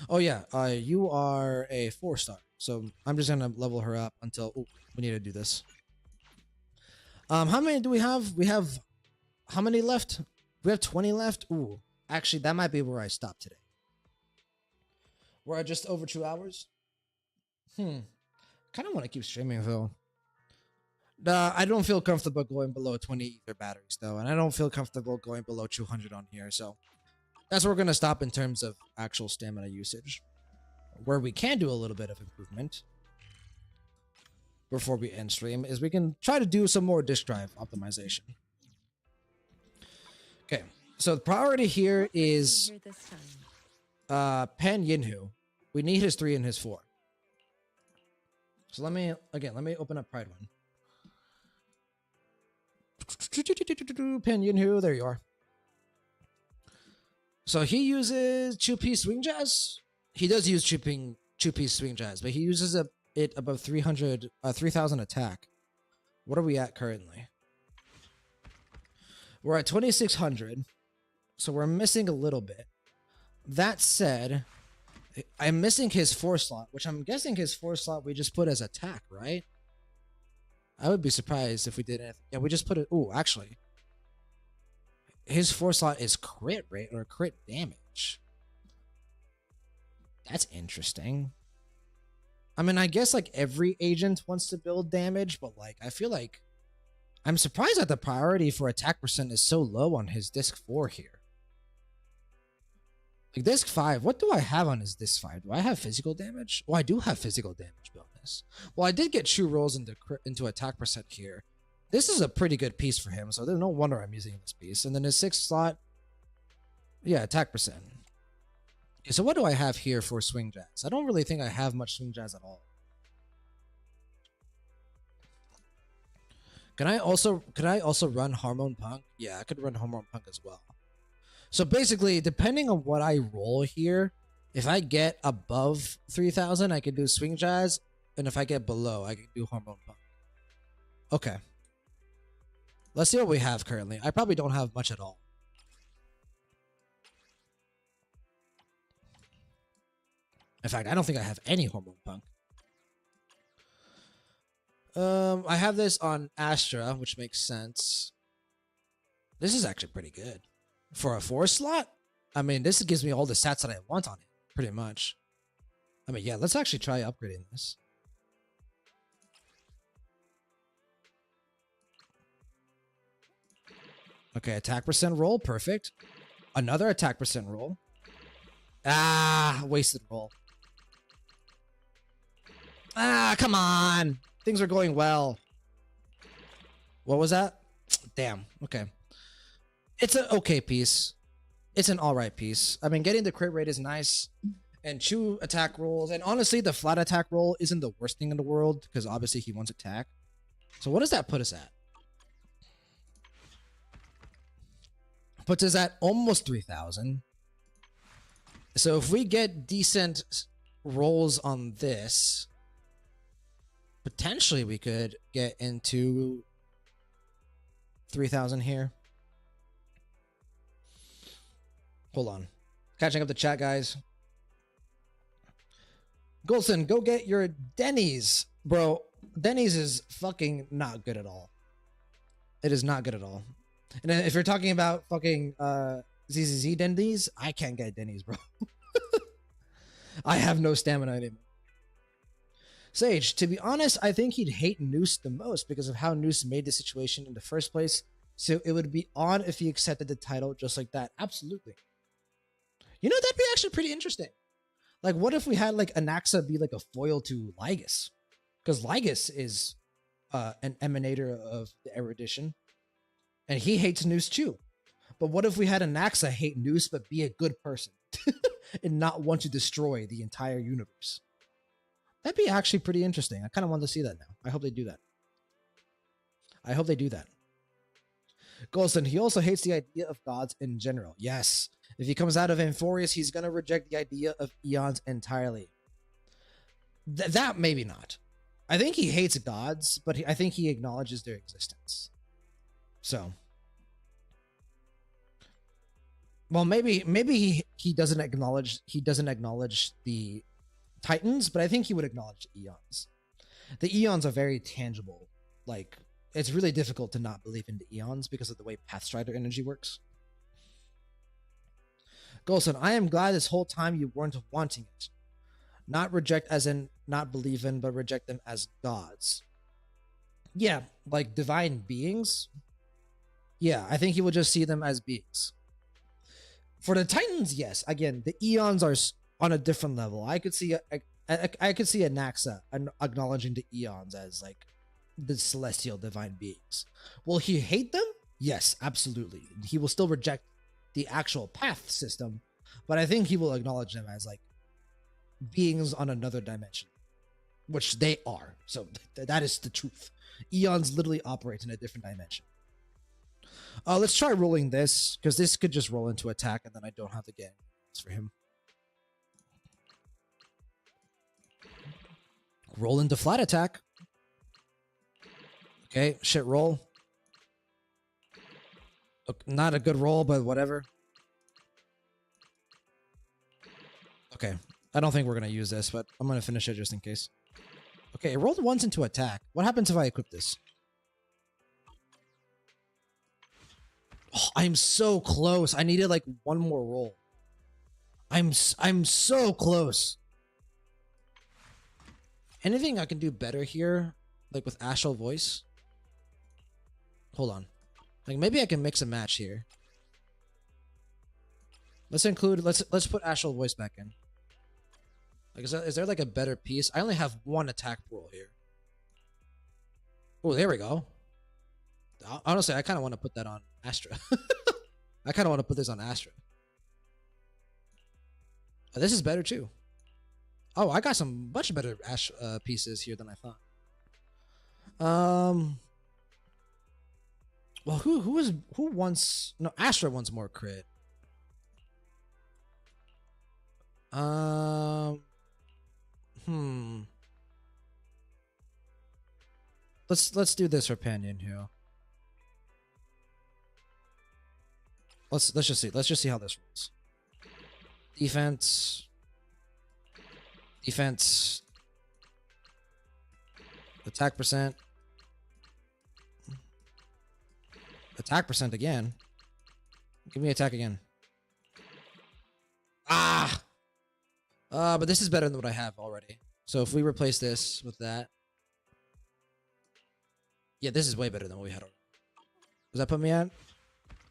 oh yeah, you are a 4-star. So I'm just gonna level her up until we need to do this. How many do we have? We have how many left? We have 20 left. Ooh, actually, that might be where I stop today. We're at just over 2 hours. Kind of want to keep streaming though. I don't feel comfortable going below 20 ether batteries though, and I don't feel comfortable going below 200 on here. So. That's where we're going to stop in terms of actual stamina usage. Where we can do a little bit of improvement before we end stream is we can try to do some more disk drive optimization. Okay, so the priority here is Pan Yinhu. We need his 3 and his 4. So let me open up Pride 1. Pan Yinhu, there you are. So he uses 2-piece swing jazz. He does use 2-piece swing jazz, but he uses it above 3,000 attack. What are we at currently? We're at 2,600, so we're missing a little bit. That said, I'm missing his 4 slot, which I'm guessing his 4 slot we just put as attack, right? I would be surprised if we did anything. Yeah, we just put it. Ooh, actually. His 4 slot is crit rate or crit damage. That's interesting. I mean, I guess like every agent wants to build damage, but like I feel like I'm surprised that the priority for attack percent is so low on his disc 4 here. Like disc 5, what do I have on his disc 5? Do I have physical damage? Oh, I do have physical damage bonus. Well, I did get true rolls into attack percent here. This is a pretty good piece for him, so there's no wonder I'm using this piece. And then his 6th slot, yeah, attack percent. Okay, so what do I have here for swing jazz? I don't really think I have much swing jazz at all. Could I also run Hormone Punk? Yeah, I could run Hormone Punk as well. So basically, depending on what I roll here, if I get above 3,000, I can do Swing Jazz, and if I get below, I can do Hormone Punk. Okay. Let's see what we have currently. I probably don't have much at all. In fact, I don't think I have any Hormone Punk. I have this on Astra, which makes sense. This is actually pretty good. For a 4 slot, I mean, this gives me all the stats that I want on it, pretty much. I mean, yeah, let's actually try upgrading this. Okay, attack percent roll, perfect. Another attack percent roll. Ah, wasted roll. Ah, come on. Things are going well. What was that? Damn, okay. It's an okay piece. It's an alright piece. I mean, getting the crit rate is nice. And Chew attack rolls. And honestly, the flat attack roll isn't the worst thing in the world because obviously he wants attack. So what does that put us at? Puts us at almost 3,000. So if we get decent rolls on this, potentially we could get into 3,000 here. Hold on. Catching up the chat, guys. Goldson, go get your Denny's. Bro, Denny's is fucking not good at all. It is not good at all. And then if you're talking about fucking ZZZ Denny's, I can't get Denny's, bro. I have no stamina anymore. Sage, to be honest, I think he'd hate Noose the most because of how Noose made the situation in the first place. So it would be odd if he accepted the title just like that. Absolutely. You know, that'd be actually pretty interesting. Like, what if we had like Anaxa be like a foil to Lygus? Because Lygus is an emanator of the erudition, and he hates Noose too. But what if we had Anaxa hate Noose but be a good person and not want to destroy the entire universe? That'd be actually pretty interesting. I kind of want to see that now. I hope they do that. I hope they do that. Golson, he also hates the idea of gods in general. Yes. If he comes out of Amphorius, he's going to reject the idea of eons entirely. That maybe not. I think he hates gods, but I think he acknowledges their existence. So, well, maybe he doesn't acknowledge the Titans, but I think he would acknowledge the eons. The eons are very tangible. Like, it's really difficult to not believe in the eons because of the way Pathstrider energy works. Golson, I am glad this whole time you weren't wanting it. Not reject as in not believe in, but reject them as gods. Yeah, like divine beings. Yeah, I think he will just see them as beings. For the Titans, yes. Again, the eons are on a different level. I could see I could see Anaxa acknowledging the eons as like the celestial divine beings. Will he hate them? Yes, absolutely. He will still reject the actual path system, but I think he will acknowledge them as like beings on another dimension, which they are. So that is the truth. Eons literally operate in a different dimension. Let's try rolling this, because this could just roll into attack, and then I don't have to get anything for him. Roll into flat attack. Okay, shit roll. Look, not a good roll, but whatever. Okay, I don't think we're going to use this, but I'm going to finish it just in case. Okay, it rolled once into attack. What happens if I equip this? Oh, I'm so close. I needed like one more roll. I'm so close. Anything I can do better here, like with Astral Voice? Hold on. Like maybe I can mix and match here. Let's put Astral Voice back in. Like is there like a better piece? I only have one attack roll here. Oh, there we go. Honestly, I kind of want to put that on Astra. I kind of want to put this on Astra. Oh, this is better too. Oh, I got some much better pieces here than I thought. Well, who wants no Astra wants more crit. Um hmm. Let's do this for Panyan here. Let's just see. Let's just see how this rolls. Defense. Defense. Attack percent. Attack percent again. Give me attack again. Ah! But this is better than what I have already. So if we replace this with that. Yeah, this is way better than what we had already. Does that put me at?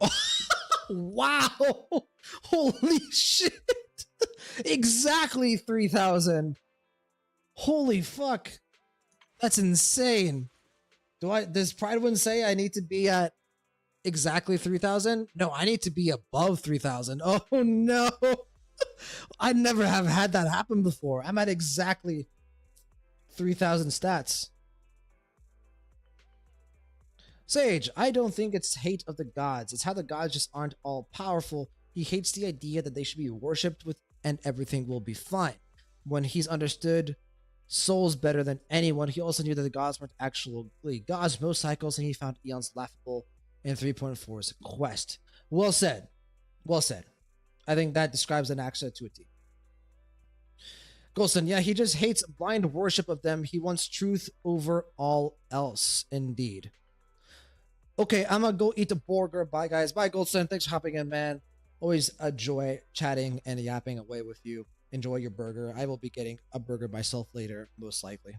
Oh, wow! Holy shit! Exactly 3,000. Holy fuck. That's insane. Does Pride One say I need to be at exactly 3,000? No, I need to be above 3,000. Oh no. I never have had that happen before. I'm at exactly 3,000 stats. Sage, I don't think it's hate of the gods. It's how the gods just aren't all powerful. He hates the idea that they should be worshipped with and everything will be fine. When he's understood souls better than anyone, he also knew that the gods weren't actually gods most cycles, and he found eons laughable in 3.4's quest. Well said. Well said. I think that describes an accent to a T. Golston, yeah, he just hates blind worship of them. He wants truth over all else. Indeed. Okay, I'm gonna go eat the burger. Bye, guys. Bye, Goldston. Thanks for hopping in, man. Always a joy chatting and yapping away with you. Enjoy your burger. I will be getting a burger myself later, most likely.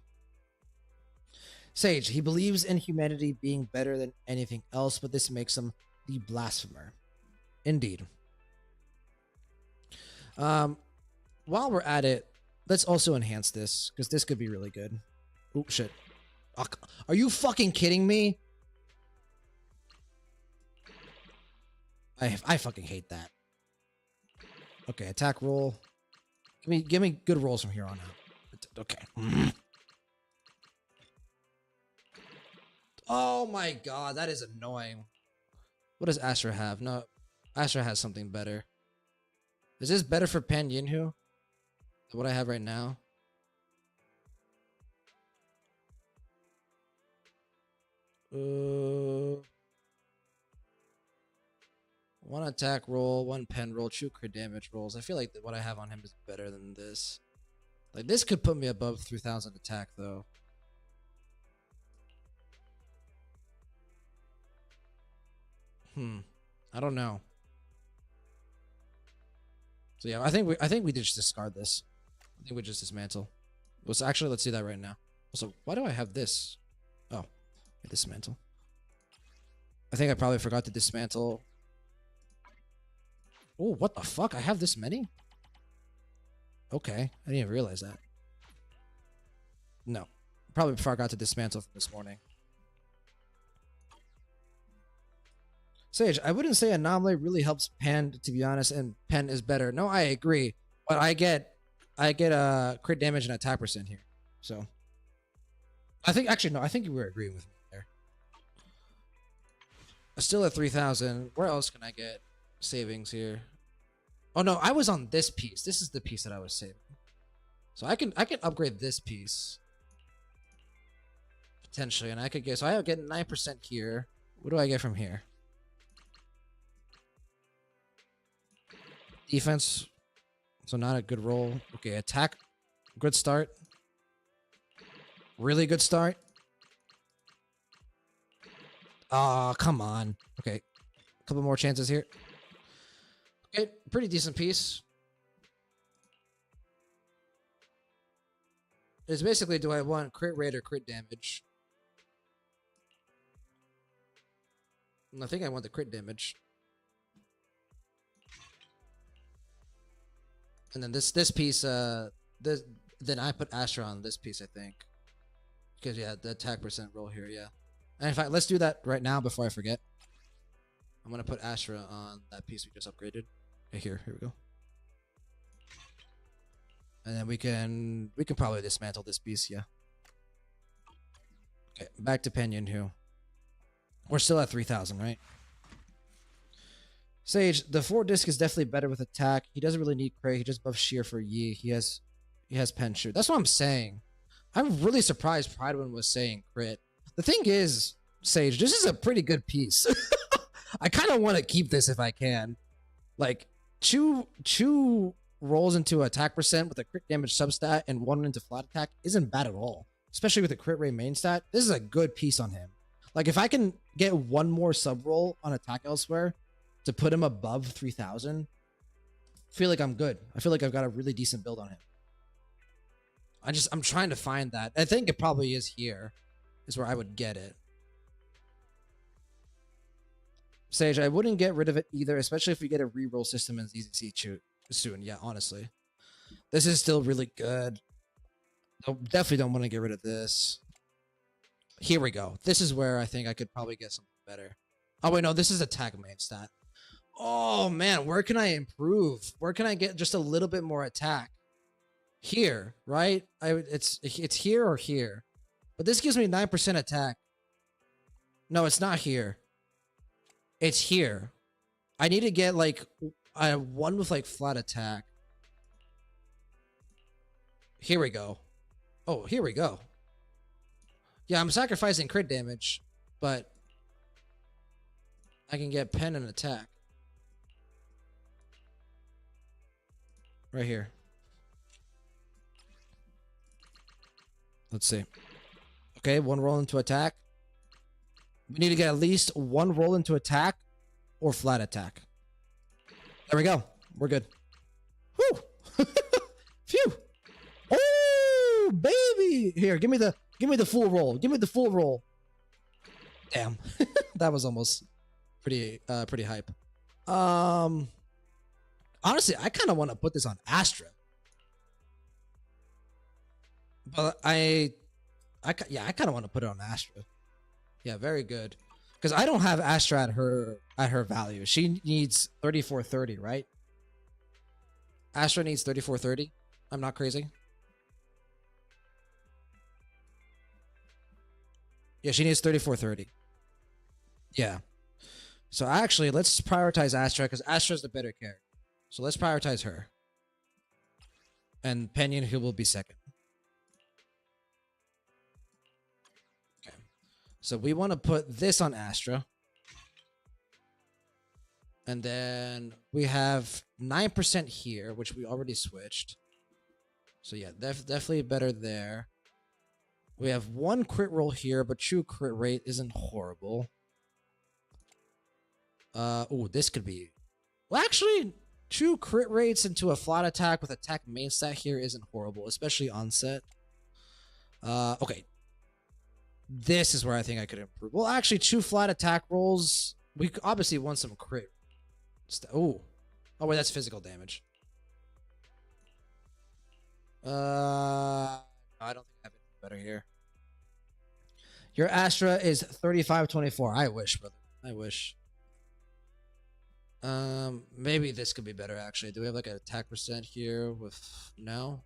Sage, he believes in humanity being better than anything else, but this makes him the blasphemer. Indeed. While we're at it, let's also enhance this, because this could be really good. Oh, shit. Are you fucking kidding me? I fucking hate that. Okay, attack roll. Give me good rolls from here on out. Okay. Oh my god, that is annoying. What does Astra have? No, Astra has something better. Is this better for Pan Yinhu than what I have right now? One attack roll, one pen roll, two crit damage rolls. I feel like what I have on him is better than this. Like, this could put me above 3,000 attack, though. I don't know. So yeah, I think we just discard this. I think we just dismantle. Let's do that right now. Also, why do I have this? Oh, I dismantle. I think I probably forgot to dismantle. Oh, what the fuck? I have this many? Okay, I didn't even realize that. No, probably forgot to dismantle from this morning. Sage, I wouldn't say Anomaly really helps Pan, to be honest, and Pen is better. No, I agree, but I get a crit damage and attack percent here. So I think you were agreeing with me there. Still at 3,000. Where else can I get savings here? Oh no, I was on this piece. This is the piece that I was saving. So I can upgrade this piece potentially, and I could get, so I get 9% here. What do I get from here? Defense, so not a good roll. Okay, attack, good start. Really good start. Oh, come on. Okay, a couple more chances here. Okay, pretty decent piece. It's basically, do I want crit rate or crit damage? And I think I want the crit damage. And then this piece, then I put Astra on this piece, I think. Because yeah, the attack percent roll here, yeah. And in fact, let's do that right now before I forget. I'm gonna put Astra on that piece we just upgraded. Okay, here we go. And then we can probably dismantle this piece, yeah. Okay, back to Penyon here. We're still at 3,000, right? Sage, the 4 disc is definitely better with attack. He doesn't really need crit. He just buffs sheer for Yi. He has pen shoot. That's what I'm saying. I'm really surprised Pridewind was saying crit. The thing is, Sage, this is a pretty good piece. I kind of want to keep this if I can. Like, Chu rolls into attack percent with a crit damage substat and 1 into flat attack isn't bad at all. Especially with the crit rate main stat. This is a good piece on him. Like, if I can get one more sub roll on attack elsewhere to put him above 3,000, I feel like I'm good. I feel like I've got a really decent build on him. I'm trying to find that. I think it probably is here, is where I would get it. Sage, I wouldn't get rid of it either, especially if we get a reroll system in ZZC soon. Yeah, honestly. This is still really good. I definitely don't want to get rid of this. Here we go. This is where I think I could probably get something better. Oh, wait, no, this is attack main stat. Oh, man, where can I improve? Where can I get just a little bit more attack? Here, right? It's here or here. But this gives me 9% attack. No, it's not here. It's here. I need to get, like, one with, like, flat attack. Here we go. Oh, here we go. Yeah, I'm sacrificing crit damage, but I can get pen and attack. Right here. Let's see. Okay, 1 roll into attack. We need to get at least 1 roll into attack or flat attack. There we go. We're good. Whew. Phew. Oh, baby. Here, give me the full roll. Give me the full roll. Damn. That was almost pretty hype. Honestly, I kind of want to put this on Astra. But I kind of want to put it on Astra. Yeah, very good. Because I don't have Astra at her value. She needs 3430, right? Astra needs 3430. I'm not crazy. Yeah, she needs 3430. Yeah. So actually, let's prioritize Astra because Astra's the better character. So let's prioritize her. And Penyon, who will be second. Okay. So we want to put this on Astra. And then we have 9% here, which we already switched. So yeah, definitely better there. We have 1 crit roll here, but true crit rate isn't horrible. Oh, this could be... Well, actually, true crit rates into a flat attack with attack main stat here isn't horrible, especially on-set. Okay. This is where I think I could improve. Well, actually, 2 flat attack rolls. We obviously want some crit. Oh. Oh, wait, that's physical damage. I don't think I have anything better here. Your Astra is 3524. I wish, brother. I wish. Maybe this could be better actually. Do we have like an attack percent here with no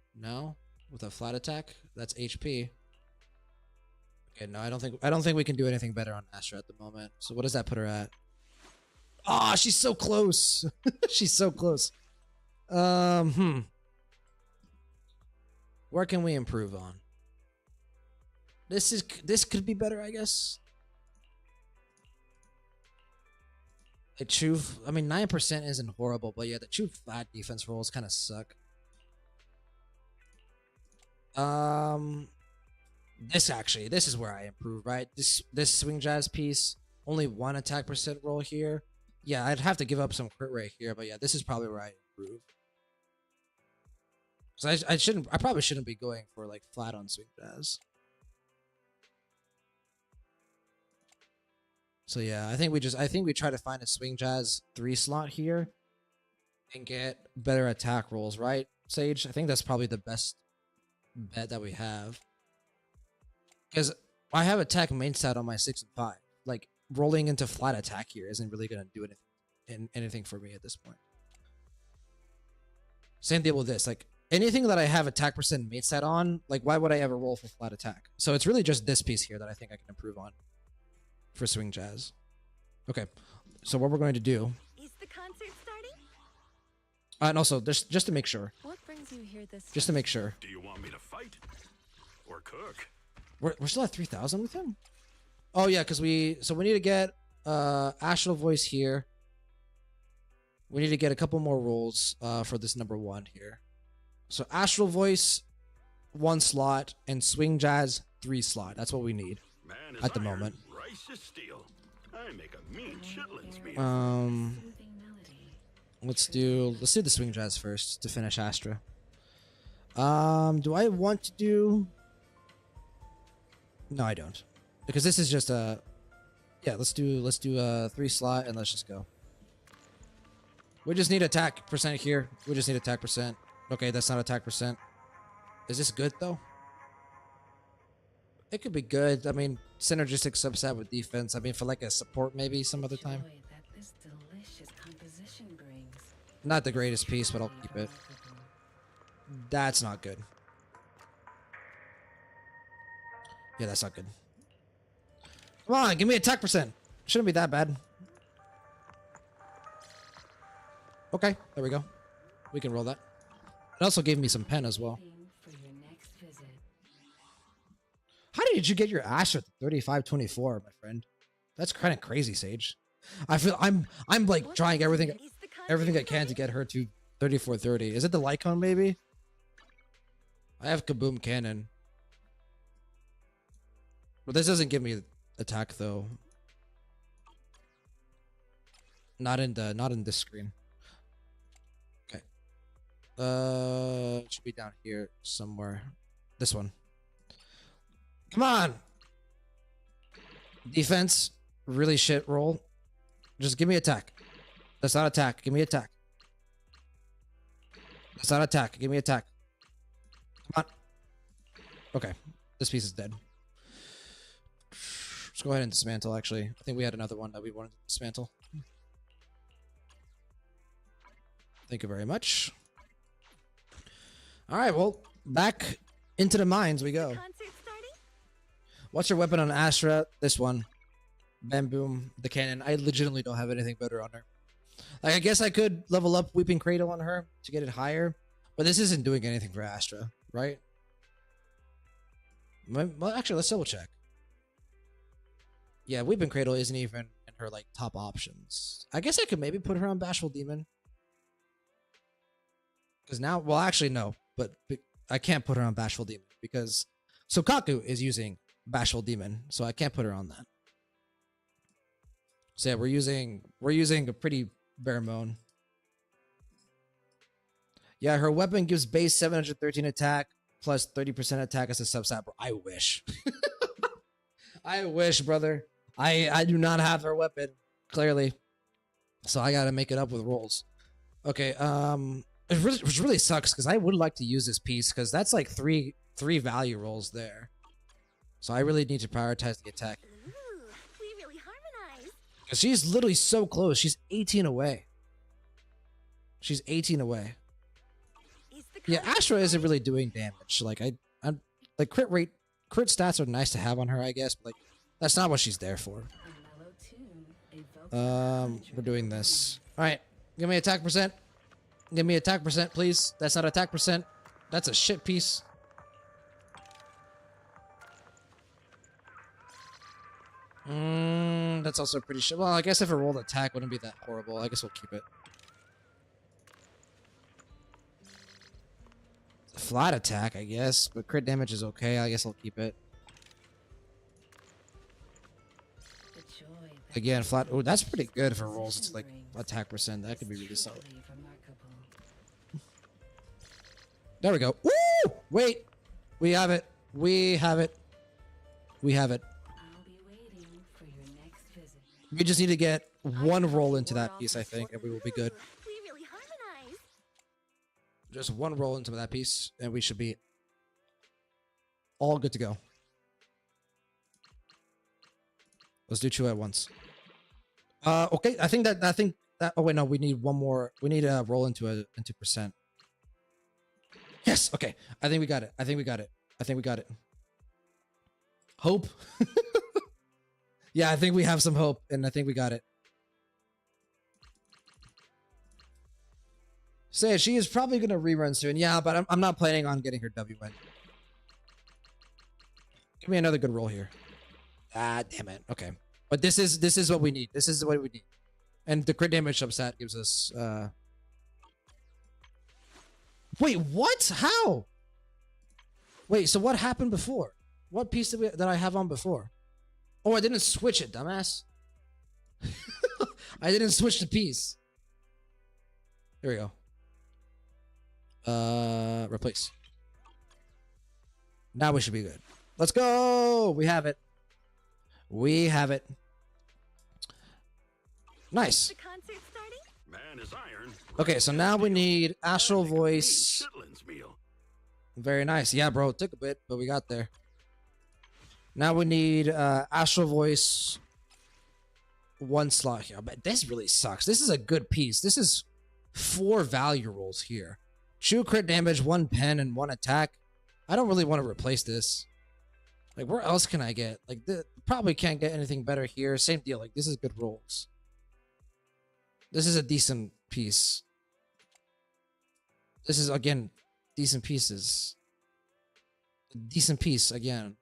with a flat attack? That's HP. Okay, no, I don't think we can do anything better on Astra at the moment. So what does that put her at? Ah, oh, she's so close. She's so close. Where can we improve on? This could be better, I guess. The true, I mean, 9% isn't horrible, but yeah, the true flat defense rolls kind of suck. This is where I improve, right? This swing jazz piece, only 1 attack percent roll here. Yeah, I'd have to give up some crit rate here, but yeah, this is probably where I improve. So I probably shouldn't be going for like flat on swing jazz. So yeah, I think we try to find a swing jazz 3 slot here and get better attack rolls, right, Sage? I think that's probably the best bet that we have. Because I have attack main stat on my 6 and 5. Like rolling into flat attack here isn't really gonna do anything for me at this point. Same deal with this. Like anything that I have attack percent main stat on, like why would I ever roll for flat attack? So it's really just this piece here that I think I can improve on. for swing jazz. Okay, so what we're going to do, Is the concert starting? and also just to make sure, What brings you here this just to make sure, Do you want me to fight? Or cook? we're still at 3,000 with him. Oh yeah, because we need to get Astral Voice here. We need to get a couple more rolls for this number 1 here. So Astral Voice 1 slot and Swing Jazz 3 slot. That's what we need Man is at the iron, moment. rice is steel. I make a mean chitlins meal. soothing melody? Let's do the Swing Jazz first to finish Astra. Do I want to do? No, I don't, because this is just a. Yeah, let's do a 3 slot and let's just go. We just need attack percent here. We just need attack percent. Okay, that's not attack percent. Is this good though? It could be good. I mean, synergistic subset with defense. I mean, for like a support maybe some other time. Joy that this delicious composition brings. Not the greatest piece, but I'll keep it. That's not good. Yeah, that's not good. Come on, give me attack percent. Shouldn't be that bad. Okay, there we go. We can roll that. It also gave me some pen as well. For your next visit. How did you get your Astra at 3524, my friend? That's kind of crazy, Sage. I feel I'm like trying everything Is the concert everything I can to starting? get her to 3430. Is it the Lycon maybe? I have Kaboom Cannon. But this doesn't give me attack though. Not in this screen. Okay. It should be down here somewhere. This one. Come on. Defense, really shit roll. Just give me attack. That's not attack. Give me attack. That's not attack. Give me attack. Come on. Okay. This piece is dead. Let's go ahead and dismantle, actually. I think we had another one that we wanted to dismantle. Thank you very much. Alright, well, back into the mines we go. Concert starting? What's your weapon on Astra? This one. Bam Boom, the cannon. I legitimately don't have anything better on her. Like, I guess I could level up Weeping Cradle on her to get it higher, but this isn't doing anything for Astra, right? Well, actually, let's double check. Yeah, Weeping Cradle isn't even in her like top options. I guess I could maybe put her on Bashful Demon. Because now, well, actually, no, but I can't put her on Bashful Demon because Sokaku is using Bashful Demon, so I can't put her on that. So yeah, we're using a pretty bare bone. Yeah, her weapon gives base 713 attack plus 30% attack as a substat. Bro, I wish. I wish, brother. I do not have her weapon, clearly. So I gotta make it up with rolls. Okay, which really sucks because I would like to use this piece because that's like three value rolls there. So I really need to prioritize the attack. Ooh, we really harmonize. Because she's literally so close. She's 18 away. She's 18 away. Is the Yeah, concert Astra isn't starting? really doing damage. Like I'm like crit stats are nice to have on her, I guess, but like that's not what she's there for. A mellow tune evokes We're doing this. All right, give me attack percent. Give me attack percent, please. That's not attack percent. That's a shit piece. That's also pretty shit. Well, I guess if it rolled attack, wouldn't be that horrible. I guess we'll keep it. Flat attack, I guess, but crit damage is okay. I guess I'll keep it. the joy that Again, flat. Oh, that's pretty good if it rolls. It's composition like brings. attack percent. That could be really solid. Truly remarkable. There we go. Woo! Wait. We have it. We have it. We have it. I'll be waiting for your next visit. We just need to get can one help roll you into ward that off piece, I think, and we will be Ooh, good. we really harmonize. Just one roll into that piece, and we should be all good to go. Let's do two at once. Okay. I think that. Oh wait, no. We need one more. We need a roll into percent. Yes. Okay. I think we got it. I think we got it. I think we got it. Hope. Yeah, I think we have some hope, and I think we got it. Say she is probably gonna rerun soon. Yeah, but I'm not planning on getting her W win. Give me another good roll here. Ah, damn it. Okay, but this is what we need. This is what we need. And the crit damage subset gives us. Wait, what? How? Wait, so what happened before? What piece did I have on before? Oh, I didn't switch it, dumbass. I didn't switch the piece. Here we go. Replace. Now we should be good. Let's go. We have it. We have it. Nice. The concert starting? Man is iron. Okay, so now we need Astral I make a mean Voice. chitlins meal. Very nice. Yeah, bro. It took a bit, but we got there. Now we need Astral Voice. One slot here. But this really sucks. This is a good piece. This is 4 value rolls here. True crit damage, 1 pen, and 1 attack. I don't really want to replace this. Like, where else can I get? Like, probably can't get anything better here. Same deal. Like, this is good rolls. This is a decent piece. This is, again, decent pieces. Decent piece, again.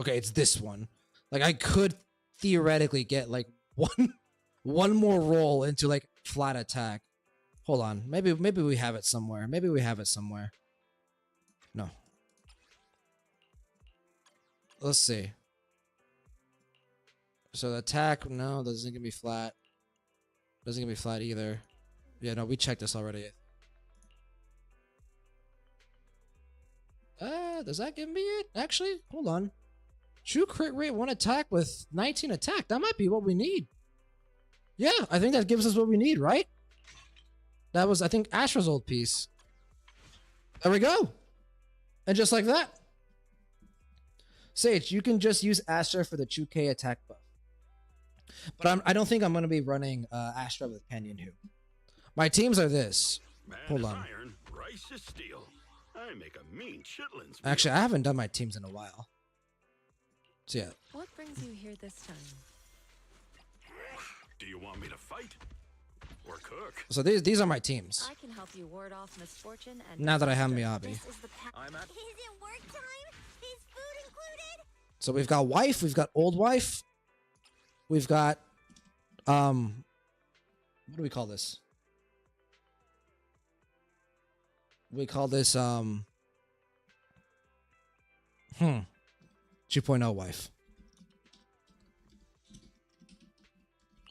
Okay, it's this one. Like, I could theoretically get, like, one more roll into, like, flat attack. Hold on. Maybe we have it somewhere. Maybe we have it somewhere. No. Let's see. So the attack, no, doesn't give me flat. Doesn't give me flat either. Yeah, no, we checked this already. Does that give me it? Actually, hold on. True crit rate, 1 attack with 19 attack. That might be what we need. Yeah, I think that gives us what we need, right? That was, I think, Astra's old piece. There we go. And just like that. Sage, you can just use Astra for the 2K attack buff. But I don't think I'm going to be running Astra with Canyon Who. My teams are this. Man Hold is on. iron, rice is steel. I make a mean chitlins meal. Actually, I haven't done my teams in a while. So yeah. What brings you here this time? Do you want me to fight? Or cook? So these are my teams. I can help you ward off misfortune and Now that I have disaster. Miyabi. This is the I'm at Is it work time? Is food included? So we've got wife, we've got old wife, we've got what do we call this? We call this 2.0 wife.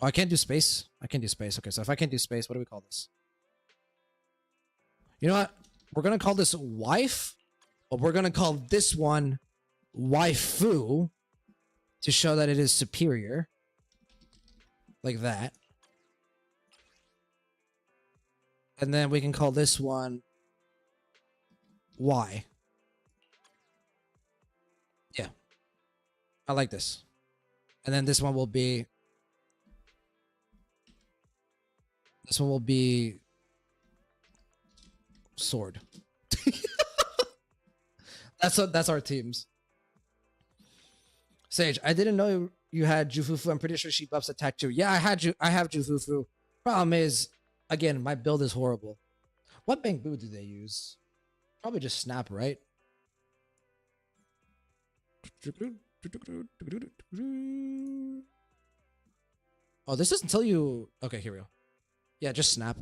Oh, I can't do space. I can't do space. Okay, so if I can't do space, what do we call this? You know what? We're gonna call this wife, but we're gonna call this one waifu to show that it is superior. Like that. And then we can call this one Y. Yeah. I like this. And then this one will be sword. That's our teams. Sage, I didn't know you had Jufufu. I'm pretty sure she buffs attack too. Yeah, I have Jufufu. Problem is, again, my build is horrible. What Bangbu do they use? Probably just Snap, right? Oh, this doesn't tell you. Okay, here we go. Yeah, just Snap.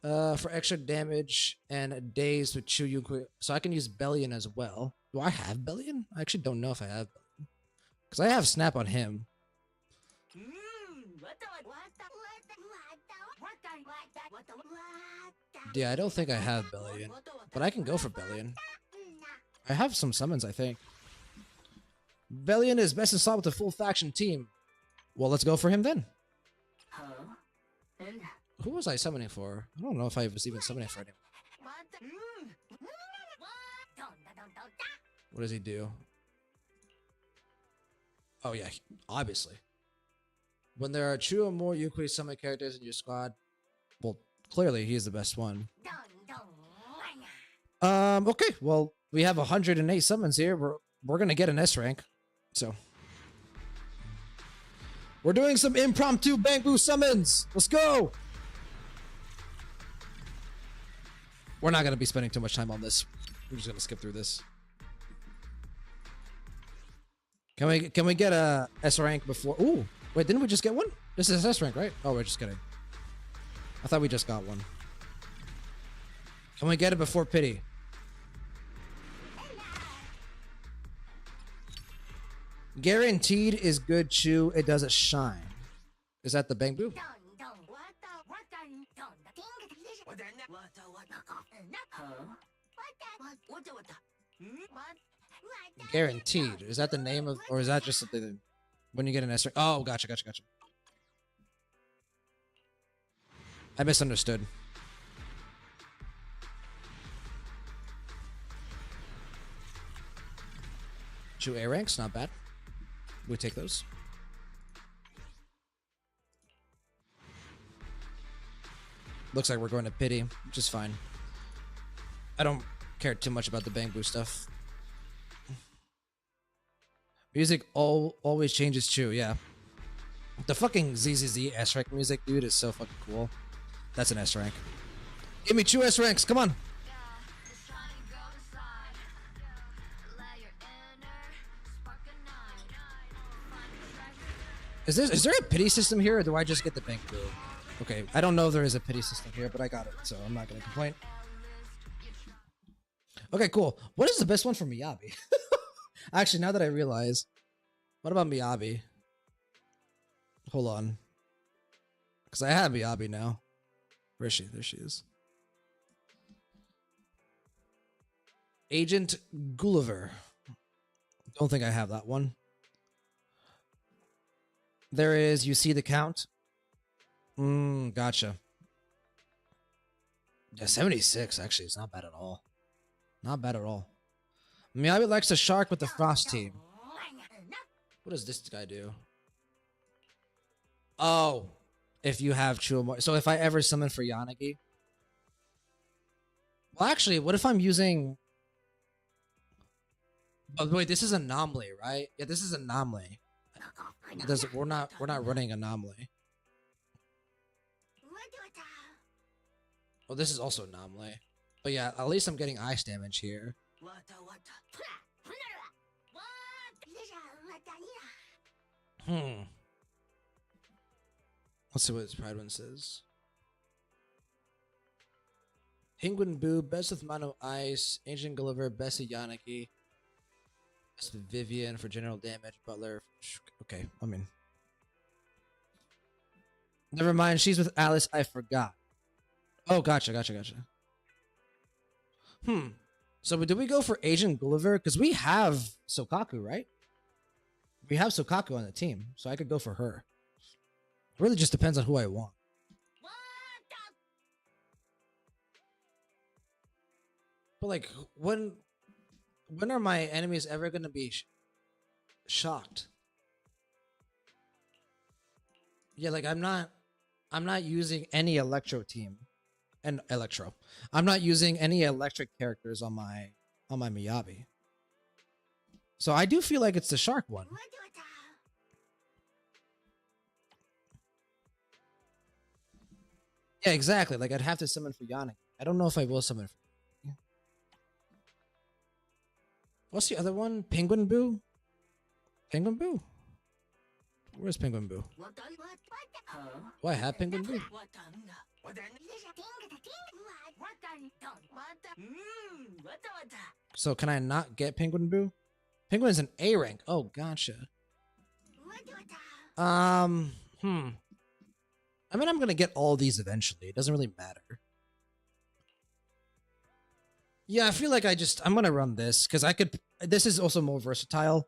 For extra damage and days with Chu, so I can use Bellion as well. Do I have Bellion? I actually don't know if I have Bellion. Because I have Snap on him. Yeah, I don't think I have Bellion. But I can go for Bellion. I have some summons, I think. Bellion is best in slot with a full faction team. Well, let's go for him then. Who was I summoning for? I don't know if I was even summoning for anyone. What does he do? Oh yeah, obviously. When there are 2 or more Yukui summon characters in your squad, well, clearly he's the best one. Okay, well, we have 108 summons here. We're gonna get an S rank, so We're doing some impromptu Bamboo summons. Let's go. We're not gonna be spending too much time on this. We're just gonna skip through this. Can we get a S rank before? Ooh, wait, didn't we just get one? This is S rank, right? Oh, we're just kidding. I thought we just got one. Can we get it before pity? Guaranteed is good chew. It doesn't shine. Is that the Bamboo? Guaranteed. Is that the name of, or is that just something when you get an S rank? Oh, gotcha. I misunderstood. Chew A ranks, not bad. We take those. Looks like we're going to pity, which is fine. I don't care too much about the Bamboo stuff. Music always changes too, yeah. The fucking ZZZ S rank music, dude, is so fucking cool. That's an S rank. Give me 2 S ranks, come on. Is there a pity system here, or do I just get the Bamboo? Okay, I don't know if there is a pity system here, but I got it, so I'm not gonna complain. Okay, cool. What is the best one for Miyabi? Actually, now that I realize, what about Miyabi? Hold on. Because I have Miyabi now. Where is she? There she is. Agent Gulliver. Don't think I have that one. There is, you see the count? Gotcha. Yeah, 76 actually. It's not bad at all. Not bad at all. Miyabi likes the shark with the frost team. What does this guy do? Oh, if you have Chuomori. So if I ever summon for Yanagi. Well, actually, what if I'm using... Oh, wait, this is Anomaly, right? Yeah, this is Anomaly. We're not running Anomaly. Well, this is also Anomaly. But yeah, at least I'm getting ice damage here. Let's see what his Pride one says. Penguin Boo, best with Mono Ice. Ancient Gulliver, best of Yanagi. Best with Vivian for general damage. Butler. Okay, I mean. Never mind, she's with Alice. I forgot. Oh, gotcha. So did we go for Agent Gulliver? Because we have Sokaku, right? We have Sokaku on the team, so I could go for her. It really just depends on who I want. But like, when are my enemies ever gonna be shocked? Yeah, like I'm not using any Electro team. And Electro. I'm not using any electric characters on my Miyabi. So I do feel like it's the shark one. Yeah, exactly. Like I'd have to summon for Yannick. I don't know if I will summon for... What's the other one? Penguin Boo? Penguin Boo? Where's Penguin Boo? Oh, I have Penguin Boo. So can I not get Penguin Boo? Penguin is an A rank. Oh, gotcha. I mean, I'm gonna get all these eventually. It doesn't really matter. Yeah, I feel like I'm gonna run this because I could. This is also more versatile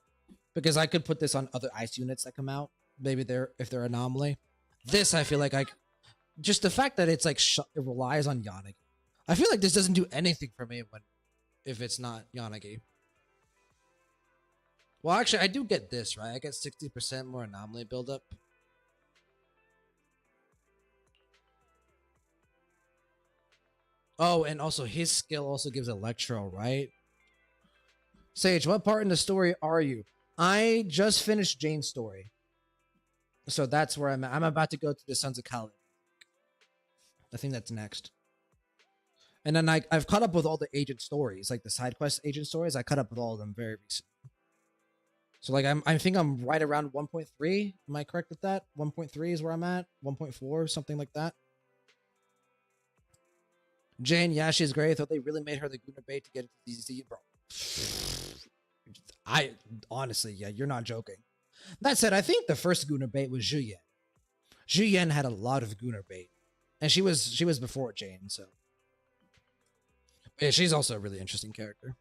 because I could put this on other ice units that come out. Maybe if they're Anomaly. This I feel like just the fact that it's like it relies on Yanagi. I feel like this doesn't do anything for me if it's not Yanagi. Well, actually, I do get this, right? I get 60% more Anomaly buildup. Oh, and also his skill also gives Electro, right? Sage, what part in the story are you? I just finished Jane's story. So that's where I'm at. I'm about to go to the Sons of Kali. I think that's next. And then I've caught up with all the agent stories, like the side quest agent stories. I caught up with all of them very recently. So like I think I'm right around 1.3. Am I correct with that? 1.3 is where I'm at. 1.4, something like that. Jane, yeah, she's great. I thought they really made her the Gunnar bait to get into DZ, bro. I honestly, yeah, you're not joking. That said, I think the first Gunnar bait was Zhu Yan. Zhu Yan had a lot of Gunnar bait, and she was before Jane, so yeah, she's also a really interesting character.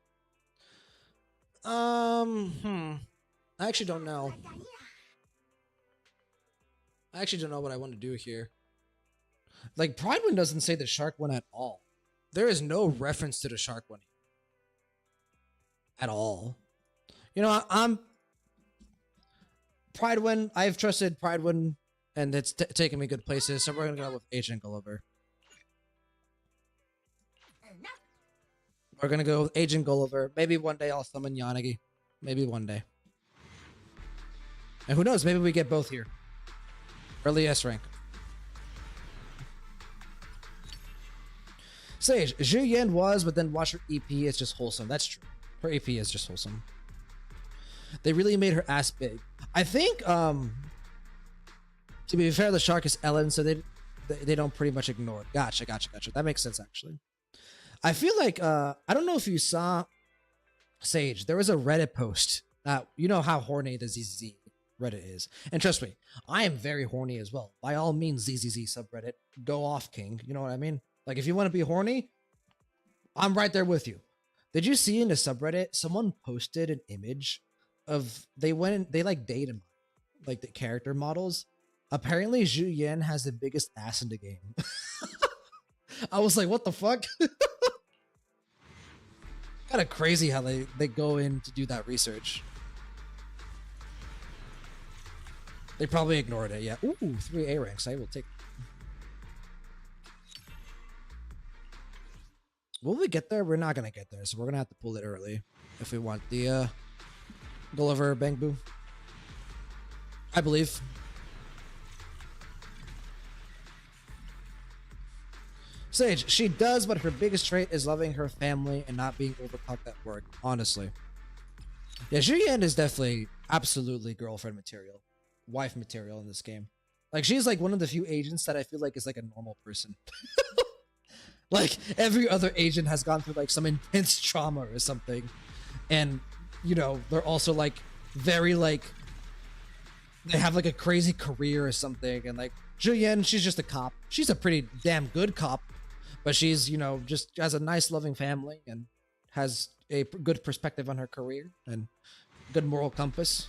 I actually don't know. I actually don't know what I want to do here. Like, Pride one doesn't say the shark one at all. There is no reference to the shark one at all. You know, I'm Pride one. I've trusted Pride one, and it's taken me good places. So we're gonna go with Agent Gulliver. We're gonna go with Agent Gulliver. Maybe one day I'll summon Yanagi. Maybe one day. And who knows? Maybe we get both here. Early S rank. Sage, Zhu Yan was, but then watch her EP. It's just wholesome. That's true. Her EP is just wholesome. They really made her ass big. I think, to be fair, the shark is Ellen, so they don't pretty much ignore it. Gotcha. That makes sense, actually. I feel like, I don't know if you saw, Sage, there was a Reddit post. You know how horny the ZZZ Reddit is. And trust me, I am very horny as well. By all means, ZZZ subreddit, go off, king. You know what I mean? Like, if you want to be horny, I'm right there with you. Did you see in the subreddit, someone posted an image of, they like dated, like the character models. Apparently, Zhu Yan has the biggest ass in the game. I was like, what the fuck? Kind of crazy how they go in to do that research. They probably ignored it, yeah. Ooh, 3 A ranks. I will take. Will we get there? We're not gonna get there, so we're gonna have to pull it early if we want the Gulliver Bang Boo. I believe. Sage, she does, but her biggest trait is loving her family and not being overclocked at work, honestly. Yeah, Zhu Yan is definitely absolutely girlfriend material, wife material in this game. Like, she's like one of the few agents that I feel like is like a normal person. Like, every other agent has gone through like some intense trauma or something. And, you know, they're also like very like, they have like a crazy career or something. And like, Zhu Yan, she's just a cop. She's a pretty damn good cop. But she's, you know, just has a nice loving family and has a good perspective on her career and good moral compass.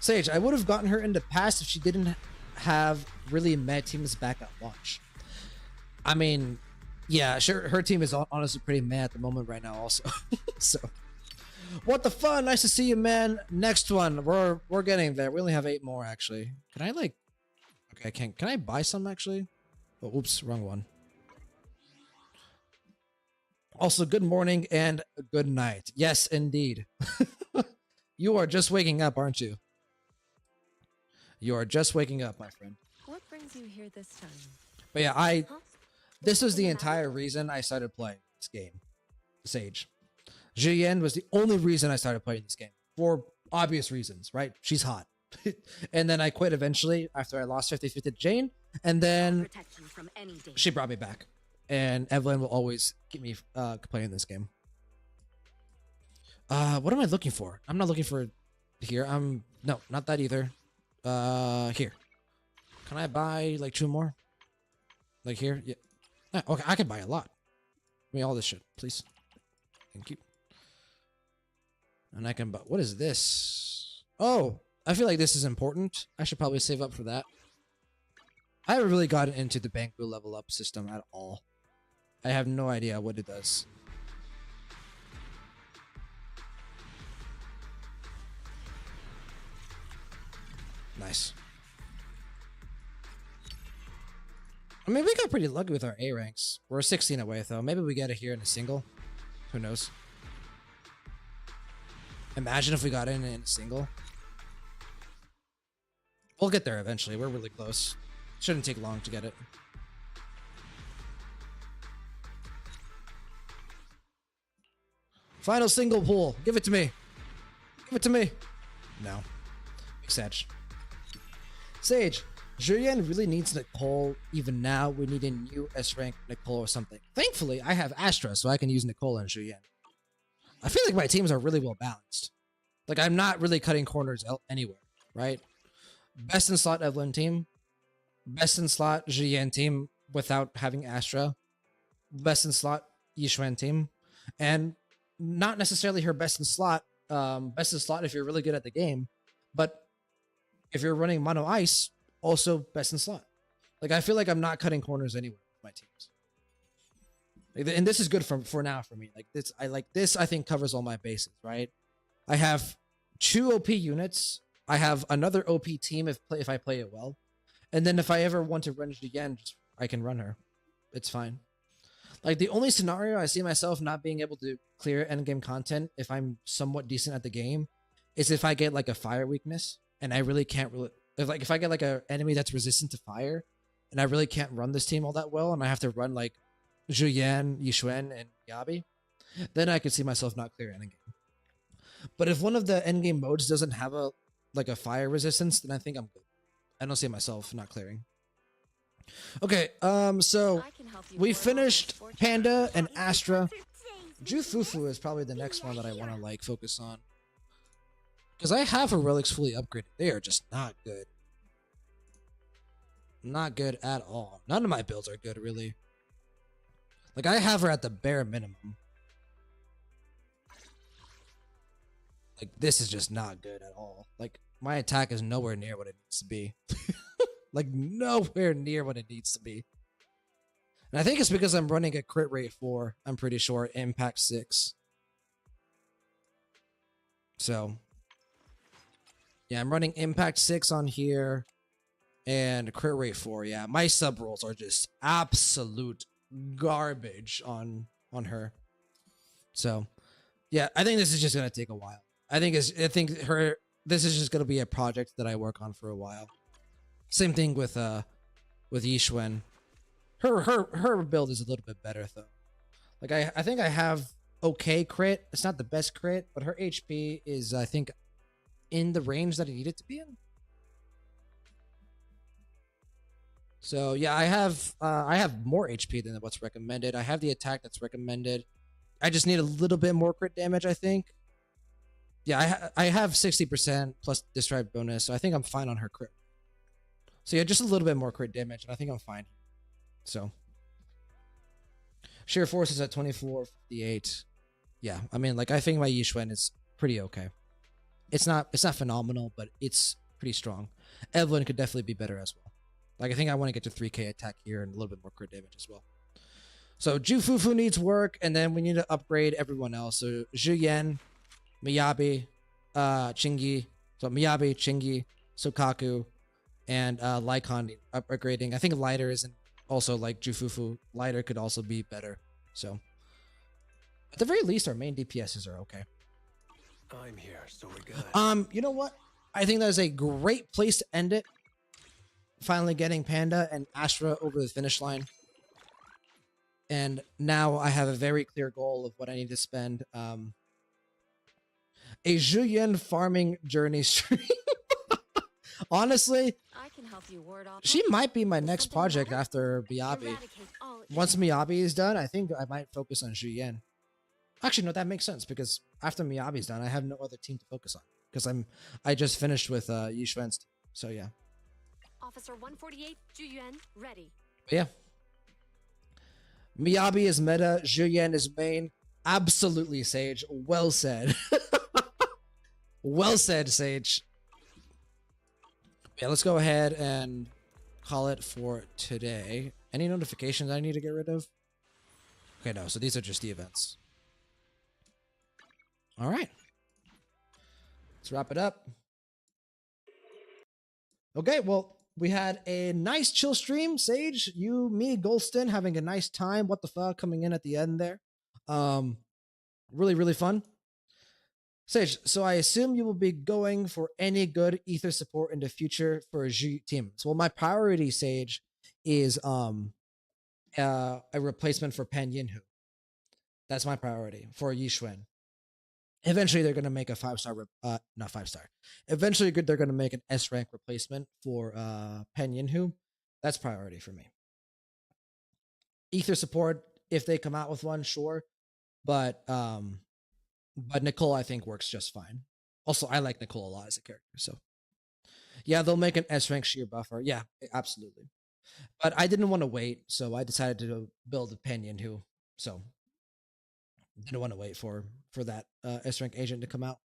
Sage, I would have gotten her in the past if she didn't have really mad teams back at launch. I mean, yeah, sure, her team is honestly pretty mad at the moment right now also. So, what the fun? Nice to see you, man. Next one. We're getting there. We only have 8 more, actually. Can I, like... Okay, can I buy some, actually? Oh, oops, wrong one. Also, good morning and good night. Yes, indeed. You are just waking up, aren't you? You are just waking up, my friend. What brings you here this time? But yeah, this was the entire reason I started playing this game, Sage. Zhu Yan was the only reason I started playing this game, for obvious reasons, right? She's hot. And then I quit eventually after I lost 50-50 to Jane, and then she brought me back. And Evelyn will always keep me playing this game. What am I looking for? I'm not looking for here. No, not that either. Here. Can I buy like 2 more? Like here? Yeah. Okay, I can buy a lot. Give me all this shit, please. Thank you. And I can buy... What is this? Oh, I feel like this is important. I should probably save up for that. I haven't really gotten into the Bank Blue level up system at all. I have no idea what it does. Nice. I mean, we got pretty lucky with our A ranks. We're 16 away, though. Maybe we get it here in a single. Who knows? Imagine if we got in a single. We'll get there eventually. We're really close. Shouldn't take long to get it. Final single pool. Give it to me. Give it to me. No. Big Sage. Sage. Julien really needs Nicole. Even now, we need a new S rank Nicole or something. Thankfully, I have Astra, so I can use Nicole and Julien. I feel like my teams are really well balanced. Like, I'm not really cutting corners anywhere, right? Best in slot Evelyn team. Best in slot Julien team without having Astra. Best in slot Yishuan team. And not necessarily her best in slot. Best in slot if you're really good at the game. But if you're running mono ice, also best in slot. Like, I feel like I'm not cutting corners anywhere with my teams. And this is good for now for me. Like this, I think covers all my bases, right? I have 2 OP units. I have another OP team if I play it well. And then if I ever want to run it again, I can run her. It's fine. Like, the only scenario I see myself not being able to clear endgame content if I'm somewhat decent at the game is if I get like a fire weakness and I really can't really if I get like a enemy that's resistant to fire and I really can't run this team all that well and I have to run like Julien, Yishuan, and Yabi, then I could see myself not clearing endgame. But if one of the endgame modes doesn't have a fire resistance, then I think I'm good. I don't see myself not clearing. Okay, so we finished Panda and Astra. Jufufu is probably the next one that I want to like focus on. Because I have her relics fully upgraded. They are just not good. Not good at all. None of my builds are good, really. Like, I have her at the bare minimum. Like, this is just not good at all. Like, my attack is nowhere near what it needs to be. Like, nowhere near what it needs to be. And I think it's because I'm running a crit rate 4, I'm pretty sure, impact 6. So, yeah, I'm running impact 6 on here. And crit rate 4, yeah. My sub rolls are just absolute garbage on her. So, yeah, I think this is just gonna take a while. This is just gonna be a project that I work on for a while. Same thing with Yishuan. Her build is a little bit better though. Like, I think I have okay crit. It's not the best crit, but her HP is, I think, in the range that I need it to be in. So yeah, I have more HP than what's recommended. I have the attack that's recommended. I just need a little bit more crit damage, I think. Yeah, I have 60% plus distribute bonus, so I think I'm fine on her crit. So yeah, just a little bit more crit damage, and I think I'm fine. So sheer force is at 2458. Yeah, I mean, like, I think my Yishuan is pretty okay. It's not phenomenal, but it's pretty strong. Evelyn could definitely be better as well. Like, I think I want to get to 3k attack here and a little bit more crit damage as well. So Jufufu needs work, and then we need to upgrade everyone else. So Julien, Miyabi, Chingy. So Miyabi, Chingy, Sokaku, and Lycon need upgrading. I think Lighter isn't also like Jufufu. Lighter could also be better. So at the very least, our main DPSs are okay. I'm here, so we're good. You know what? I think that is a great place to end it. Finally getting Panda and Astra over the finish line. And now I have a very clear goal of what I need to spend. A Julien farming journey stream. Honestly, I can help you ward off. she might be my next project after Miyabi. Eradicate all Once Miyabi is done, I think I might focus on Julien. Actually, no, that makes sense because after Miyabi's done, I have no other team to focus on because I just finished with Yishuan's team. So yeah. Officer 148, Juyuan, ready. But yeah. Miyabi is meta, Julien is main. Absolutely, Sage. Well said. Well said, Sage. Yeah, let's go ahead and call it for today. Any notifications I need to get rid of? Okay, no. So these are just the events. All right. Let's wrap it up. Okay, well, we had a nice chill stream. Sage, you, me, Golston having a nice time. What the fuck coming in at the end there. Really, really fun. Sage, so I assume you will be going for any good ether support in the future for a G team. So, well, my priority, Sage, is a replacement for Pan Yinhu. That's my priority for Yi Xuan. Eventually, they're going to make a 5-star, not 5-star. Eventually, they're going to make an S rank replacement for Pan Yinhu. That's priority for me. Ether support, if they come out with one, sure, but Nicole I think works just fine. Also, I like Nicole a lot as a character, so yeah, they'll make an S rank sheer buffer. Yeah, absolutely. But I didn't want to wait, so I decided to build a Pan Yinhu. So didn't want to wait for that S rank agent to come out.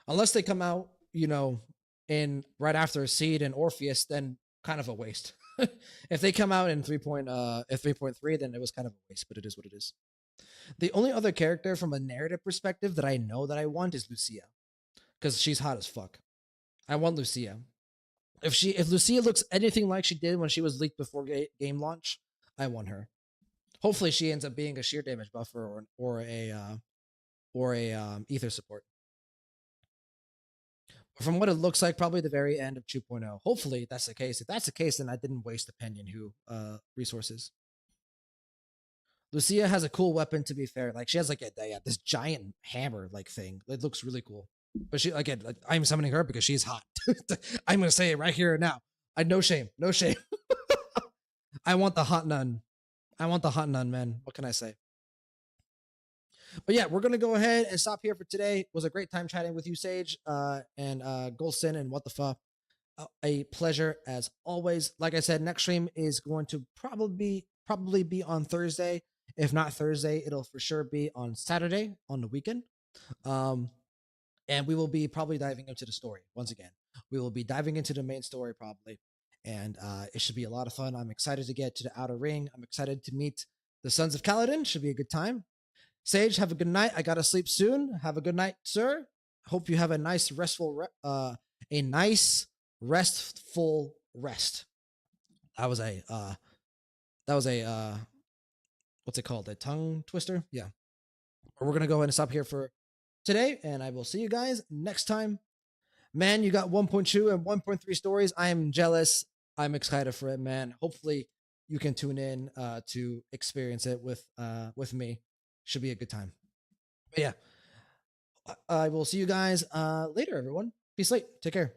Unless they come out, in right after Seed and Orpheus, then kind of a waste. If they come out in 3.3, then it was kind of a waste, but it is what it is. The only other character from a narrative perspective that I know that I want is Lucia, because she's hot as fuck. I want Lucia. If Lucia looks anything like she did when she was leaked before game launch, I want her. Hopefully, she ends up being a sheer damage buffer or a ether support. From what it looks like, probably the very end of 2.0. Hopefully, that's the case. If that's the case, then I didn't waste the Pan Yinhu resources. Lucia has a cool weapon, to be fair. Like, she has like this giant hammer like thing. It looks really cool. But she, again, I'm summoning her because she's hot. I'm gonna say it right here and now. No shame. I want the hot nun. Man. What can I say? But yeah, we're gonna go ahead and stop here for today. It was a great time chatting with you, Sage, and Golson, and what the fuck. A pleasure as always. Like I said, next stream is going to probably be on Thursday. If not Thursday, it'll for sure be on Saturday on the weekend. And we will be probably diving into the story once again. We will be diving into the main story probably, and it should be a lot of fun. I'm excited to get to the outer ring. I'm excited to meet the Sons of Kaladin. Should be a good time. Sage, have a good night. I gotta sleep soon. Have a good night, sir. Hope you have a nice restful rest. That was a what's it called? A tongue twister? Yeah. We're gonna go ahead and stop here for today, and I will see you guys next time. Man, you got 1.2 and 1.3 stories. I am jealous. I'm excited for it, man. Hopefully you can tune in to experience it with me. Should be a good time. But yeah, I will see you guys later, everyone. Peace late. Take care.